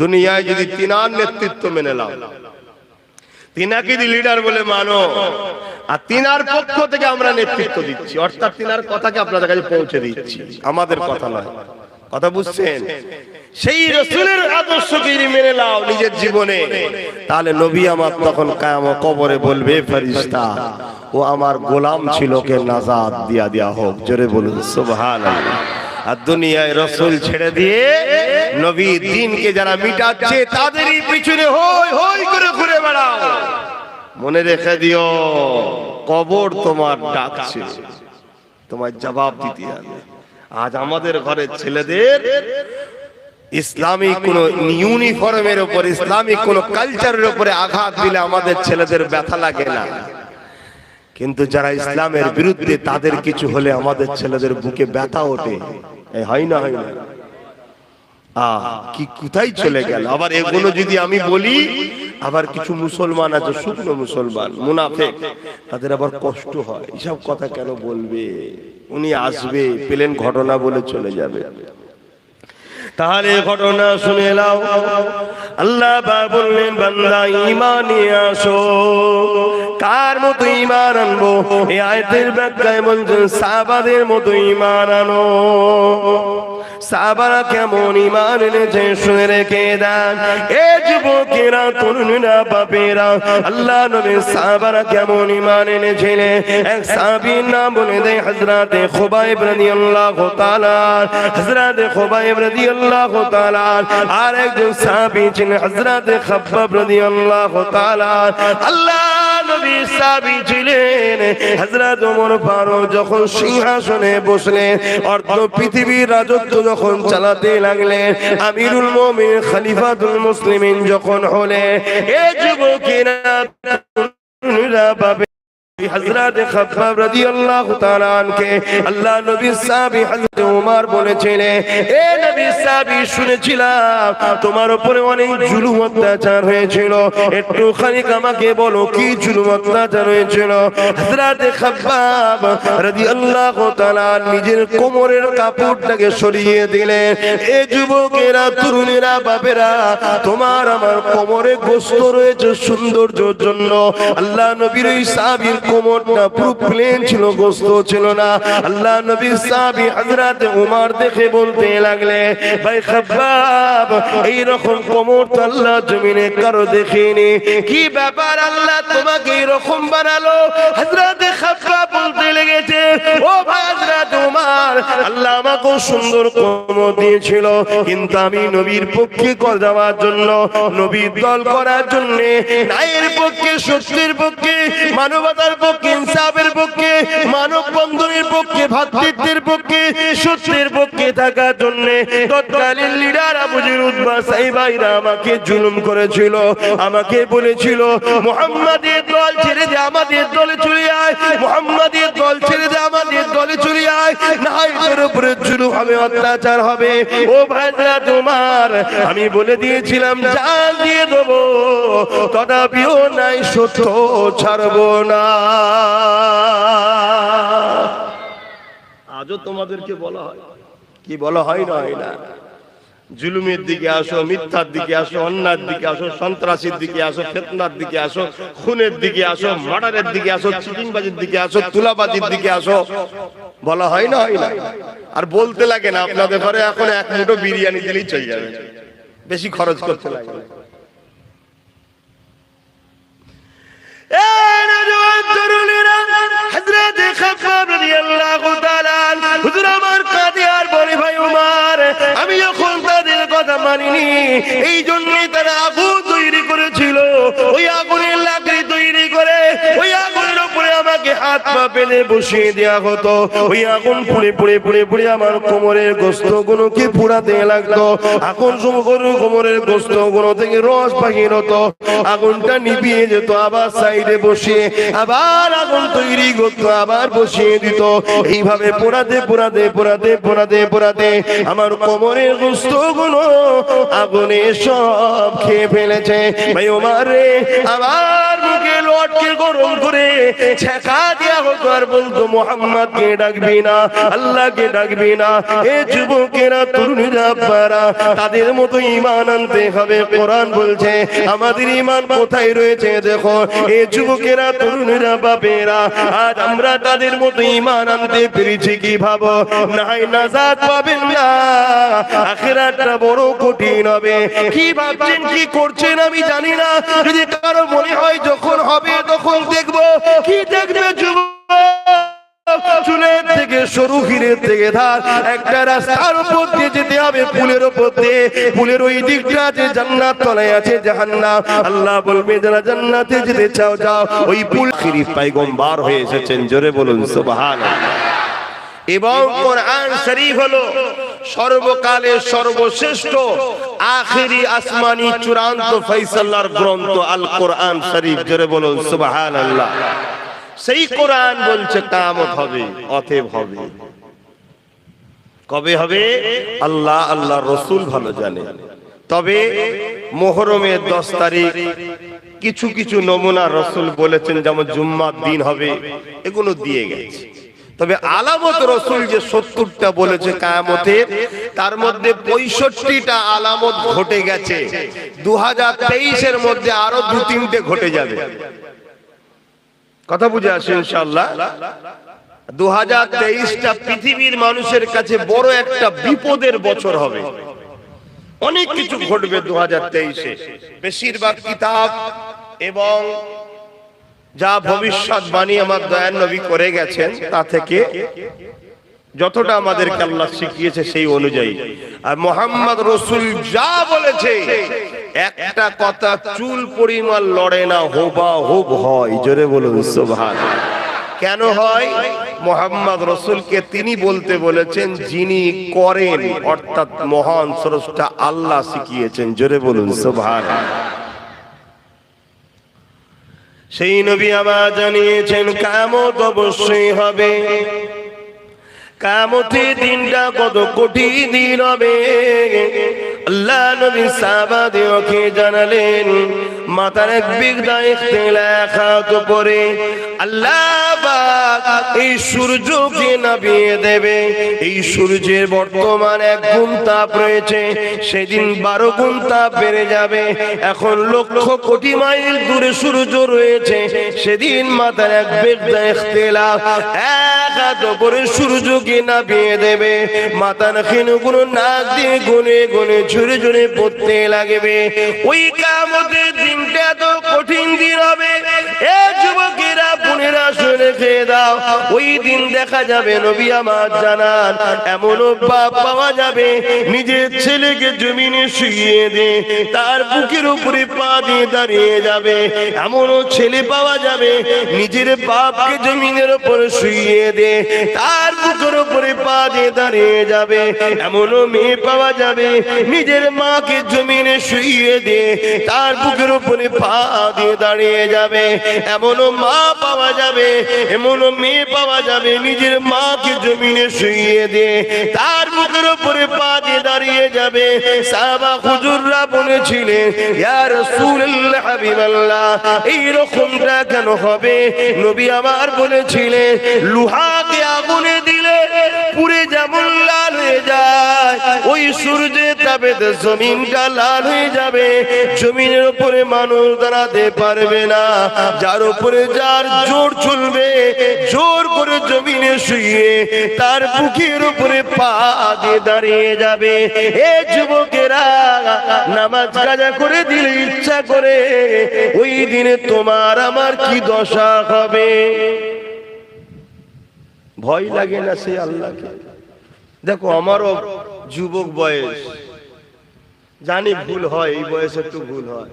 দুনিয়ায় যদি তিনার নেতৃত্ব মেনে নাও, তিনাকে যদি লিডার বলে মানো, আর তিনার পক্ষ থেকে আমরা নেতৃত্ব দিচ্ছি, অর্থাৎ তিনার কথাকে আপনাদের কাছে পৌঁছে দিচ্ছি, আমাদের কথা নয়। কথা বুঝছেন? সেই রাসূলের আদর্শকে যদি মেনে নাও নিজের জীবনে, তাহলে নবী আমার তখন কিয়ামত কবরে বলবে, ফেরেশতা ও আমার গোলাম ছিল, কে নাজাত দিয়া দেয়া হোক। জোরে বলুন সুবহানাল্লাহ। আর দুনিয়ায় রাসূল ছেড়ে দিয়ে নবী দ্বীনকে যারা মিটাচ্ছে, তাদেরই পিছনে হই হই করে ঘুরে বেড়াও। মনে রেখে দিও, কবর তোমার ডাকছে, তোমার জবাব দিতে হবে। আজ আমাদের ঘরের ছেলেদের ইসলামিক কোন ইউনিফর্মের উপর, ইসলামিক কোন কালচারের উপরে আঘাত দিলে আমাদের ছেলেদের ব্যথা লাগে না, কিন্তু যারা ইসলামের বিরুদ্ধে তাদের কিছু হলে আমাদের ছেলেদের বুকে ব্যথা ওঠে। হয় না? হয় না? কি কোথায় চলে গেল? আবার এগুলো যদি আমি বলি, আবার কিছু মুসলমান আছে শুকনো মুসলমান মুনাফিক, তাদের আবার কষ্ট হয়, এসব কথা কেন বলবে? উনি আসবে, পেলেন ঘটনা বলে চলে যাবে। তাহলে ঘটনা শুনে নাও। আল্লাহ বললেন, বান্দা ঈমান নিয়ে আসো। কার মতো ঈমান আনবো? এই আয়াতের ব্যাখ্যায় বলছেন, সাহাবাদের মতো ঈমান আনো। সাহাবারা কেমন ঈমান এনেছে শুনে রেখে দেন। এ যুবকেরা, তরুণীরা, বাপেরা, আল্লাহ নবী সাহাবারা কেমন ঈমান এনেছিলেন, এক সাহাবীর নাম বলে দেয় হযরতে খুবাইব রাদিয়াল্লাহু তাআলা। হযরতে খুবাইব রাদিয়াল্লাহু তাআলা আর একজন সাহাবী ছিলেন হযরতে খাব্বাব রাদিয়াল্লাহু তাআলা। আল্লাহ নবী সাহাবী ছিলেন। হযরত ওমর ফারুক যখন সিংহাসনে বসলেন, অর্ধ পৃথিবীর রাজত্ব যখন চালাতে লাগলেন, আমিরুল মুমিনিন খলিফাতুল মুসলিমিন যখন হলেন, এ যুবকেরা পাবে হযরত খাব্বাব রাদিয়াল্লাহু তাআলা আনকে আল্লাহ নবীর সাহাবী হযরত ওমর বলেছিলেন, এ নবীর সাহাবী, শুনেছিলাম তোমার উপরে অনেক জুলুম অত্যাচার হয়েছিল, একটু খানিক আমাকে বলো কি জুলুম অত্যাচার হয়েছিল? হযরত খাব্বাব রাদিয়াল্লাহু তাআলা নিজের কোমরের কাপড়টাকে সরিয়ে দিলেন। এ যুবকেরা, তরুণীরা, বাপেরা, তোমার আমার কোমরে গোশত রয়েছে সৌন্দর্যের জন্য। আল্লাহ নবীর ওই সাহাবীর কোমরটা পুরো প্লেন ছিল, গোশত ছিল না। আল্লাহ নবীর সাহাবী হযরত ওমর দেখে বলতে লাগলে, ভাই খাব্বাব, এই রকম কোমর তো আল্লাহ জমিনে কারো দেখিনি, কি ব্যাপার আল্লাহ তোমাকে এই রকম বানালো? হযরত খাব্বাব বলতে লেগেছে, ও ভাই হযরত ওমর, আল্লাহ আমাকে সুন্দর কোমর দিয়েছিল, কিন্তু আমি নবীর পক্ষে যাওয়ার জন্য, নবীর দল করার জন্য, ন্যায়ের পক্ষে, সত্যের পক্ষে, মানবতার পক্ষে, ইনসাফের পক্ষে, মানব বন্ধনের পক্ষে, ভ্রাতৃত্বের পক্ষে, সত্যের পক্ষে থাকার জন্য তৎকালীন লিডার আবু যর উতবা সাইবাইরা আমাকে জুলুম করেছিল। আমাকে বলেছিল, মুহাম্মাদের দল ছেড়ে দে, আমাদের দলে চলে আয়, মুহাম্মাদের দল ছেড়ে দে, আমাদের দলে চলে আয়, না হয় তোর উপরে জুলুম হবে, অত্যাচার হবে। ও ভাইরা তোমার, আমি বলে দিয়েছিলাম জান দিয়ে দেবো, তথাপিও নাই সত্য ছাড়বো না। আজও তোমাদেরকে বলা হয়, কি বলা হয় না? হয় না? জুলুমের দিকে আসো, মিথ্যার দিকে আসো, অন্যায়ের দিকে আসো, সন্ত্রাসীর দিকে আসো, ফিতনার দিকে আসো, খুনের দিকে আসো, মার্ডারের দিকে আসো, চিটিংবাজির দিকে আসো, তুলাবাজির দিকে আসো, বলা হয় না? হয় না? আর বলতে লাগে না, আপনাদের ঘরে এখন এক মুঠো বিরিয়ানি দিলেই চলে যাবে, বেশি খরচ করতে লাগে না। আমার তরুণেরা, হযরত খাব্বাব রাদিয়াল্লাহু তাআলা হুজুর আমার কাঁদে আর বলে, ভাই উমর, আমি যখন তাদের কথা মানিনি, এই জন্যই তারা আগুন তৈরি করেছিল। ওই আগুনের লাকড়ি তৈরি করে ওই আগুনের উপরে আমাকে হাত পা বেঁধে বসিয়ে দেওয়া হতো। ওই আগুন পুড়ে পুড়ে পুড়ে পুড়ে আমার কোমরের গোস্তগুলোকে পুড়াতে লাগতো। আগুন কোমরের গোস্তগুলো থেকে রস বাহির হতো, আগুনটা নিভিয়ে যেত, আবার সাইডে বসিয়ে আবার আগুন তৈরি করতো, আবার বসিয়ে দিত। এইভাবে পোড়াতে পোড়াতে পোড়াতে পোড়াতে পোড়াতে আমার কোমরের গোস্তগুলো আগুনে সব খেয়ে ফেলেছে। ভাই ওমর রে, আবার মুখে লটকে গরম করে ছেঁকা দেওয়া হতো আর বলতো, মুহাম্মদকে ডাকবি না, আল্লাহকে ডাকবি না। এ যুবকেরা, তরুণীরা, আপনারা তাদের মতো ঈমান আনতে হবে। কোরআন বলছে আমাদের ঈমান কোথায় রয়েছে দেখো। এ যুবকেরা, তরুণীরা, বাপেরা, আজ আমরা তাদের মতো ঈমান আনতে পেরেছি কি ভাবো? নাই নাজাত পাবেন না, আখিরাতটা বড় কঠিন হবে। কি ভাবছেন, কি করছেন আমি জানি না। যদি কারো মনে হয় যখন হবে তখন দেখবো, কি দেখবে যুবক? চুলের থেকে সরু, হিরের থেকে ধার, একটা রাস্তার উপর দিয়ে যেতে হবে, পুলের উপর দিয়ে। পুলের ওই দিকটা যে জান্নাত, তলায় আছে জাহান্নাম। আল্লাহ বলবে, যারা জান্নাতে যেতে চাও যাও। ওই পুল আখিরি পয়গম্বর হয়ে এসেছেন, জোরে বলুন সুবহানাল্লাহ। এবং কোরআন শরীফ হলো সর্বকালের সর্বশ্রেষ্ঠ আখিরি আসমানি চূড়ান্ত ফয়সালার গ্রন্থ আল কোরআন শরীফ, জোরে বলুন সুবহানাল্লাহ। সেই কোরআন বলছে কিয়ামত হবে, অতএব হবে। কবে হবে আল্লাহ আল্লাহর রাসূল ভালো জানে। তবে মুহররমের 10 তারিখ কিছু কিছু নমুনা রাসূল বলেছেন, যেমন জুম্মার দিন হবে, এগুলো দিয়ে গেছে। তবে আলামত রাসূল যে 70টা বলেছে কিয়ামতের, তার মধ্যে 65টা আলামত ঘটে গেছে। 2023 এর মধ্যে আরো 2-3টে ঘটে যাবে। কথা বুঝে আসে ইনশাআল্লাহ। 2023টা পৃথিবীর মানুষের কাছে বড় একটা বিপদের বছর হবে। অনেক কিছু ঘটবে 2023-এ। বেশিরভাগ কিতাব এবং যা ভবিষ্যৎবাণী আমার দয়ার নবী করে গেছেন, তা থেকে যতটা আমাদেরকে আল্লাহ শিখিয়েছে সেই অনুযায়ী। আর মুহাম্মদ রাসূল যা বলেছে, একটা কথা চুল পরিমাণ লড়ে না, হুবহুব হয়। জোরে বলুন সুবহানাল্লাহ। কেন হয়? মুহাম্মদ রাসূলকে তিনি বলতে বলেছেন যিনি করেন, অর্থাৎ মহান স্রষ্টা আল্লাহ শিখিয়েছেন। জোরে বলুন সুবহানাল্লাহ। সেই নবী আবার জানিয়েছেন কিয়ামত অবশ্যই হবে। কিয়ামতের দিনটা কত কঠিন দিন হবে। আল্লাহ নবী সাহাবাদেরকে জানালেন, মাথার এক বিগদা ইখতিলাফাত পরে আল্লাহ পাক এই সূর্যকে নামিয়ে দেবে। এই সূর্যের বর্তমান 1 গুণ তাপ রয়েছে, সেদিন 12 গুণ তাপ বেড়ে যাবে। এখন লক্ষ কোটি মাইল দূরে সূর্য রয়েছে, সেদিন মাথার এক বিগদা ইখতিলাফ, এক হাত উপরে সূর্যকে নামিয়ে দেবে। মাথার খিনগুলো নাক দিয়ে গুনে গুনে ঝরে ঝরে পড়তে লাগবে। ওই কিয়ামতের দিনটা এত কঠিন দিন হবে। এ যুবকেরা, বোনেরা, শুনে খেয়ে দাও। ওই দিন দেখা যাবে, নবী আমার জানান, এমন বাপ পাওয়া যাবে নিজের ছেলেকে জমিনে শুইয়ে দে, তার বুকের উপরে পা দিয়ে দাঁড়িয়ে যাবে। এমনও ছেলে পাওয়া যাবে নিজের বাপকে জমিনের উপরে শুইয়ে দে, তার বুকের উপরে পা দিয়ে দাঁড়িয়ে যাবে। এমনও মেয়ে পাওয়া যাবে নিজের মাকে জমিনে শুইয়ে দে, তার বুকের উপরে পা দিয়ে দাঁড়িয়ে যাবে। এমনও মা পাওয়া যাবে, এমনও মেয়ে পাওয়া যাবে নিজের মাকে জমিনে শুইয়ে দে, তার বুকের উপরে পা দিয়ে দাঁড়িয়ে যাবে। সাহাবা হুজুররা বলেছিলেন, ইয়া রাসূলুল্লাহ, হাবিবাল্লাহ, এই রকমটা কেন হবে? নবী আমার বলেছিলেন, লোহাকে আগুনে দিলে পুড়ে যেমন লাল হয়ে যায়, ওই সূর্যের তাপে জমিনটা লাল হয়ে যাবে। জমিনের উপরে মানুষ দাঁড়াতে পারবে না। যার উপরে যার জোর চলবে, জোর করে জমিনে শুয়ে তার বুকের উপরে পা দিয়ে দাঁড়িয়ে যাবে। এ যুবকেরা, নামাজ কাজা করে দিলে ইচ্ছা করে ওই দিনে তোমার আমার কি দশা হবে? ভয় লাগে না সে আল্লাহকে? দেখো, আমারও যুবক বয়স, জানি ভুল হয়, এই বয়সে একটু ভুল হয়,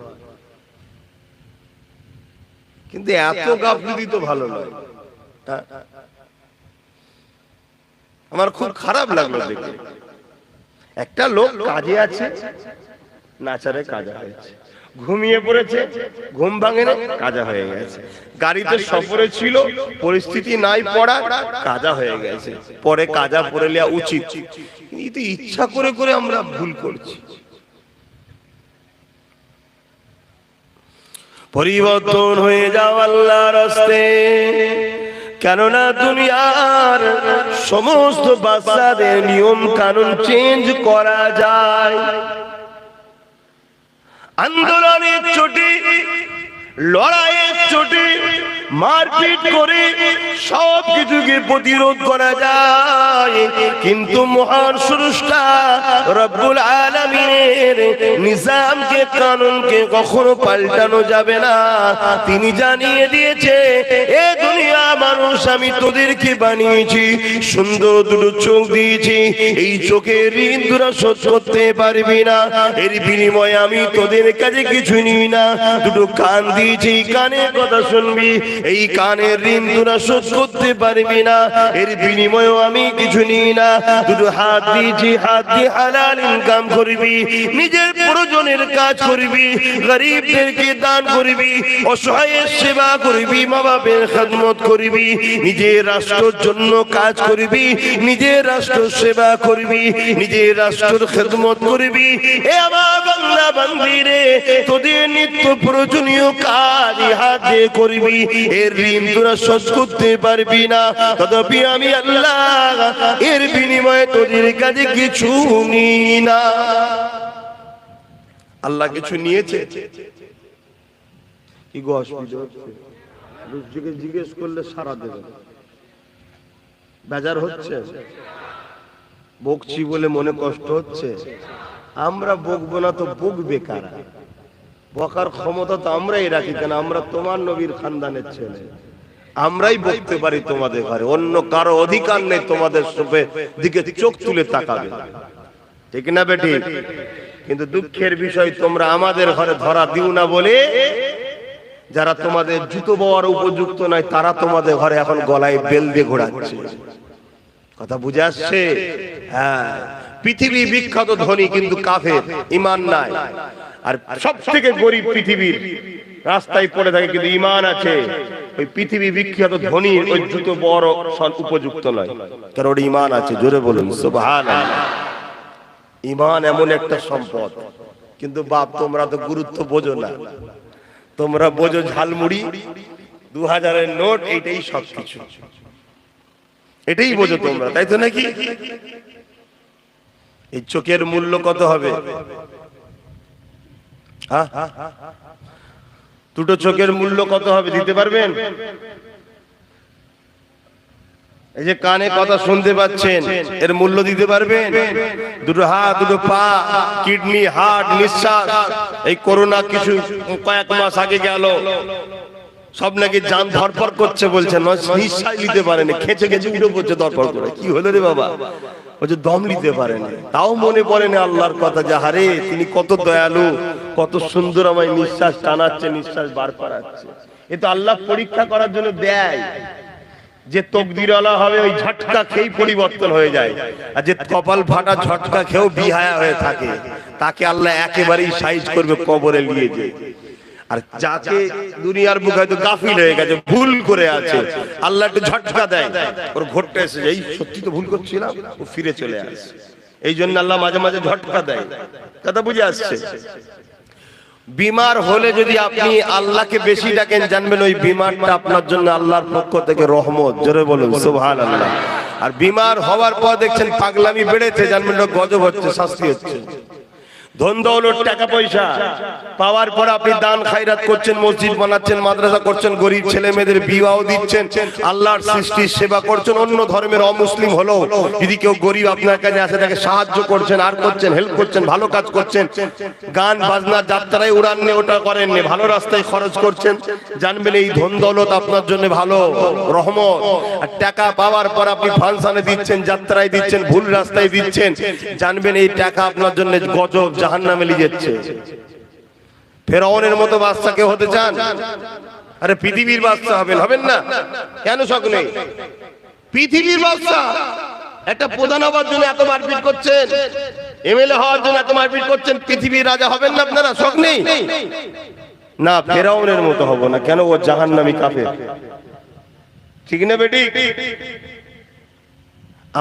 কিন্তু এত গাফলতি তো ভালো নয়। আমার খুব খারাপ লাগলো দেখে। একটা লোক কাজে আছে, নাচারে কাজা হয়েছে, ঘুমিয়ে পড়েছে, ঘুম ভাঙে না, কাজা হয়ে গেছে। গাড়িতে সফরে ছিল, পরিস্থিতি নাই পড়া, কাজা হয়ে গেছে। পরে কাজা পড়ে নেওয়া উচিত, কিন্তু ইচ্ছা করে করে আমরা ভুল করছি। পরিবর্তন হয়ে যাও আল্লাহর রাস্তে, কেননা দুনিয়ার সমস্ত বাচ্চাদের নিয়ম কানুন চেঞ্জ করা যায়। আন্দোলনের চোটে, লড়াইয়ের চোটে, মারপিট করে সব কিছুকে প্রতিরোধ করা যায়, কিন্তু মহান স্রষ্টা রব্বুল আলামিনের নিজামকে, কানুনকে কখনো পাল্টানো যাবে না। তিনি জানিয়ে দিয়েছে, এ দুনিয়া মানুষ, আমি তোদেরকে বানিয়েছি, সুন্দর দুটো চোখ দিয়েছি, এই চোখের ঋণ তোরা শোধ করতে পারবি না, এর বিনিময়ে আমি তোদের কাছে কিছু নিই না। দুটো কান দিয়েছি, কানের কথা শুনবি, এই কানের ঋণ তোরা শোধ করতে পারবি না, এর বিনিময়েও আমি কিছু নিই না। দুটো হাত দিয়েছি, হাত দিয়ে হালাল ইনকাম করবি, নিজের প্রয়োজনের কাজ করবি, গরিবদেরকে দান করবি, অসহায়ের সেবা করবি, মা বাপের খেদমত করবি, নিজের রাষ্ট্রের জন্য কাজ করবি, নিজের রাষ্ট্র সেবা করবি, নিজের রাষ্ট্রের খেদমত করবি। এ আমার বান্দা বান্দীরে, তোদের নিত্য প্রয়োজনীয় কাজ হাত দিয়ে করবি, এর ঋণ তোরা শোধ করতে পারবি না, তথাপি আমি আল্লাহ এর বিনিময়ে তোদের কাছে কিছু নিই না। আল্লাহ কিছু নিয়েছে কি গো? অসুবিধা হচ্ছে? জিজ্ঞেস করলে সারা দেবে, বেজার হচ্ছে, বকছি বলে মনে কষ্ট হচ্ছে। আমরা বকবো না তো বকবে কারা? বকার ক্ষমতা তো আমরাই রাখি, কেন? আমরা তোমার নবীর খানদানের ছেলে, আমরাই বকতে পারি তোমাদের ঘরে, অন্য কারো অধিকার নেই তোমাদের দিকে চোখ তুলে তাকাবে, ঠিক না বেটি? কিন্তু দুঃখের বিষয়, তোমরা আমাদের ঘরে ধরা দিও না বলে যারা তোমাদের জুতো বওয়ার উপযুক্ত নয়, তারা তোমাদের ঘরে এখন গলায় বেল দিয়ে ঘোরাচ্ছে। কথা বুঝে আসছে? হ্যাঁ, পৃথিবী বিখ্যাত ধনী কিন্তু কাফের, ঈমান নাই। আর সব থেকে গরিব পৃথিবীর রাস্তায় পড়ে থাকে, কিন্তু ঈমান আছে। ওই পৃথিবী বিখ্যাত ধনী ওই জুতো বড় উপযুক্ত নয়, কারণ ওর ঈমান আছে। জোরে বলুন সুবহানাল্লাহ। ঈমান এমন একটা সম্পদ, কিন্তু বাপ তোমরা তো গুরুত্ব বোঝো না। তোমরা বোঝো ঝালমুড়ি, 2000-এর নোট, এইটাই সবকিছু, এটাই বোঝো তোমরা, তাই তো নাকি? এই চোখের মূল্য কত হবে? দুটো চোখের মূল্য কত হবে দিতে পারবেন? এই যে কানে কথা শুনতে পাচ্ছেন, এর মূল্য দিতে পারবেন? দুটো হাত, দুটো পা, কিডনি, হার্ট, নিঃশ্বাস, এই করোনা কিছু কয়েক মাস আগে গেল, সব নাকি জান ধরপড় করছে, বলছেন নিঃশ্বাস নিতে পারেনি, খেচে খেচে উঠে পড়ছে ধরপড় করে। কি হলো রে বাবা? ও যে দম নিতে পারেনি, তাও মনে পড়েনি আল্লাহর কথা, যে হারে তিনি কত দয়ালু, কত সুন্দর আমায় নিঃশ্বাস টানাচ্ছে, নিঃশ্বাস বার করাচ্ছে। এ তো আল্লাহ পরীক্ষা করার জন্য দেয়। যে তকদিরওয়ালা হবে ওই ঝটকা খেয়েই পরিবর্তন হয়ে যায়, আর যে কপাল ফাটা ঝটকা খেয়েও বিহায়া হয়ে থাকে, তাকে আল্লাহ একেবারেই সাইজ করবে, কবরে নিয়ে যায়। আর যাকে দুনিয়ার বুকে হয়তো গাফিল হয়ে গেছে, ভুল করে আছে, আল্লাহ একটু ঝটকা দেয়, ওর ঘটতে এসে এই সত্যি তো ভুল করছিলাম, ও ফিরে চলে আসে। এই জন্য আল্লাহ মাঝে মাঝে ঝটকা দেয়। কথা বুঝে আসছে? বিমার হলে যদি আপনি আল্লাহকে বেশি ডাকেন, জানবেন ওই বিমারটা আপনার জন্য আল্লাহর পক্ষ থেকে রহমত। জোরে বলুন সুবহানাল্লাহ। আর বিমার হওয়ার পর দেখছেন পাগলামি বেড়েছে, জানবেন গজব হচ্ছে, শাস্তি হচ্ছে। ধন দৌলত টাকা পয়সা পাওয়ার পর আপনি দান খায়রাত করছেন, মসজিদ বানাচ্ছেন, মাদ্রাসা করছেন, গরিব ছেলে মেয়েদের বিবাহ দিচ্ছেন, আল্লাহর সৃষ্টির সেবা করছেন। অন্য ধর্মের অমুসলিম হলো যদি কেউ গরিব আপনার কাছে আসে তাকে সাহায্য করছেন, আর করছেন, হেল্প করছেন, ভালো কাজ করছেন। গান বাজনা যাত্রায় উড়ান নিয়ে ওটা করেন, ভালো রাস্তায় খরচ করছেন, জানবেন এই ধন দৌলত আপনার জন্য ভালো রহমত। আর টাকা পাওয়ার পর আপনি ফাংশনে দিচ্ছেন, যাত্রায় দিচ্ছেন, ভুল রাস্তায় দিচ্ছেন, জানবেন এই টাকা আপনার জন্য গজব, জাহান্নামে নিয়ে যাচ্ছে। ফেরাউনের মতো বাদশা কেউ হতে চান? আরে পৃথিবীর বাদশা হবেন না? কেন শখ নেই? পৃথিবীর বাদশা। একটা প্রধান হওয়ার জন্য এত মারপিট করছেন, এমএলএ হওয়ার জন্য এত মারপিট করছেন, পৃথিবীর রাজা হবেন না আপনারা? শখ নেই? না, ফেরাউনের মতো হব না। কেন? ও জাহান্নামী কাফের। ঠিক না বেটি?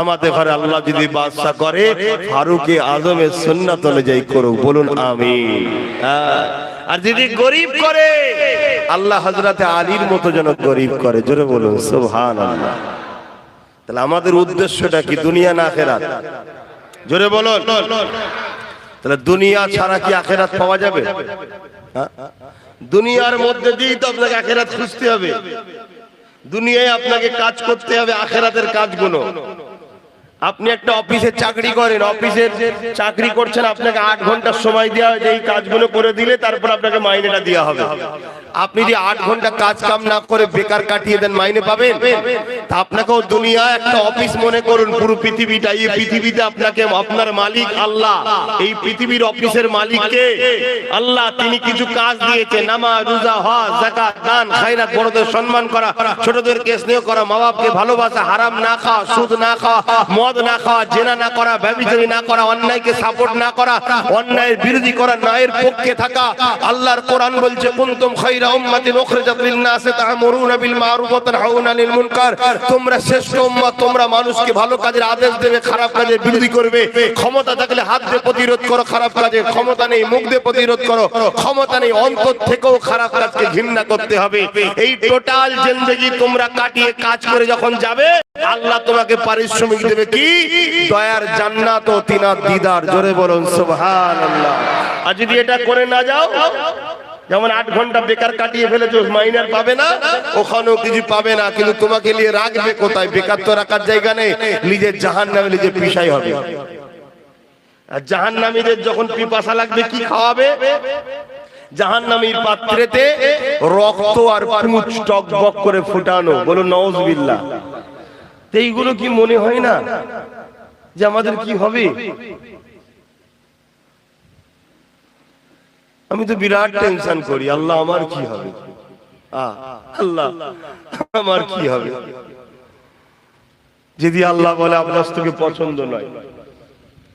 আমাদের ঘরে আল্লাহ যদি বাদশা করে, ফারুকে আজমের সুন্নাত অনুযায়ী করুক, বলুন আমিন। আর যদি গরিব করে, আল্লাহ হযরতে আলীর মতো যেন গরিব করে, জোরে বলুন সুবহানাল্লাহ। তাহলে আমাদের উদ্দেশ্যটা কি? দুনিয়া না আখিরাত? জোরে বলুন। তাহলে দুনিয়া ছাড়া কি আখিরাত পাওয়া যাবে? দুনিয়ার মধ্যে দিয়েই তো আপনাকে আখিরাত খুঁজতে হবে। দুনিয়ায় আপনাকে কাজ করতে হবে আখিরাতের কাজগুলো। আপনি একটা অফিসে চাকরি করেন, অফিসের চাকরি করছেন, আপনাকে 8 ঘন্টা সময় দেওয়া হয়, এই কাজগুলো করে দিলে তারপর আপনাকে মাইনেটা দেওয়া হবে। আপনি যে 8 ঘন্টা কাজ কাম না করে বেকার কাটিয়ে দেন, মাইনে পাবেন? তা আপনাকেও দুনিয়া একটা অফিস মনে করুন। পুরো পৃথিবীটা, এই পৃথিবীতে আপনাকে আপনার মালিক আল্লাহ। এই পৃথিবীর অফিসের মালিক কে? আল্লাহ। তিনি কিছু কাজ দিয়েছেন, নামাজ, রোজা, হজ, যাকাত, দান, খায়রাত, বড়দের সম্মান করা, ছোটদেরকে স্নেহ করা, মা বাপকে ভালোবাসা, হারাম না খাওয়া, সুদ না খাওয়া, মদ না খাওয়া, জেনা না করা, ব্যভিচারী না করা, অন্যায়কে সাপোর্ট না করা, অন্যায়ের বিরোধী করা, ন্যায়ের পক্ষে থাকা। আল্লাহর কোরআন বলছে, কুনতুম খায়রা উম্মাতিন উখরিজাত লিন-নাসি তা'মুরুনা বিল মা'রুফ ওয়া তানহাউনা আনিল মুনকার। তোমরা শ্রেষ্ঠ উম্মত, তোমরা মানুষকে ভালো কাজের আদেশ দেবে, খারাপ কাজের বিরোধী করবে। ক্ষমতা থাকলে হাত দিয়ে প্রতিরোধ করো খারাপ কাজে, ক্ষমতা নেই মুখ দিয়ে প্রতিরোধ করো, ক্ষমতা নেই অন্তর থেকেও খারাপ কাজকে ঘৃণা করতে হবে। এই টোটাল জিন্দেগি তোমরা কাটিয়ে কাজ করে যখন যাবে, আল্লাহ তোমাকে পারিশ্রমিক দেবে কি? দয়ার জান্নাত ও তিনার দিদার। জোরে বলুন সুবহানাল্লাহ। আর যদি এটা করে না যাও, যেমন 8 ঘন্টা বেকার কাটিয়ে ফেলেছো, মাইনার পাবে না, ওখানেও কিছু পাবে না, কিন্তু তোমাকে নিয়ে রাখবে কোথায়? বেকার তো রাখার জায়গা নেই, নিজের জাহান্নামে নিজে পিছাই হবে। আর জাহান্নামীদের যখন পিপাসা লাগবে, কি খাওয়াবে? জাহান্নামীর পাত্রেতে রক্ত আর পুঁজ টকবক করে ফুটানো। বলুন নাউজুবিল্লাহ। এইগুলো কি মনে হয় না যে আমাদের কি হবে? আমি তো বিরাট টেনশন করি, আল্লাহ আমার কি হবে, আল্লাহ আমার কি হবে। যদি আল্লাহ বলে আপনার তোকে পছন্দ নয়,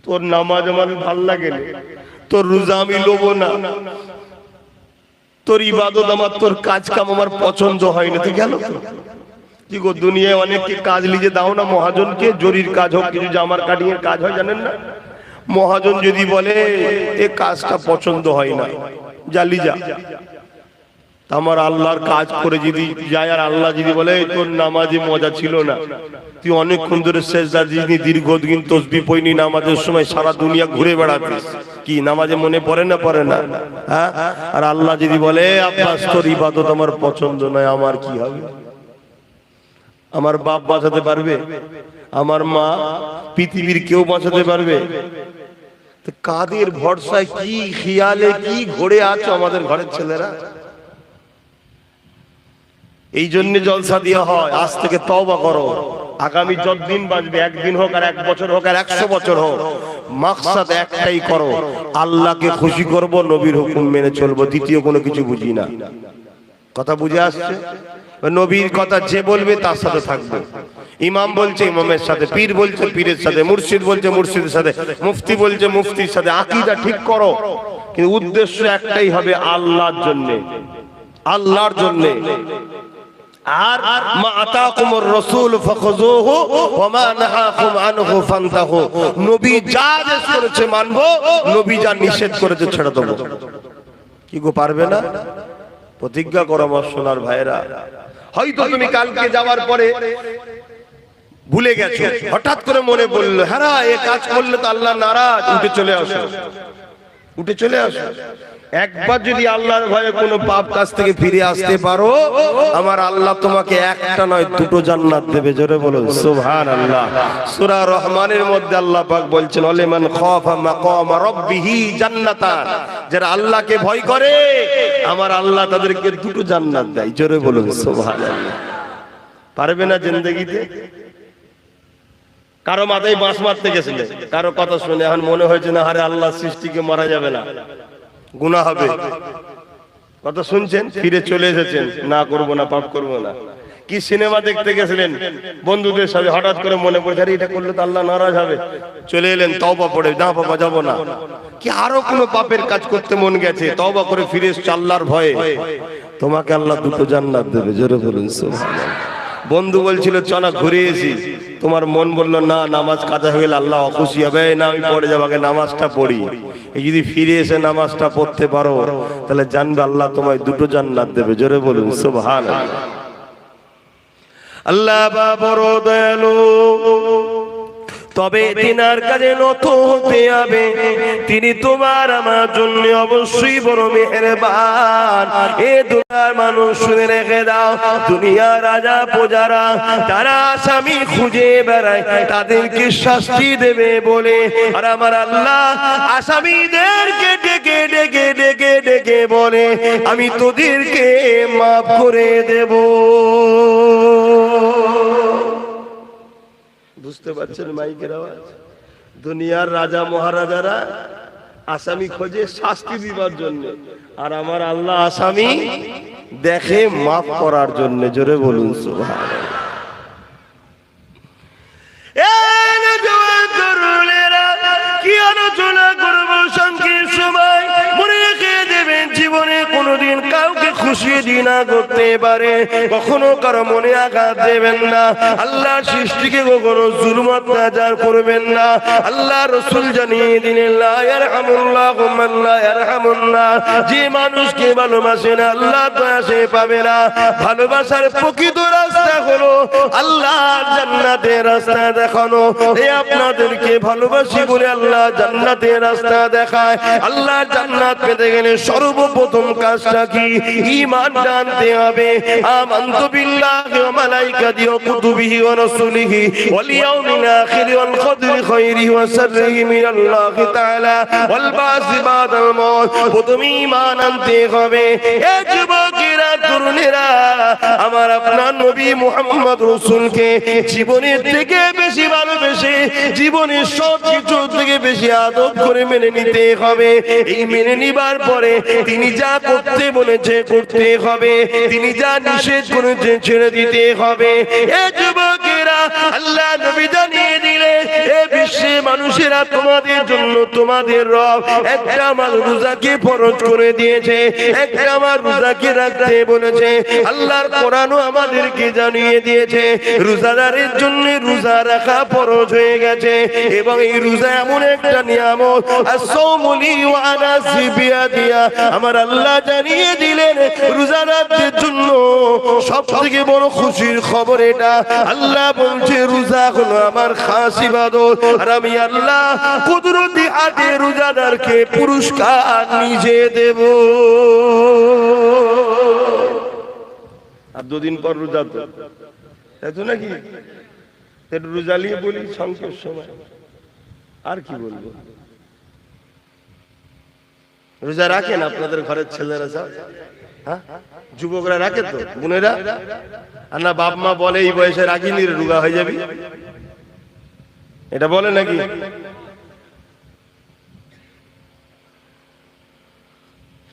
তোর নামাজ আমার ভাল লাগে না, তোর রোজা আমি লোবো না, তোর ইবাদত আমার, তোর কাজ কাম আমার পছন্দ হয় না, তো গেল তো কি গো? দুনিয়ায় অনেককে কাজ লিজে দাও না মহাজনকে, জরির কাজ হোক, কিছু জামার কাটিং এর কাজ হয়, জানেন না? মহাজন যদি বলে এ কাজটা পছন্দ হয় না, জালি যা, আমার আল্লাহর কাজ করে যদি যায়, আর আল্লাহ যদি বলে তোর নামাজে মজা ছিল না, তুই অনেকক্ষণ ধরে সেজদার জিনি দীর্ঘদিন তসবিহ পড়িনি, নামাজের সময় সারা দুনিয়া ঘুরে বেড়াতিস, কি নামাজে মনে পড়ে না? পড়ে না। হ্যাঁ? আর আল্লাহ যদি বলে আব্বাস তোর ইবাদত আমার পছন্দ নয়, আমার কি হবে? আমার বাপ বাঁচাতে পারবে? আমার মা, পৃথিবীর কেউ বাঁচাতে পারবে? কাদের ভরসায়, কি খেয়ালে, কি ঘোরে আছো আমাদের ঘরের ছেলেরা? এই জন্য জলসা দেওয়া হয়। আজ থেকে তওবা করো, আগামী যতদিন বাঁচবে, 1 দিন হোক, আর 1 বছর হোক, আর 100 বছর হোক, মাকসাদ একটাই করো, আল্লাহকে খুশি করব, নবীর হুকুম মেনে চলবো, দ্বিতীয় কোনো কিছু বুঝি না। কথা বুঝে আসছে? নবীর কথা যে বলবে তার সাথে থাকবে। ইমাম বলছে ইমামের সাথে, পীর বলছে পীরের সাথে, মুর্শিদ বলছে মুর্শিদের সাথে, মুফতি বলছে মুফতির সাথে। আকীদা ঠিক করো, কিন্তু উদ্দেশ্য একটাই হবে আল্লাহর জন্য, আল্লাহর জন্য। আর মা আতাকুমুর রাসূল ফাখুযুহু ওয়া মা নাহাকুম আনহু ফান্তাহু। নবী যা আদেশ করেছে মানবো, নবী যা নিষেধ করেছে ছেড়ে দেবো। কি গো পারবে না? প্রতিজ্ঞা করো আমার সোনার ভাইরা। হয়তো তুমি কালকে যাওয়ার পরে ভুলে গেছো, হঠাৎ করে মনে পড়লো, হ্যাঁ এই কাজ করলে তো আল্লাহ নারাজ, উঠে চলে আসো। উঠে চলে আসো। একবার যদি আল্লাহর ভয়ে কোনো পাপ কাজ থেকে ফিরে আসতে পারো, আমার আল্লাহ তোমাকে একটা নয় দুটো জান্নাত দেবে। জোরে বলুন সুবহানাল্লাহ। সূরা রহমানের মধ্যে আল্লাহ পাক বলছেন, ওয়ালিমান খাফা মাকাম রাব্বিহি জান্নাতান, যারা আল্লাহকে ভয় করে আমার আল্লাহ তাদেরকে দুটো জান্নাত দেয়। জোরে বলুন সুবহানাল্লাহ। পারবে না জিন্দেগিতে? কারো মাথায় বাঁশ মারতে গেছিলে, কারো কথা শুনে এখন মনে হয়েছে না আরে আল্লাহ সৃষ্টিকে মারা যাবে না, গুনাহ হবে, কথা শুনছেন ফিরে চলে এসেছেন, না করব না, পাপ করব না। কি সিনেমা দেখতে গেছিলেন বন্ধুদের সাথে, হঠাৎ করে মনে পড়ে আরে এটা করলে তো আল্লাহ নারাজ হবে, চলে এলেন তওবা পড়ে, না বাবা যাব না। কি আরো কোনো পাপের কাজ করতে মন গেছে, তওবা করে ফিরে এসে আল্লাহর ভয়ে, তোমাকে আল্লাহ দুটো জান্নাত দেবে। জোরে বলুন সুবহানাল্লাহ। বন্ধু বলছিল চনা ঘুরে এসি, তোমার মন বললো না নামাজ কাজা হয়ে গেলে আল্লাহ অখুশি হবে, না আমি পড়ে যাবো, আগে নামাজটা পড়ি। এই যদি ফিরে এসে নামাজটা পড়তে পারো তাহলে জানবে আল্লাহ তোমায় দুটো জান্নাত দেবে। জোরে বলুন সুবহানাল্লাহ। আল্লাহ বড় দয়ালু, তবে তিনার কাছে নত হতে হবে, তিনি তোমার আমার জন্য অবশ্যই বড় মেহেরবান। এ দুনিয়ার মানুষ শুনে রেখে দাও, দুনিয়ার রাজা প্রজারা তারা আসামি খুঁজে বেড়ায়, তাদেরকে শাস্তি দেবে বলে, আর আমার আল্লাহ আসামিদেরকে ডেকে ডেকে ডেকে ডেকে বলে আমি তোদেরকে মাফ করে দেব। বুঝতে পারছেন মাইকের আওয়াজ? দুনিয়ার রাজা মহারাজারা আসামি খোঁজে শাস্তি দিবার জন্য, আর আমার আল্লাহ আসামি দেখে মাফ করার জন্য। জোরে বলুন সুবহানাল্লাহ। কি আলোচনা করবো সংক্ষিপ্ত সময়, মনে রেখে দেবেন জীবনে কোনোদিন কাউকে খুশি দিনা করতে পারে, কখনো কারো মনে আঘাত দেবেন না, আল্লাহ সৃষ্টিকে কখনো জুলুম অত্যাচার করবেন না। আল্লাহ রাসূল জানিয়ে দিলেন লা ইয়ারহামুল্লাহু মান লা ইয়ারহামুন্নাহ, যে মানুষকে ভালোবাসে না আল্লাহ দয়া সে পাবে না। ভালোবাসার প্রকৃত রাস্তা হলো আল্লাহর জান্নাতের রাস্তা দেখানো। এই আপনাদেরকে ভালোবাসি বলে আল্লাহ জান্নাতের রাস্তা দেখায়। আল্লাহ জান্নাত পেতে গেলে সর্বপ্রথম কাজটা কি? ঈমান জানতে হবে। আমানতু বিল্লাহি ওয়া মালাইকাতিহি ওয়া কুতুবিহি ওয়া রাসূলিহি ওয়াল ইয়াউমিল আখির ওয়াল কদরি খায়রিহি ওয়া শাররিহি মিনাল্লাহি তাআলা ওয়াল বাসি বাদাল মাউত। প্রথমে ঈমান আনতে হবে। এ যুবকেরা, তরুণেরা, আমার আপনার নবী মুহাম্মদ রাসূলকে জীবনের থেকে বেশি ভালোবেসে, জীবনের সব কিছু থেকে বেশি আদর করে মেনে নিতে হবে। এই মেনে নিবার পরে তিনি যা করতে বলেছে করতে হবে, তিনি যা নিষেধ করেছে ছেড়ে দিতে হবে। এ যুবকেরা, আল্লাহ নবী জানিয়ে দিলে এ বিশ্বে মানুষেরা তোমাদের জন্য তোমাদের রব একটা আমার রোজাকে ফরজ করে দিয়েছে, একটা আমার রোজাকে রাখতে বলেছে। আল্লাহর কোরআনও আমাদেরকে জানিয়ে দিয়েছে রোজাদারের জন্য রোজা রাখা ফরজ হয়ে গেছে। এবং এই রোজা এমন একটা নিয়ামত, as-sawmuli wa ana sibiyadia, আমার আল্লাহ জানিয়ে দিলেন রোজাদারদের জন্য সবথেকে বড় খুশির খবর এটা। আল্লাহ বলছে রোজা হলো আমার খাস ইবাদত, আর আমি আল্লাহ কুদরতি হাতে রোজাদারকে পুরস্কার নিজে দেব। আর দুদিন পর রোজা, তো তাই তো নাকি? রোজা নিয়ে বলি সংক্ষেপ সময়, আর কি বলবো। রোজা রাখেন আপনাদের ঘরের ছেলেরা সব? হ্যাঁ, যুবকরা রাখে তো, বোনেরা? আর না বাপ মা বলে এই বয়সে রাখিনি রে, রোগা হয়ে যাবি, এটা বলে নাকি?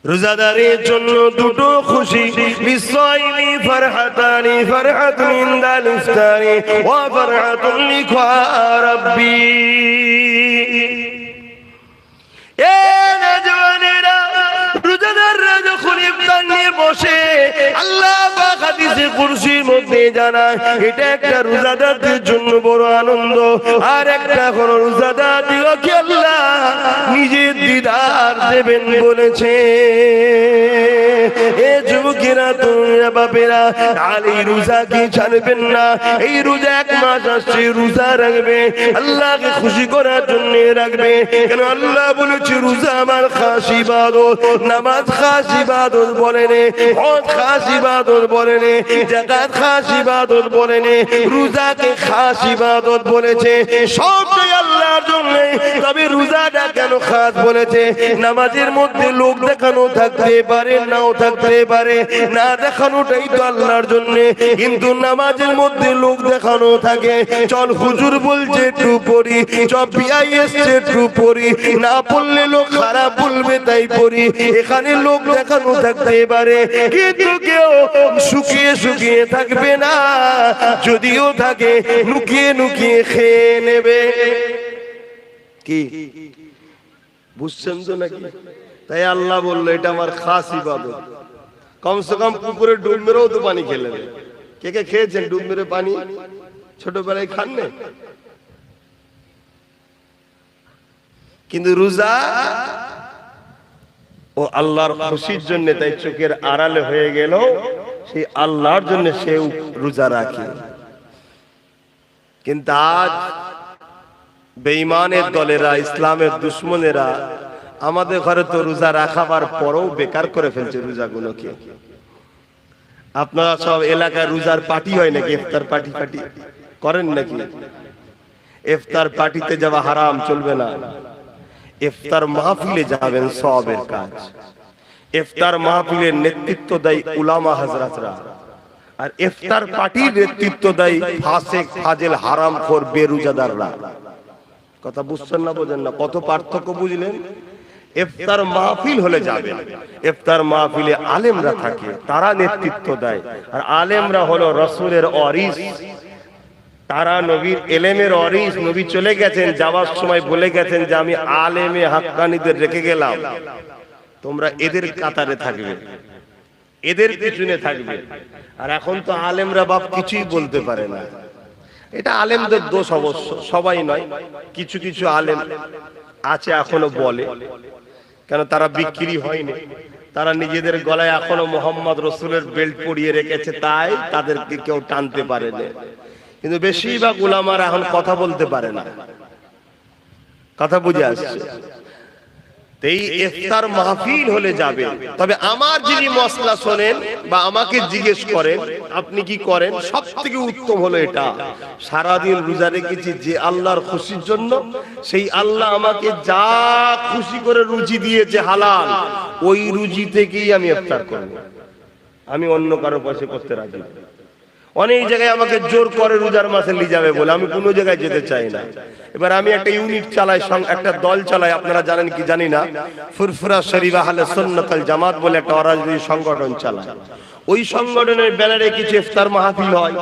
রোজাদারের জন্য দুটো খুশি, লিসাইমি ফারহাতানি, ফারহাতুন ইনদাল ইফতারি ওয়া ফারহাতুন লিকা রাব্বি। এ নওজওয়ানেরা, রোজাদাররা যখন ইফতার নিয়ে বসে, আল্লাহ পাক হাদিসে কুরসির মধ্যে জানায় এটা একটা রোজাদারদের জন্য বড় আনন্দ। আর একটা হলো রোজাদারদিগকে আল্লাহ নিজের দিদার দেবেন বলেছে। এ যুব যুবকেরা তোমরা বাপেরা আর এই রোজাকে ছাড়বেন না। এই রোজা 1 মাস আসছে, রোজা রাখবে আল্লাহকে খুশি করার জন্য রাখবে। কেন আল্লাহ বলেছে রোজা আমার খাস ইবাদত, নামাজ খাস ইবাদত বলেন, হজ খাস ইবাদত বলেন, যাকাত খাস ইবাদত বলেন, রোজাকে খাস ইবাদত বলেছে। সবটাই আল্লাহর জন্য। তবে রোজাটা কেন খাস বলেছে? নামাজের মধ্যে লোক দেখানো থাকতে পারে, নাও থাকতে পারে, না দেখানোটাই তো আল্লাহর জন্য। কিন্তু নামাজের মধ্যে লোক দেখানো থাকে, চল হুজুর বলছে একটু পড়ি, চল বিআই এসছে একটু পড়ি, না পড়লে লোক খারাপ বলবে তাই পড়ি। এখানে লোক দেখানো থাকতে পারে, কিন্তু কেউ শুকিয়ে শুকিয়ে থাকবে না, যদিও থাকে লুকিয়ে লুকিয়ে খেয়ে নেবে। কি বুঝছেন তো নাকি? তাই আল্লাহ বললো এটা আমার খাস ইবাদত। কমসে কম পুকুরে ডুব মেরেও তো পানি খেলে নেবে। কে কে খেয়েছেন ডুব মেরে পানি? ছোটবেলায় খান না? কিন্তু রোজা ও আল্লাহর খুশির জন্য, তাই চোখের আড়ালে হয়ে গেল, সেই আল্লাহর জন্য সে রোজা রাখে। কিন্তু আজ বেঈমানের দলেরা, ইসলামের দুশমনেরা আমাদের ঘরে তো রোজা রাখাবার পরেও বেকার করে ফেলছে রোজাগুলোকে। আপনারা সব এলাকায় রোজার পার্টি হয় নাকি? ইফতার পার্টি করেন নাকি? ইফতার পার্টিতে যাওয়া হারাম, চলবে না। ইফতার মাহফিলে যাবেন, সওয়াবের কাজ। ইফতার মাহফিলের নেতৃত্ব দেয় উলামা হযরতরা, আর ইফতার পার্টির নেতৃত্ব দেয় ফাসিক, ফাজিল, হারামখোর, বেরোজাদাররা। কথা বুঝছেন না? বোঝেন না? কত পার্থক্য বুঝলেন? ইফতার মাহফিল হলে যাবেন, ইফতার মাহফিলে আলেমরা থাকে, তারা নেতৃত্ব দেয়। আর আলেমরা হলো রাসূলের ওয়ারিস, তারা নবীর এলেমের ওয়ারিস। নবী চলে গেছেন, যাওয়ার সময় বলে গেছেন যে আমি আলেমে হাক্কানীদের রেখে গেলাম, তোমরা এদের কাতারে থাকবে, এদের পিছনে থাকবে। আর এখন তো আলেমরা বাপ কিছুই বলতে পারে না। এটা আলেমদের দোষ অবশ্য, সবাই নয়, কিছু কিছু আলেম আছে এখনো বলে। কেন? তারা বিক্রি হয়নি, তারা নিজেদের গলায় এখনো মোহাম্মদ রসুলের বেল্ট পরিয়ে রেখেছে, তাই তাদেরকে কেউ টানতে পারে না। কিন্তু বেশিরভাগ উলামারা এখন কথা বলতে পারে না। কথা বুঝে আসছে? এই ইফতার মাহফিল হলে যাবে। তবে আমার যিনি মসলা শোনেন বা আমাকে জিজ্ঞেস করেন আপনি কি করেন, সবথেকে উত্তম হলো এটা, সারাদিন রোজা রেখেছি যে আল্লাহর খুশির জন্য, সেই আল্লাহ আমাকে যা খুশি করে রুজি দিয়েছে হালাল, ওই রুজি থেকেই আমি ইফতার করব। আমি অন্য কারো পয়সা করতে রাজি না। অনেক জায়গায় আমাকে জোর করে রোজার মাসে নিয়ে যাবে বলে, আমি কোনো জায়গায় যেতে চাই না। এবার আমি একটা ইউনিট চালাই, একটা দল চালাই, আপনারা জানেন কি জানি না, ফুরফুরা শরীফ আহলে সুন্নাত ওয়াল জামাত বলে একটা অরাজনৈতিক সংগঠন চালায়। ওই সংগঠনের ব্যানারে কিছু ইফতার মাহফিল হয়।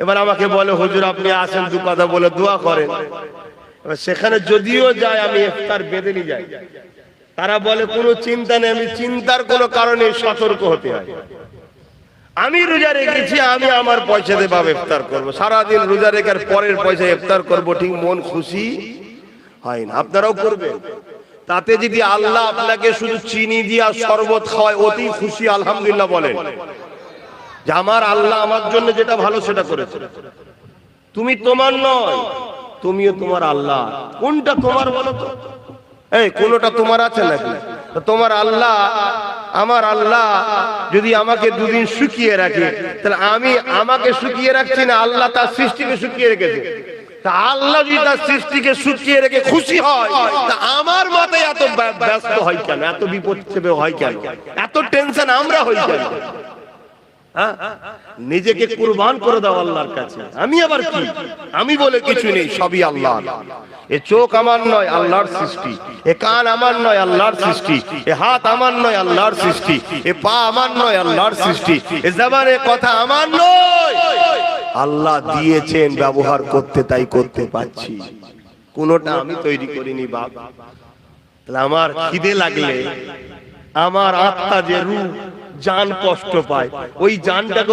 এবার আমাকে বলে হুজুর আপনি আসেন, দু কথা বলে দোয়া করেন। এবার সেখানে যদিও যায় আমি ইফতার বেঁধে নিয়ে যাই। তারা বলে কোনো চিন্তা নেই, আমি চিন্তার কোনো কারণে সতর্ক হতে হয়। আমি রোজা রেখেছি, আমি আমার পয়সা দিয়ে বাবা ইফতার করবো, সারাদিন রোজা রেখার পরের পয়সা ইফতার করবো, ঠিক মন খুশি হয় না। আপনারাও করবেন। তাতে যদি আল্লাহ আপনাকে শুধু চিনি দিয়া শরবত খাওয়ায়, অতি খুশি আলহামদুলিল্লাহ বলেন যে আমার আল্লাহ আমার জন্য যেটা ভালো সেটা করেছে। তুমি তোমার নয়, তুমিও তোমার আল্লাহ। কোনটা তোমার বলো তো? এই কোনটা তোমার আছে নাকি? তোমার আল্লাহ, আমার আল্লাহ যদি আমাকে দুদিন শুকিয়ে রাখে, তাহলে আমি আমাকে শুকিয়ে রাখছি না, আল্লাহ তার সৃষ্টিকে শুকিয়ে রেখেছে। তা আল্লাহ যদি তার সৃষ্টিকে শুকিয়ে রেখে খুশি হয়, তা আমার মাথায় এত ব্যস্ত হয় কেন, এত বিপদ চেপে হয় কেন, এত টেনশন আমরা হই কেন? নিজেকে কুরবান করে দাও আল্লাহর কাছে। আমি আবার কি? আমি বলে কিছু নেই, সবই আল্লাহ। এ চোখ আমার নয়, আল্লাহর সৃষ্টি। এ কান আমার নয়, আল্লাহর সৃষ্টি। এ হাত আমার নয়, আল্লাহর সৃষ্টি। এ পা আমার নয়, আল্লাহর সৃষ্টি। এ জবানে কথা আমার নয়, আল্লাহ দিয়েছেন ব্যবহার করতে, তাই করতে পাচ্ছি। কোনটা আমি তৈরি করিনি বাপ। তাহলে আমার খিদে লাগলে আমার আত্মা যে রূহ জান কষ্ট পায়, ওই জানটাকে